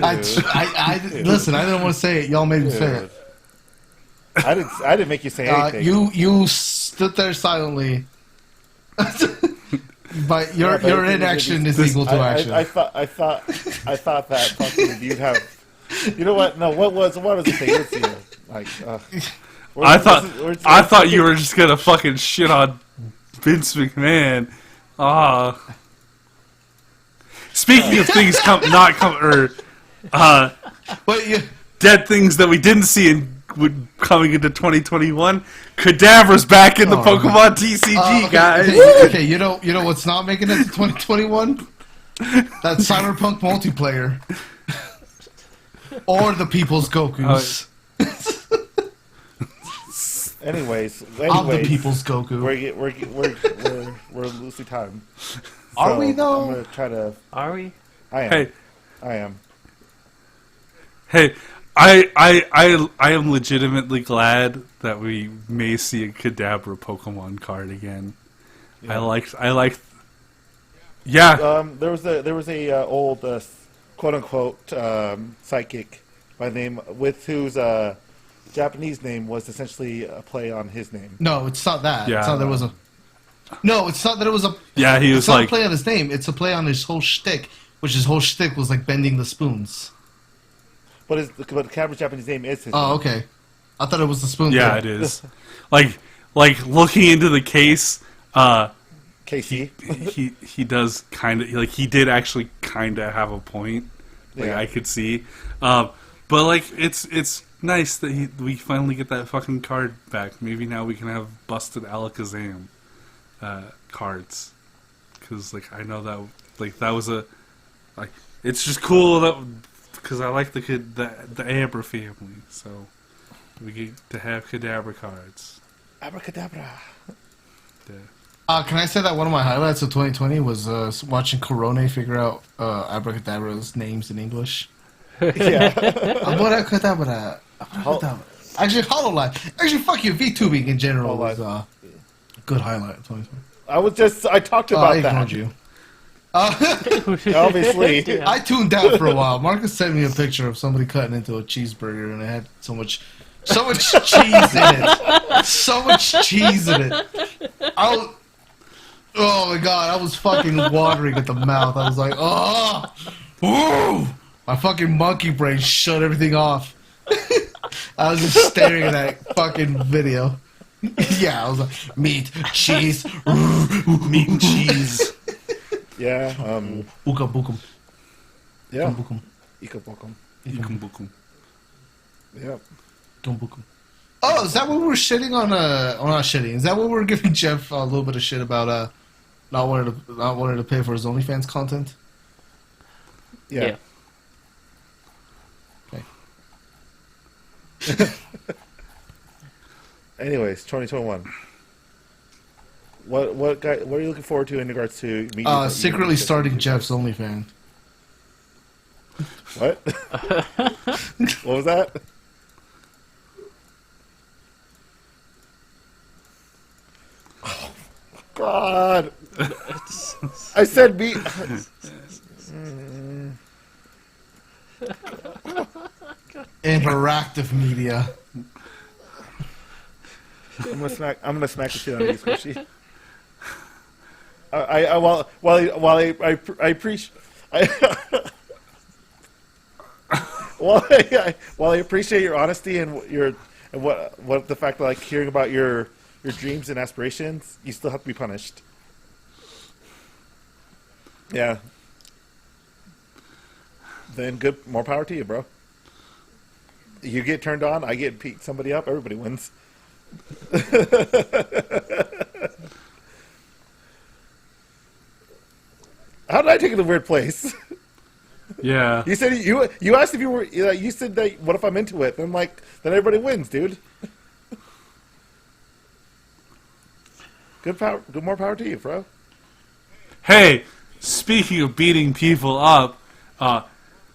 Listen. I didn't want to say it. Y'all made me say it. I didn't make you say anything. You stood there silently. But your inaction is equal to action. I thought that fucking you'd have. You know what? No, what was the thing? Let's see. Like, I thought you were just gonna fucking shit on Vince McMahon. Speaking of things dead things that we didn't see coming into 2021. Cadaver's back in the Pokemon TCG, guys. Okay, you know what's not making it to 2021? That Cyberpunk multiplayer. Or the People's Gokus. Anyways, I'm the people's Goku. we're losing time. Are we, though? I'm gonna try to. Are we? I am. Hey, I am. hey, I am legitimately glad that we may see a Kadabra Pokemon card again. Yeah. I like. Yeah, There was a old quote unquote psychic by name with whose Japanese name was essentially a play on his name. No, it's not that. Yeah. It's not there was a. No, it's not that it was a. yeah, he was It's not a like, play on his name. It's a play on his whole shtick, which his whole shtick was like bending the spoons. But Cabra's Japanese name is his Oh, name. okay. I thought it was the spoon. yeah, thing. it is. like looking into the case, KC. he does kind of like he did actually kind of have a point. Like Yeah. I could see, but like it's nice that we finally get that fucking card back. Maybe now we can have busted Alakazam cards, because like I know that like that was a like it's just cool that because I like the Abra family, so we get to have Kadabra cards. Abracadabra. Yeah. Can I say that one of my highlights of 2020 was watching Corone figure out Abracadabra's names in English? Yeah. Abracadabra. Abracadabra. Actually, HoloLive. Actually, fuck you. VTubing in general was a good highlight of 2020. I talked I about ignored that. you. Obviously. I tuned out for a while. Marcus sent me a picture of somebody cutting into a cheeseburger, and it had so much cheese in it. So much cheese in it. Oh my god, I was fucking watering at the mouth. I was like, oh, ooh. My fucking monkey brain shut everything off. I was just staring at that fucking video. Yeah, I was like, meat, cheese, Meat and cheese. Yeah. Bukum bukum. Yeah. Bukum Ikabokum. Bukum. Yep. bukum. Oh, is that what we were shitting on? Not shitting. Is that what we were giving Jeff a little bit of shit about? Not wanting to pay for his OnlyFans content. Yeah. Okay. Anyways, 2021. What are you looking forward to in regards to Secretly starting Jeff's OnlyFans. What? What was that? Oh, God. I said me. Interactive media. I'm gonna smack the shit out of you, Squishy. I appreciate. While I appreciate your honesty and what the fact that like hearing about your dreams and aspirations, you still have to be punished. Yeah. Then more power to you, bro. You get turned on, I get beat somebody up, everybody wins. How did I take it to a weird place? Yeah. You said you asked if you were. You said that. What if I'm into it? Then then everybody wins, dude. Good more power to you, bro. Hey, speaking of beating people up,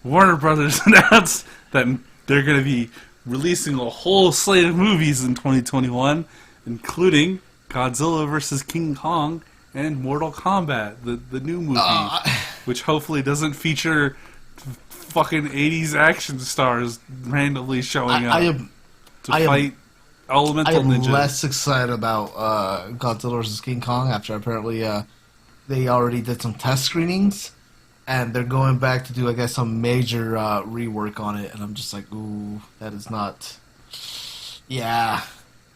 Warner Brothers announced that they're going to be releasing a whole slate of movies in 2021, including Godzilla vs. King Kong and Mortal Kombat, the new movie, which hopefully doesn't feature fucking 80s action stars randomly showing up to fight elemental I am ninjas. less excited about Godzilla vs. King Kong after apparently they already did some test screenings, and they're going back to do, I guess, some major rework on it, and I'm just like, ooh, that is not... Yeah.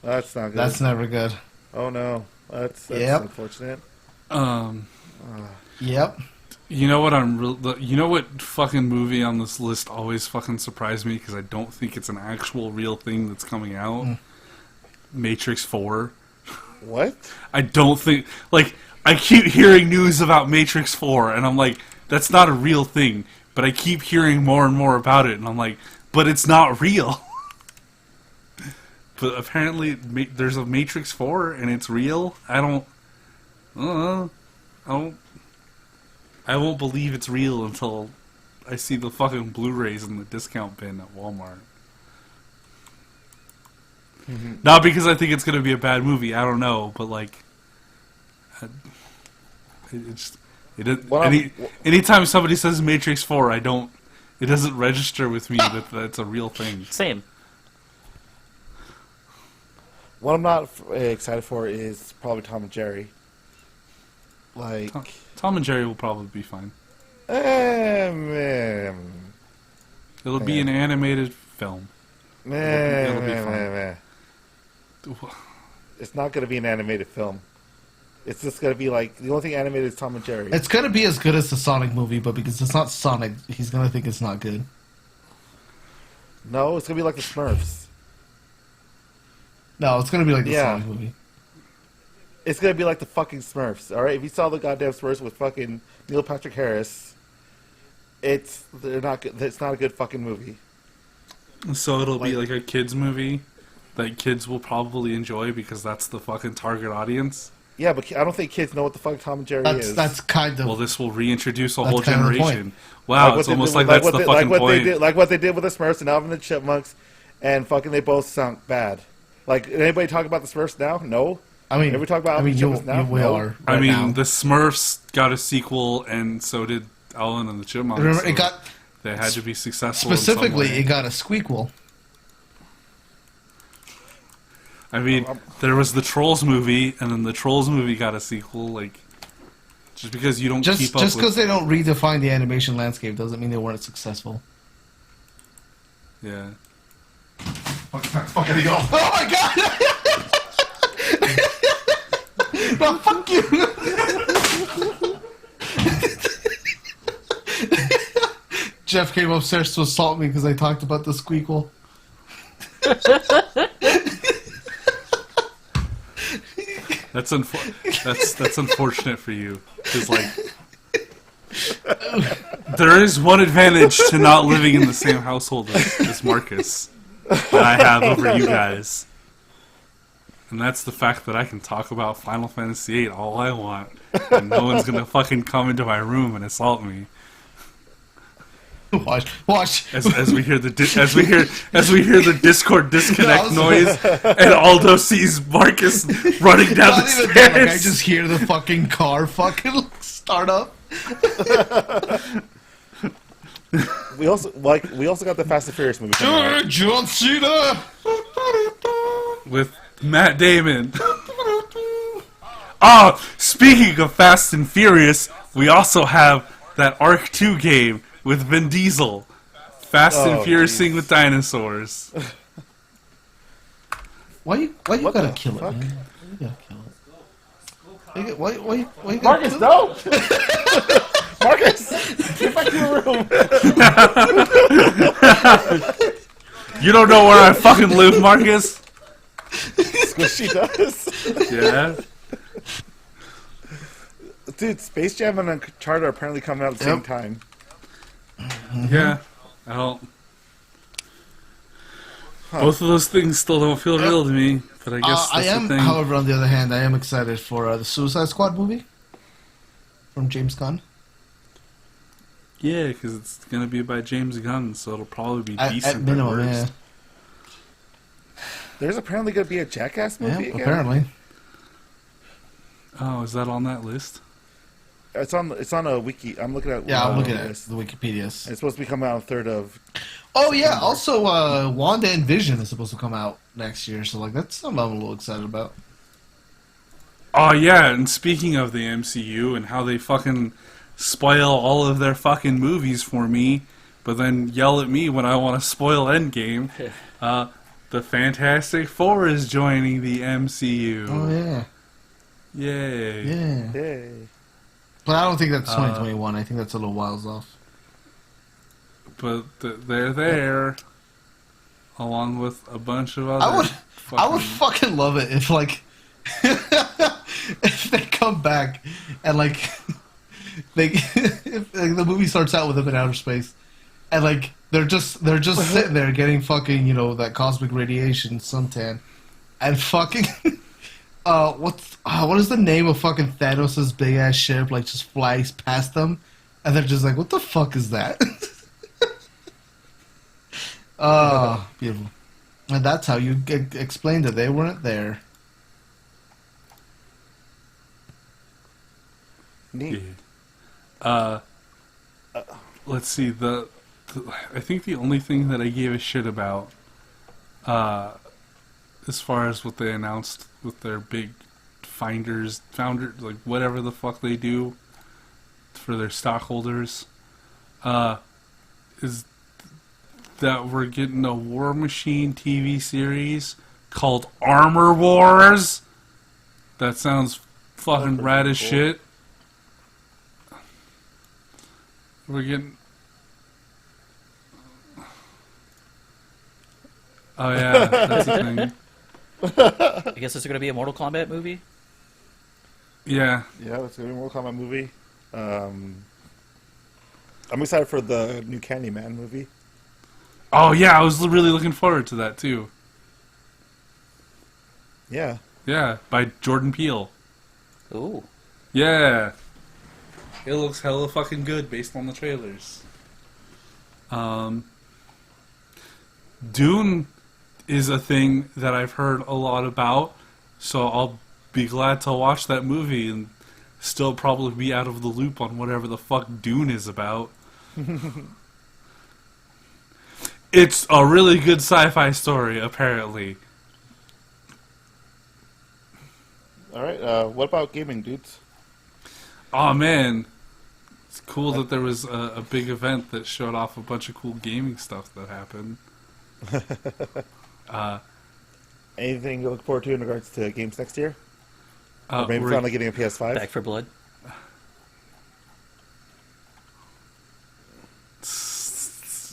That's not good. That's never good. Oh, no. That's Yep. unfortunate. Yep. You know what you know what fucking movie on this list always fucking surprised me because I don't think it's an actual real thing that's coming out? Matrix 4. What? I don't think I keep hearing news about Matrix 4 and I'm like, that's not a real thing, but I keep hearing more and more about it and I'm like, but it's not real. but apparently there's a Matrix 4 and it's real. I won't believe it's real until I see the fucking Blu-rays in the discount bin at Walmart. Mm-hmm. Not because I think it's gonna be a bad movie. I don't know, but like, anytime somebody says Matrix 4, it doesn't register with me that that's a real thing. Same. What I'm not excited for is probably Tom and Jerry. Like, Tom and Jerry will probably be fine. man. It'll be an animated film. It'll be fine. It's not going to be an animated film. It's just going to be like, the only thing animated is Tom and Jerry. It's gonna be as good as the Sonic movie, but because it's not Sonic, he's gonna think it's not good. No, it's going to be like the Smurfs. No, it's gonna be like the Yeah. Sonic movie. It's going to be like the fucking Smurfs, alright? If you saw the goddamn Smurfs with fucking Neil Patrick Harris, they're not good. It's not a good fucking movie. So it'll be like a kids movie that kids will probably enjoy because that's the fucking target audience. Yeah, but I don't think kids know what the fuck Tom and Jerry is. That's kind of. Well, this will reintroduce a That's whole kind of the point. generation. Wow, what it's they almost did- like that's the fucking what point. They did, like what they did with the Smurfs and Alvin and the Chipmunks, and fucking they both sound bad. Like, anybody talk about the Smurfs now? No. I mean, Every talk about Alvin and you Chipmunks now? we No. are. I right mean, now. the Smurfs got a sequel, and so did Alvin and the Chipmunks. Remember, so it got they had to be successful. in some specifically way. it got a squeakquel. I mean, there was the Trolls movie, and then the Trolls movie got a sequel. Like, just because you don't keep Just up because with, they don't redefine the animation landscape doesn't mean they weren't successful. yeah. Fucking go! Oh my god! No, fuck you! Jeff came upstairs to assault me because I talked about the squeakquel. That's unfortunate for you, because like, there is one advantage to not living in the same household as Marcus that I have over you guys, and that's the fact that I can talk about Final Fantasy VIII all I want, and no one's gonna fucking come into my room and assault me. Watch. As we hear the Discord disconnect No, noise, and Aldo sees Marcus running down Not the even stairs. that, like, I just hear the fucking car fucking start up. We also got the Fast and Furious movie coming out. John Cena. With Matt Damon. Oh, speaking of Fast and Furious, we also have that Arc 2 game with Vin Diesel. Fast and Oh, Furiousing with dinosaurs. Why you What gotta the kill it, fuck? man? You gotta kill it. Why you gotta Marcus, kill no! Marcus! Get back to the room! You don't know where I fucking live, Marcus? Squishy does. Yeah. Dude, Space Jam and Uncharted are apparently coming out at the same time. Yeah. I don't... Both of those things still don't feel real to me, but I guess I that's am, the thing. however, on the other hand, I am excited for the Suicide Squad movie from James Gunn. Yeah, because it's going to be by James Gunn, so it'll probably be decent At minimum, at yeah. worst. There's apparently going to be a Jackass Yeah, movie again. apparently. Oh, is that on that list? It's on a wiki. I'm looking at. Yeah, I'm looking at this. the Wikipedia's. It's supposed to be coming out on 3rd of. Oh yeah, also Wanda and Vision is supposed to come out next year, so like that's something I'm a little excited about. Oh, yeah, and speaking of the MCU and how they fucking spoil all of their fucking movies for me, but then yell at me when I want to spoil Endgame, the Fantastic Four is joining the MCU. Oh yeah, Yay. yeah. Yay. But I don't think that's 2021. I think that's a little whiles off. But they're there, along with a bunch of other... I would fucking love it if like if they come back and like if like, the movie starts out with them in outer space and like they're just sitting there getting fucking that cosmic radiation suntan, and fucking what is the name of fucking Thanos' big ass ship like just flies past them, and they're just like, what the fuck is that? Oh, beautiful. And that's how you explained it. They weren't there. Neat. Let's see. I think the only thing that I gave a shit about, as far as what they announced with their big founders, like whatever the fuck they do for their stockholders, is that we're getting a War Machine TV series called Armor Wars. That sounds fucking rad as cool. shit. We're getting... Oh yeah, that's the thing. I guess it's going to be a Mortal Kombat movie. Yeah. Yeah, it's gonna be a Mortal Kombat movie. I'm excited for the new Candyman movie. Oh yeah, I was really looking forward to that too. Yeah. Yeah, by Jordan Peele. Ooh. Yeah. It looks hella fucking good based on the trailers. Dune is a thing that I've heard a lot about, so I'll be glad to watch that movie and still probably be out of the loop on whatever the fuck Dune is about. It's a really good sci-fi story, apparently. All right. What about gaming, dudes? Oh man, it's cool that there was a big event that showed off a bunch of cool gaming stuff that happened. Anything you look forward to in regards to games next year? Or maybe we're- finally getting a PS5? Back for Blood.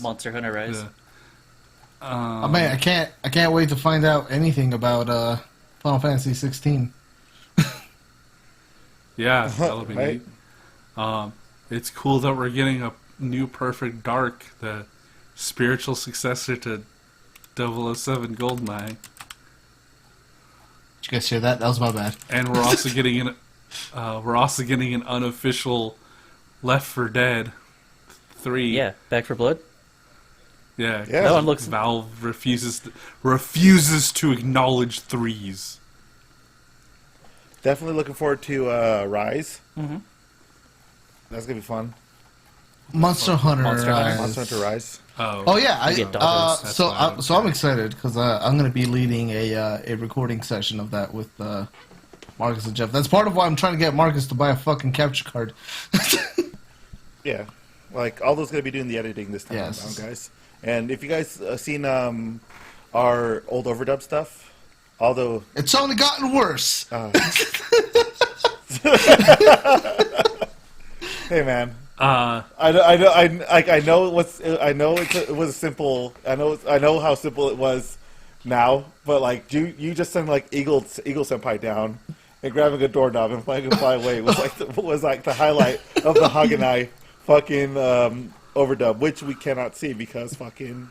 Monster Hunter Rise. Yeah. Oh man, I can't wait to find out anything about Final Fantasy 16. Yeah, that'll be Right. neat. It's cool that we're getting a new Perfect Dark, the spiritual successor to 007 Goldeneye, Did you guys hear that? That was my bad. and we're also getting an unofficial Left 4 Dead 3. Yeah, Back for Blood. Yeah, Yeah. That one looks. Valve refuses to acknowledge threes. Definitely looking forward to Rise. Mm-hmm. That's gonna be fun. Monster Hunter. Monster Hunter. Monster Hunter Rise. Oh yeah, You get dollars. That's so fine. so I'm excited because I'm going to be leading a recording session of that with Marcus and Jeff. That's part of why I'm trying to get Marcus to buy a fucking capture card. Yeah, like all those gonna be doing the editing this time Yes. around, guys. And if you guys seen our old overdub stuff, although It's only gotten worse. hey man, Uh, I know it was simple. I know how simple it was now, but like you just send like Eagle Senpai down and grabbing a doorknob and fly away was like the highlight of the Haganai fucking overdub, which we cannot see because fucking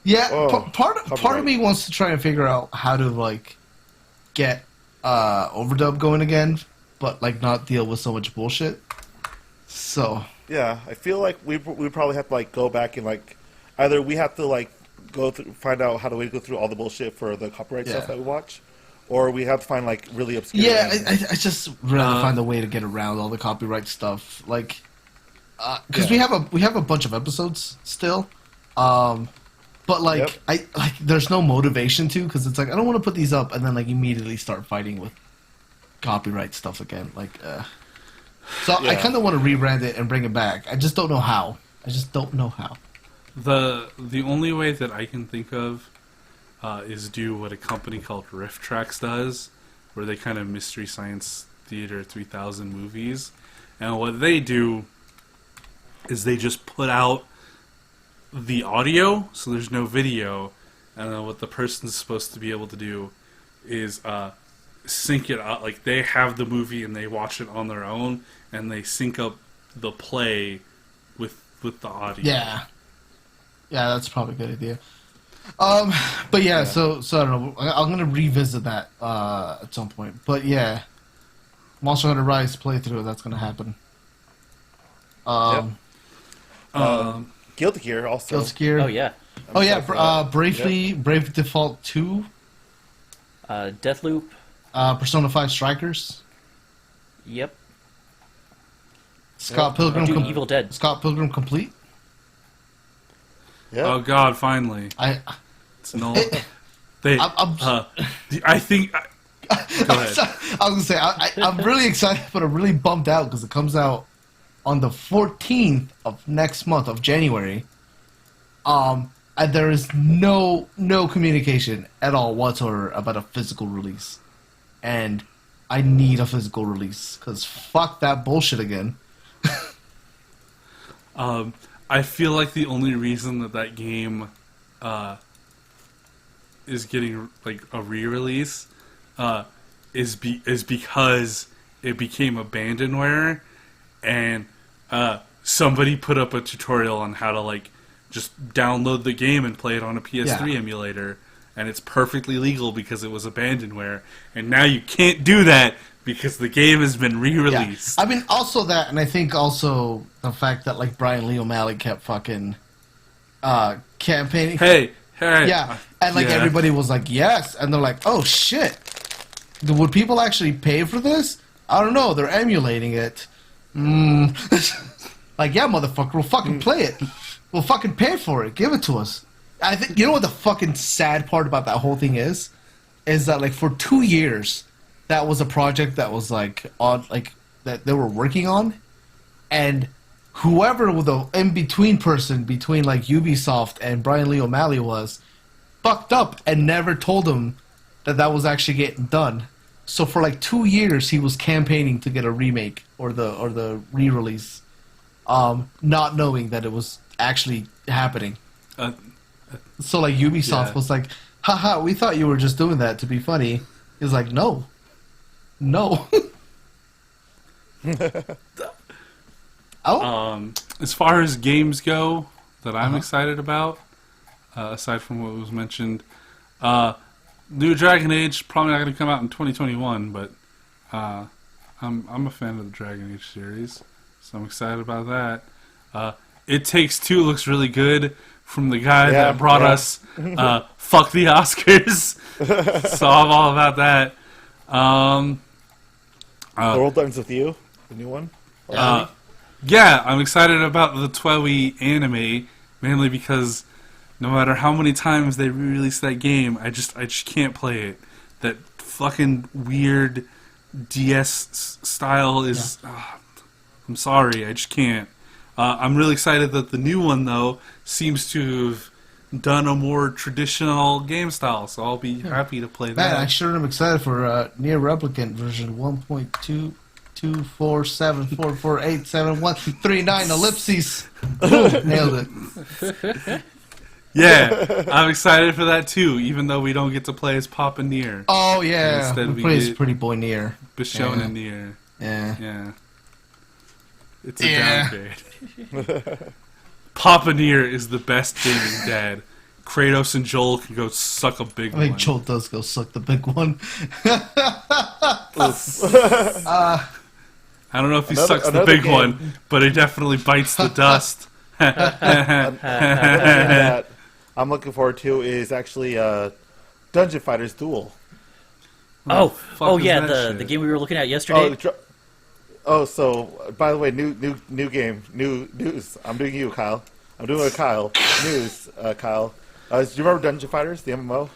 Yeah, Oh, part of copyright. me wants to try and figure out how to like get overdub going again, but like not deal with so much bullshit. So yeah, I feel like we probably have to like go back and like either we have to like find out how do we go through all the bullshit for the copyright Yeah. stuff that we watch, or we have to find like really obscure. yeah, anime. I just rather find a way to get around all the copyright stuff, like because Yeah. we have a bunch of episodes still, but like Yep. I like there's no motivation to because it's like I don't want to put these up and then like immediately start fighting with copyright stuff again, like. So I Yeah. kind of want to rebrand it and bring it back. I just don't know how. the only way that I can think of is do what a company called Riff Tracks does, where they kind of Mystery Science Theater 3000 movies, and what they do is they just put out the audio, so there's no video, and then what the person's supposed to be able to do is sync it up. Like they have the movie and they watch it on their own, and they sync up the play with the audio. Yeah. Yeah, that's probably a good idea. But yeah, so I don't know. I'm gonna revisit that at some point. But yeah, Monster Hunter Rise playthrough, that's gonna happen. Guilty Gear also. Guilty Gear. Oh yeah. Brave Default 2, Deathloop. Persona 5 Strikers, Yep. Scott Pilgrim, Dude, Evil Dead. Scott Pilgrim Complete. Yeah. Oh God, finally. It's no. They. I think. Go ahead. I was gonna say I'm really excited, but I'm really bummed out because it comes out on the 14th of next month of January. And there is no communication at all whatsoever about a physical release, and I need a physical release because fuck that bullshit again. I feel like the only reason that game is getting like a re-release is because it became abandonware, and somebody put up a tutorial on how to like just download the game and play it on a PS3 emulator, and it's perfectly legal because it was abandonware, and now you can't do that because the game has been re-released. Yeah. I mean, also that, and I think also the fact that like Brian Lee O'Malley kept fucking campaigning. Hey, yeah, and like everybody was like, yes, and they're like, oh shit, would people actually pay for this? I don't know, they're emulating it. Like, yeah, motherfucker, we'll fucking play it. We'll fucking pay for it. Give it to us. I think you know what the fucking sad part about that whole thing is that like for 2 years, that was a project that was like on like that they were working on, and whoever the in between person between like Ubisoft and Brian Lee O'Malley was fucked up and never told him that was actually getting done. So for like 2 years, he was campaigning to get a remake or the re-release, not knowing that it was actually happening. So like Ubisoft was like, haha, we thought you were just doing that to be funny. He's like, no. As far as games go that I'm excited about, aside from what was mentioned, new Dragon Age probably not going to come out in 2021, but I'm a fan of the Dragon Age series, so I'm excited about that. It Takes Two looks really good from the guy that brought us Fuck the Oscars, so I'm all about that. The World Ends With You, the new one. Yeah, I'm excited about the Twoey anime, mainly because no matter how many times they re-release that game, I just can't play it. That fucking weird DS style is... I'm sorry, I just can't. I'm really excited that the new one, though, seems to have done a more traditional game style, so I'll be happy to play that. Man, I sure am excited for Near Replicant version 1.22474487139 ellipses. Boom, nailed it. Yeah, I'm excited for that too, even though we don't get to play as Papa Nier. Oh, yeah. Instead we we play as get Pretty Boy Nier. Bishonen Nier. Yeah. It's a downgrade. Papa Nier is the best gaming dad. Kratos and Joel can go suck a big one. I think Joel does go suck the big one. I don't know if he sucks the big one, but he definitely bites the dust. Another game that I'm looking forward to is actually Dungeon Fighters Duel. What the fuck is yeah, that the shit? game we were looking at yesterday. So by the way, new game, new news. I'm doing you, Kyle. I'm doing it, Kyle. News, Kyle. Do you remember Dungeon Fighters, the MMO?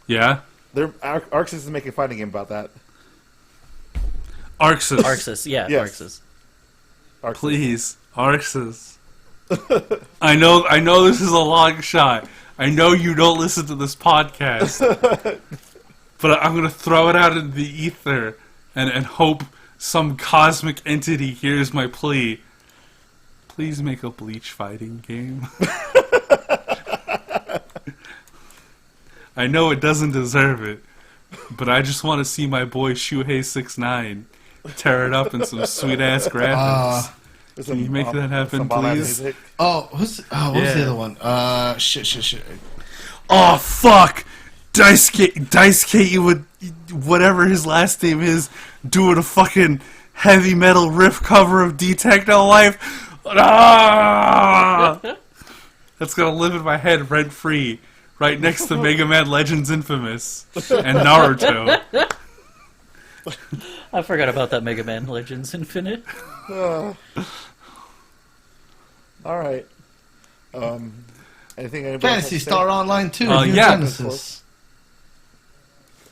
Yeah? Arxis is making a fighting game about that. Arxis. Yeah, Yes. Arxis. Please, Arxis. I know this is a long shot. I know you don't listen to this podcast. But I'm going to throw it out into the ether and hope some cosmic entity hears my plea. Please make a Bleach fighting game. I know it doesn't deserve it, but I just want to see my boy Shuhei 69 tear it up in some sweet ass graphics. With Can you make that happen, some bomb-ass please? music. What was the Yeah. other one? Shit. Oh fuck! Daisuke, you would whatever his last name is, doing a fucking heavy metal riff cover of D-Techno Life. Ah! That's gonna live in my head rent free, right next to Mega Man Legends Infamous and Naruto. I forgot about that Mega Man Legends Infinite. All right. Anything? Anybody else Fantasy have to say? Star Online 2, Oh, New yeah. Genesis.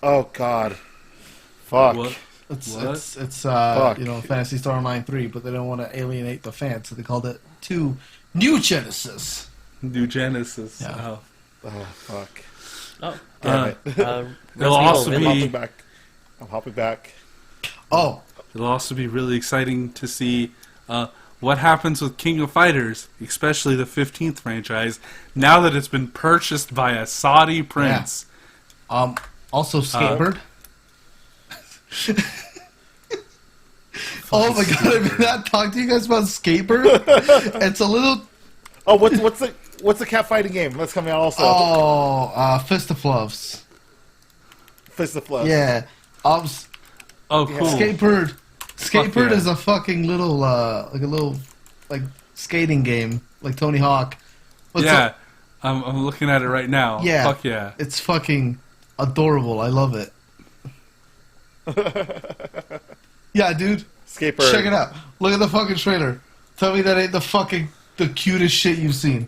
Oh God. Fuck. What? What? It's Fuck. Fantasy Star Online 3, but they don't want to alienate the fans, so they called it 2 New Genesis. New Genesis. Yeah. Oh. Oh fuck. Oh, Damn Uh, it. It'll Resident also Evil be- I'm hopping back. I'm hopping back. Oh, It'll also be really exciting to see what happens with King of Fighters, especially the 15th franchise, now that it's been purchased by a Saudi prince. also Skatebird. Oh my god, I mean, not talk to you guys about Skatebird. It's a little. Oh, what's the cat fighting game that's coming out also? Fist of Floves. Fist of Fluff. Yeah. Oh, cool. Skatebird. Skatebird yeah. is a fucking little, skating game, like Tony Hawk. What's Yeah, up? I'm looking at it right now. Yeah. Fuck yeah. It's fucking adorable. I love it. Yeah, dude. Skatebird. Check it out. Look at the fucking trailer. Tell me that ain't the cutest shit you've seen.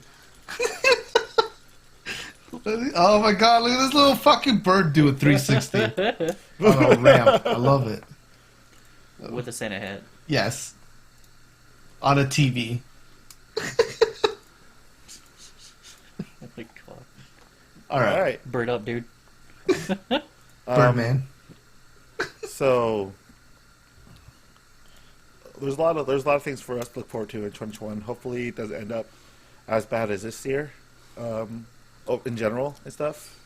Oh my god, look at this little fucking bird do a 360 on a ramp. I love it. with a Santa hat. Yes. On a TV. Oh my god. All right. Bird up, dude. Birdman. So there's a lot of things for us to look forward to in 2021. Hopefully, it doesn't end up as bad as this year. In general and stuff.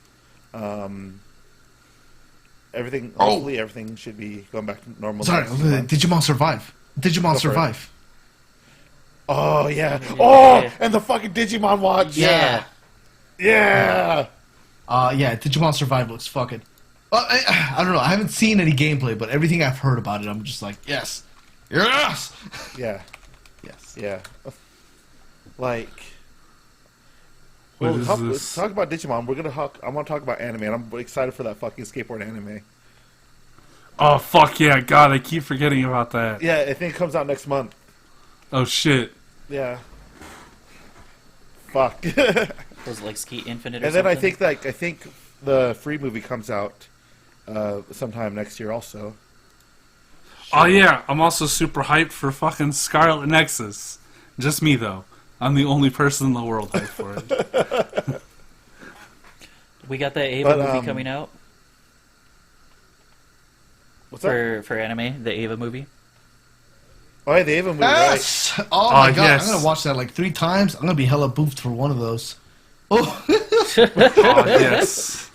Hopefully everything should be going back to normal. Sorry, next month. Digimon Survive. Digimon for it. Survive. Oh yeah. Oh, and the fucking Digimon watch. Yeah. Yeah. Yeah, Digimon Survive looks fucking. Well, I don't know. I haven't seen any gameplay, but everything I've heard about it, I'm just like, yes, yes, Yeah. yes. Yeah. Like. What Well, is let's this? talk about Digimon. I want to talk about anime, and I'm excited for that fucking skateboard anime. Oh, fuck yeah. God, I keep forgetting about that. Yeah, I think it comes out next month. Oh, shit. Yeah. Fuck. Was it like Skate Infinite or And then I something? think the free movie comes out sometime next year also. Oh, yeah. I'm also super hyped for fucking Scarlet Nexus. Just me, though. I'm the only person in the world hyped for it. We got the Ava But, movie coming out What's that? for anime. The Ava movie. Oh, yeah, the Ava movie, right? Yes! Oh my god, yes. I'm gonna watch that like 3 times. I'm gonna be hella boofed for one of those. Oh, Oh, yes.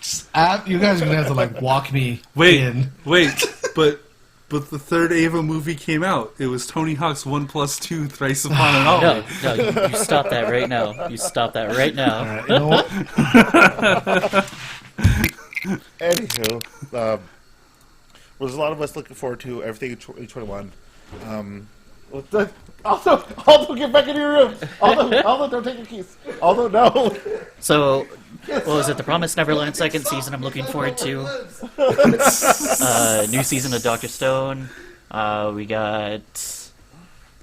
you guys are gonna have to like walk me Wait, in. but the third Ava movie came out. It was Tony Hawk's 1+2 Thrice Upon an Ollie. No, you stop that right now. You stop that right now. Alright, you know what? Anywho, well, there's a lot of us looking forward to everything in 2021. Aldo, get back in your room. Aldo, don't take your keys. Aldo, no. So, what was it? The Promised Neverland second season. I'm looking forward to. New season of Doctor Stone. We got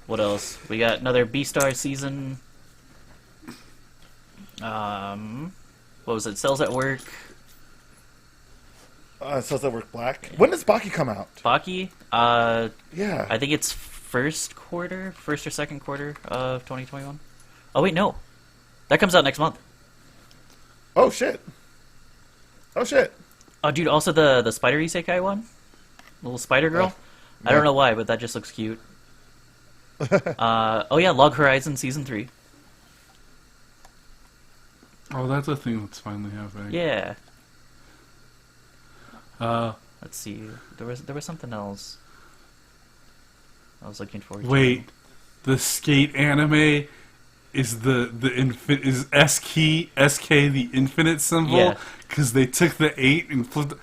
what else? We got another Beastar season. What was it? Cells at Work. Says that work black. When does Baki come out? Baki. Yeah. I think it's first or second quarter of 2021. Oh wait, no, that comes out next month. Oh shit. Oh shit. Oh, dude, also the Spider Isekai one, little Spider Girl. I don't know why, but that just looks cute. Oh yeah, Log Horizon season 3. Oh, that's a thing that's finally happening. Yeah. Uh, Let's see. There was something else I was looking forward to. wait. the Skate anime is is SK the infinite symbol Yeah. because they took the 8 and flipped. God,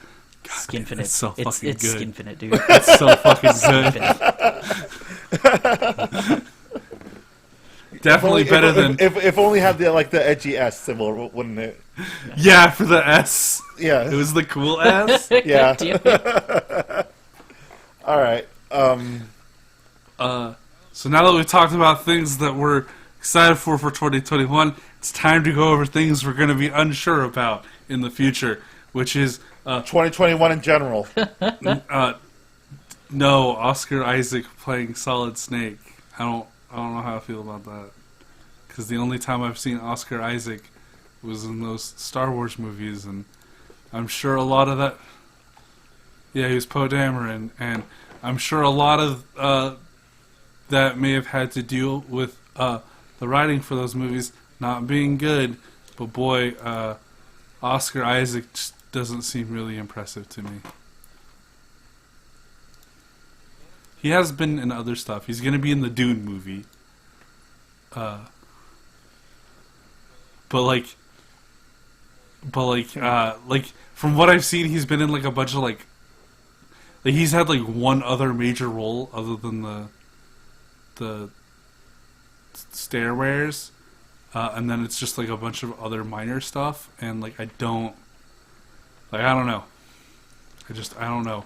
Skinfinite. it's so fucking it's good. Skinfinite, dude. It's so fucking good. Skinfinite. Definitely better than if only had the edgy S symbol, wouldn't it? yeah for the S. Yeah. It was the cool S. Yeah. Damn it. All right. So now that we've talked about things that we're excited for 2021, it's time to go over things we're going to be unsure about in the future, which is 2021 in general. no Oscar Isaac playing Solid Snake. I don't know how I feel about that, because the only time I've seen Oscar Isaac was in those Star Wars movies, and I'm sure a lot of that. Yeah, he was Poe Dameron, and I'm sure a lot of that may have had to do with the writing for those movies not being good. But boy, Oscar Isaac just doesn't seem really impressive to me. He has been in other stuff. He's going to be in the Dune movie. But from what I've seen, he's been in like a bunch of like he's had like one other major role other than the stairwares, and then it's just like a bunch of other minor stuff, and like I don't know. I don't know.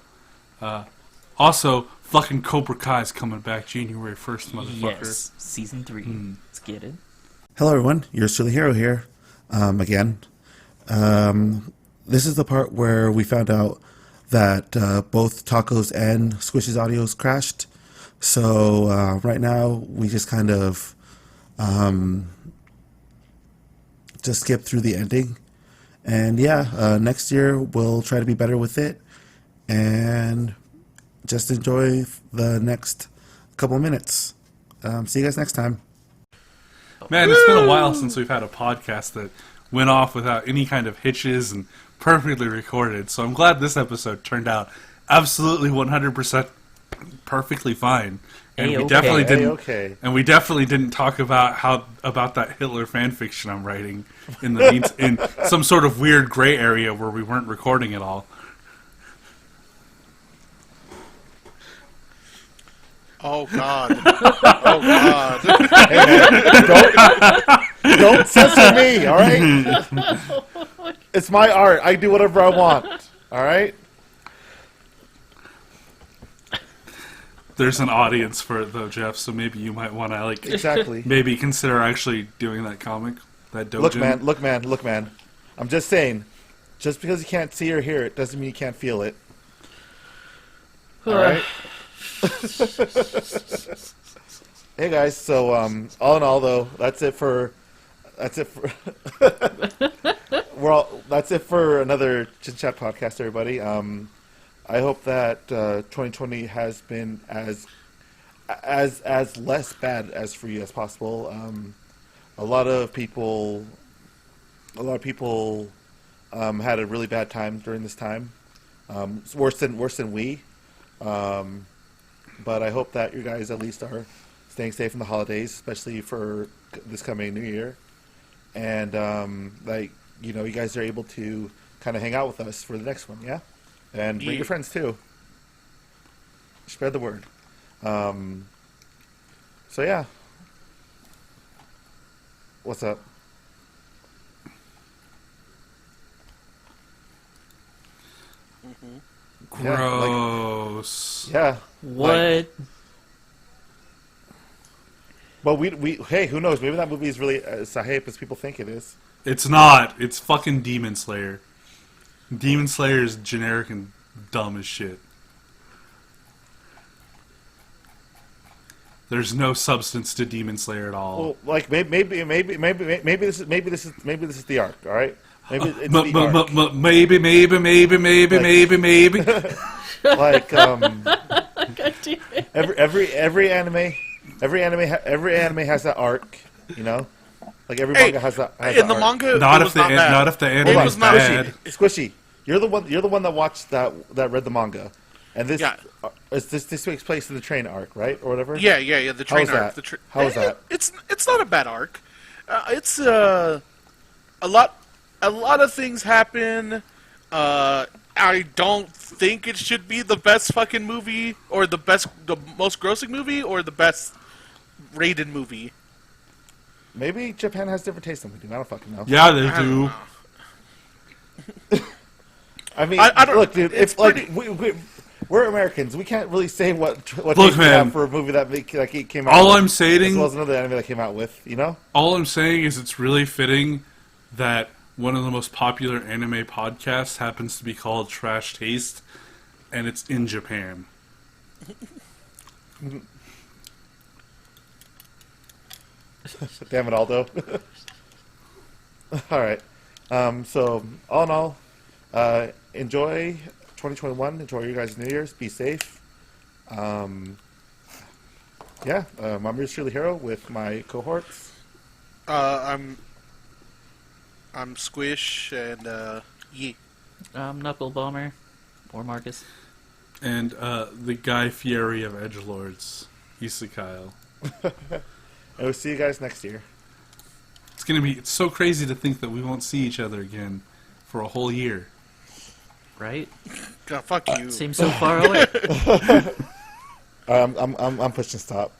Also, fucking Cobra Kai's coming back January 1st, motherfucker. Yes, season 3. Let's get it. Hello, everyone. Yours truly, Hero here. Again. This is the part where we found out that both Taco's and Squish's audios crashed. So right now, we just kind of just skip through the ending. And yeah, next year we'll try to be better with it. And just enjoy the next couple of minutes. See you guys next time. Man, it's been a while since we've had a podcast that went off without any kind of hitches and perfectly recorded. So I'm glad this episode turned out absolutely 100% perfectly fine. And we A-okay. definitely didn't. A-okay. And we definitely didn't talk about about that Hitler fan fiction I'm writing in the in some sort of weird gray area where we weren't recording at all. Oh God! Oh God! Hey man, don't censor me, all right? It's my art. I do whatever I want, all right? There's an audience for it though, Jeff. So maybe you might want to Exactly. maybe consider actually doing that comic, that doujin. Look, man. I'm just saying, just because you can't see or hear it doesn't mean you can't feel it. All right? Hey guys, so all in all though, that's it for that's it for another Chit Chat podcast, everybody. I hope that 2020 has been as less bad as for you as possible. A lot of people had a really bad time during this time. It's worse than we. But I hope that you guys at least are staying safe in the holidays, especially for this coming New Year. And you guys are able to kind of hang out with us for the next one, yeah? And bring your friends too. Spread the word. So yeah. What's up? Gross. Yeah. What? But we hey, who knows? Maybe that movie is really as hype as people think it is. It's not. It's fucking Demon Slayer. Demon Slayer is generic and dumb as shit. There's no substance to Demon Slayer at all. Well, like maybe this is the arc. All right. Maybe it's the arc. Maybe. Like God damn it. every anime has that arc, you know. Like every manga has that. Has In that the arc. manga, Not it if was not bad. the It anime was is not bad. Squishy, you're the one that watched that read the manga. And this Yeah. this takes place in the train arc, right, or whatever. Yeah. The train How's arc. that? How is that? It's not a bad arc. It's a lot of things happen. I don't think it should be the best fucking movie, or the most grossing movie, or the best rated movie. Maybe Japan has different tastes than we do. I don't fucking know. Yeah, they I don't do. know. I mean, I don't- look, dude. it's It's like pretty- we're Americans. We can't really say what Look, taste we man. have for a movie that came out. All with, I'm saying, as well as another anime that came out with. You know. all I'm saying is it's really fitting that one of the most popular anime podcasts happens to be called Trash Taste, and it's in Japan. Damn it, Aldo. All right. So all in all, enjoy 2021. Enjoy your guys' New Year's. Be safe. Yeah. I'm your truly hero with my cohorts. I'm Squish and Yee. Knuckle Bomber or Marcus. And the Guy Fieri of Edgelords, Isekyle. And we'll see you guys next year. It's so crazy to think that we won't see each other again for a whole year. Right? God, fuck you. Seems so far away. I'm pushing stop.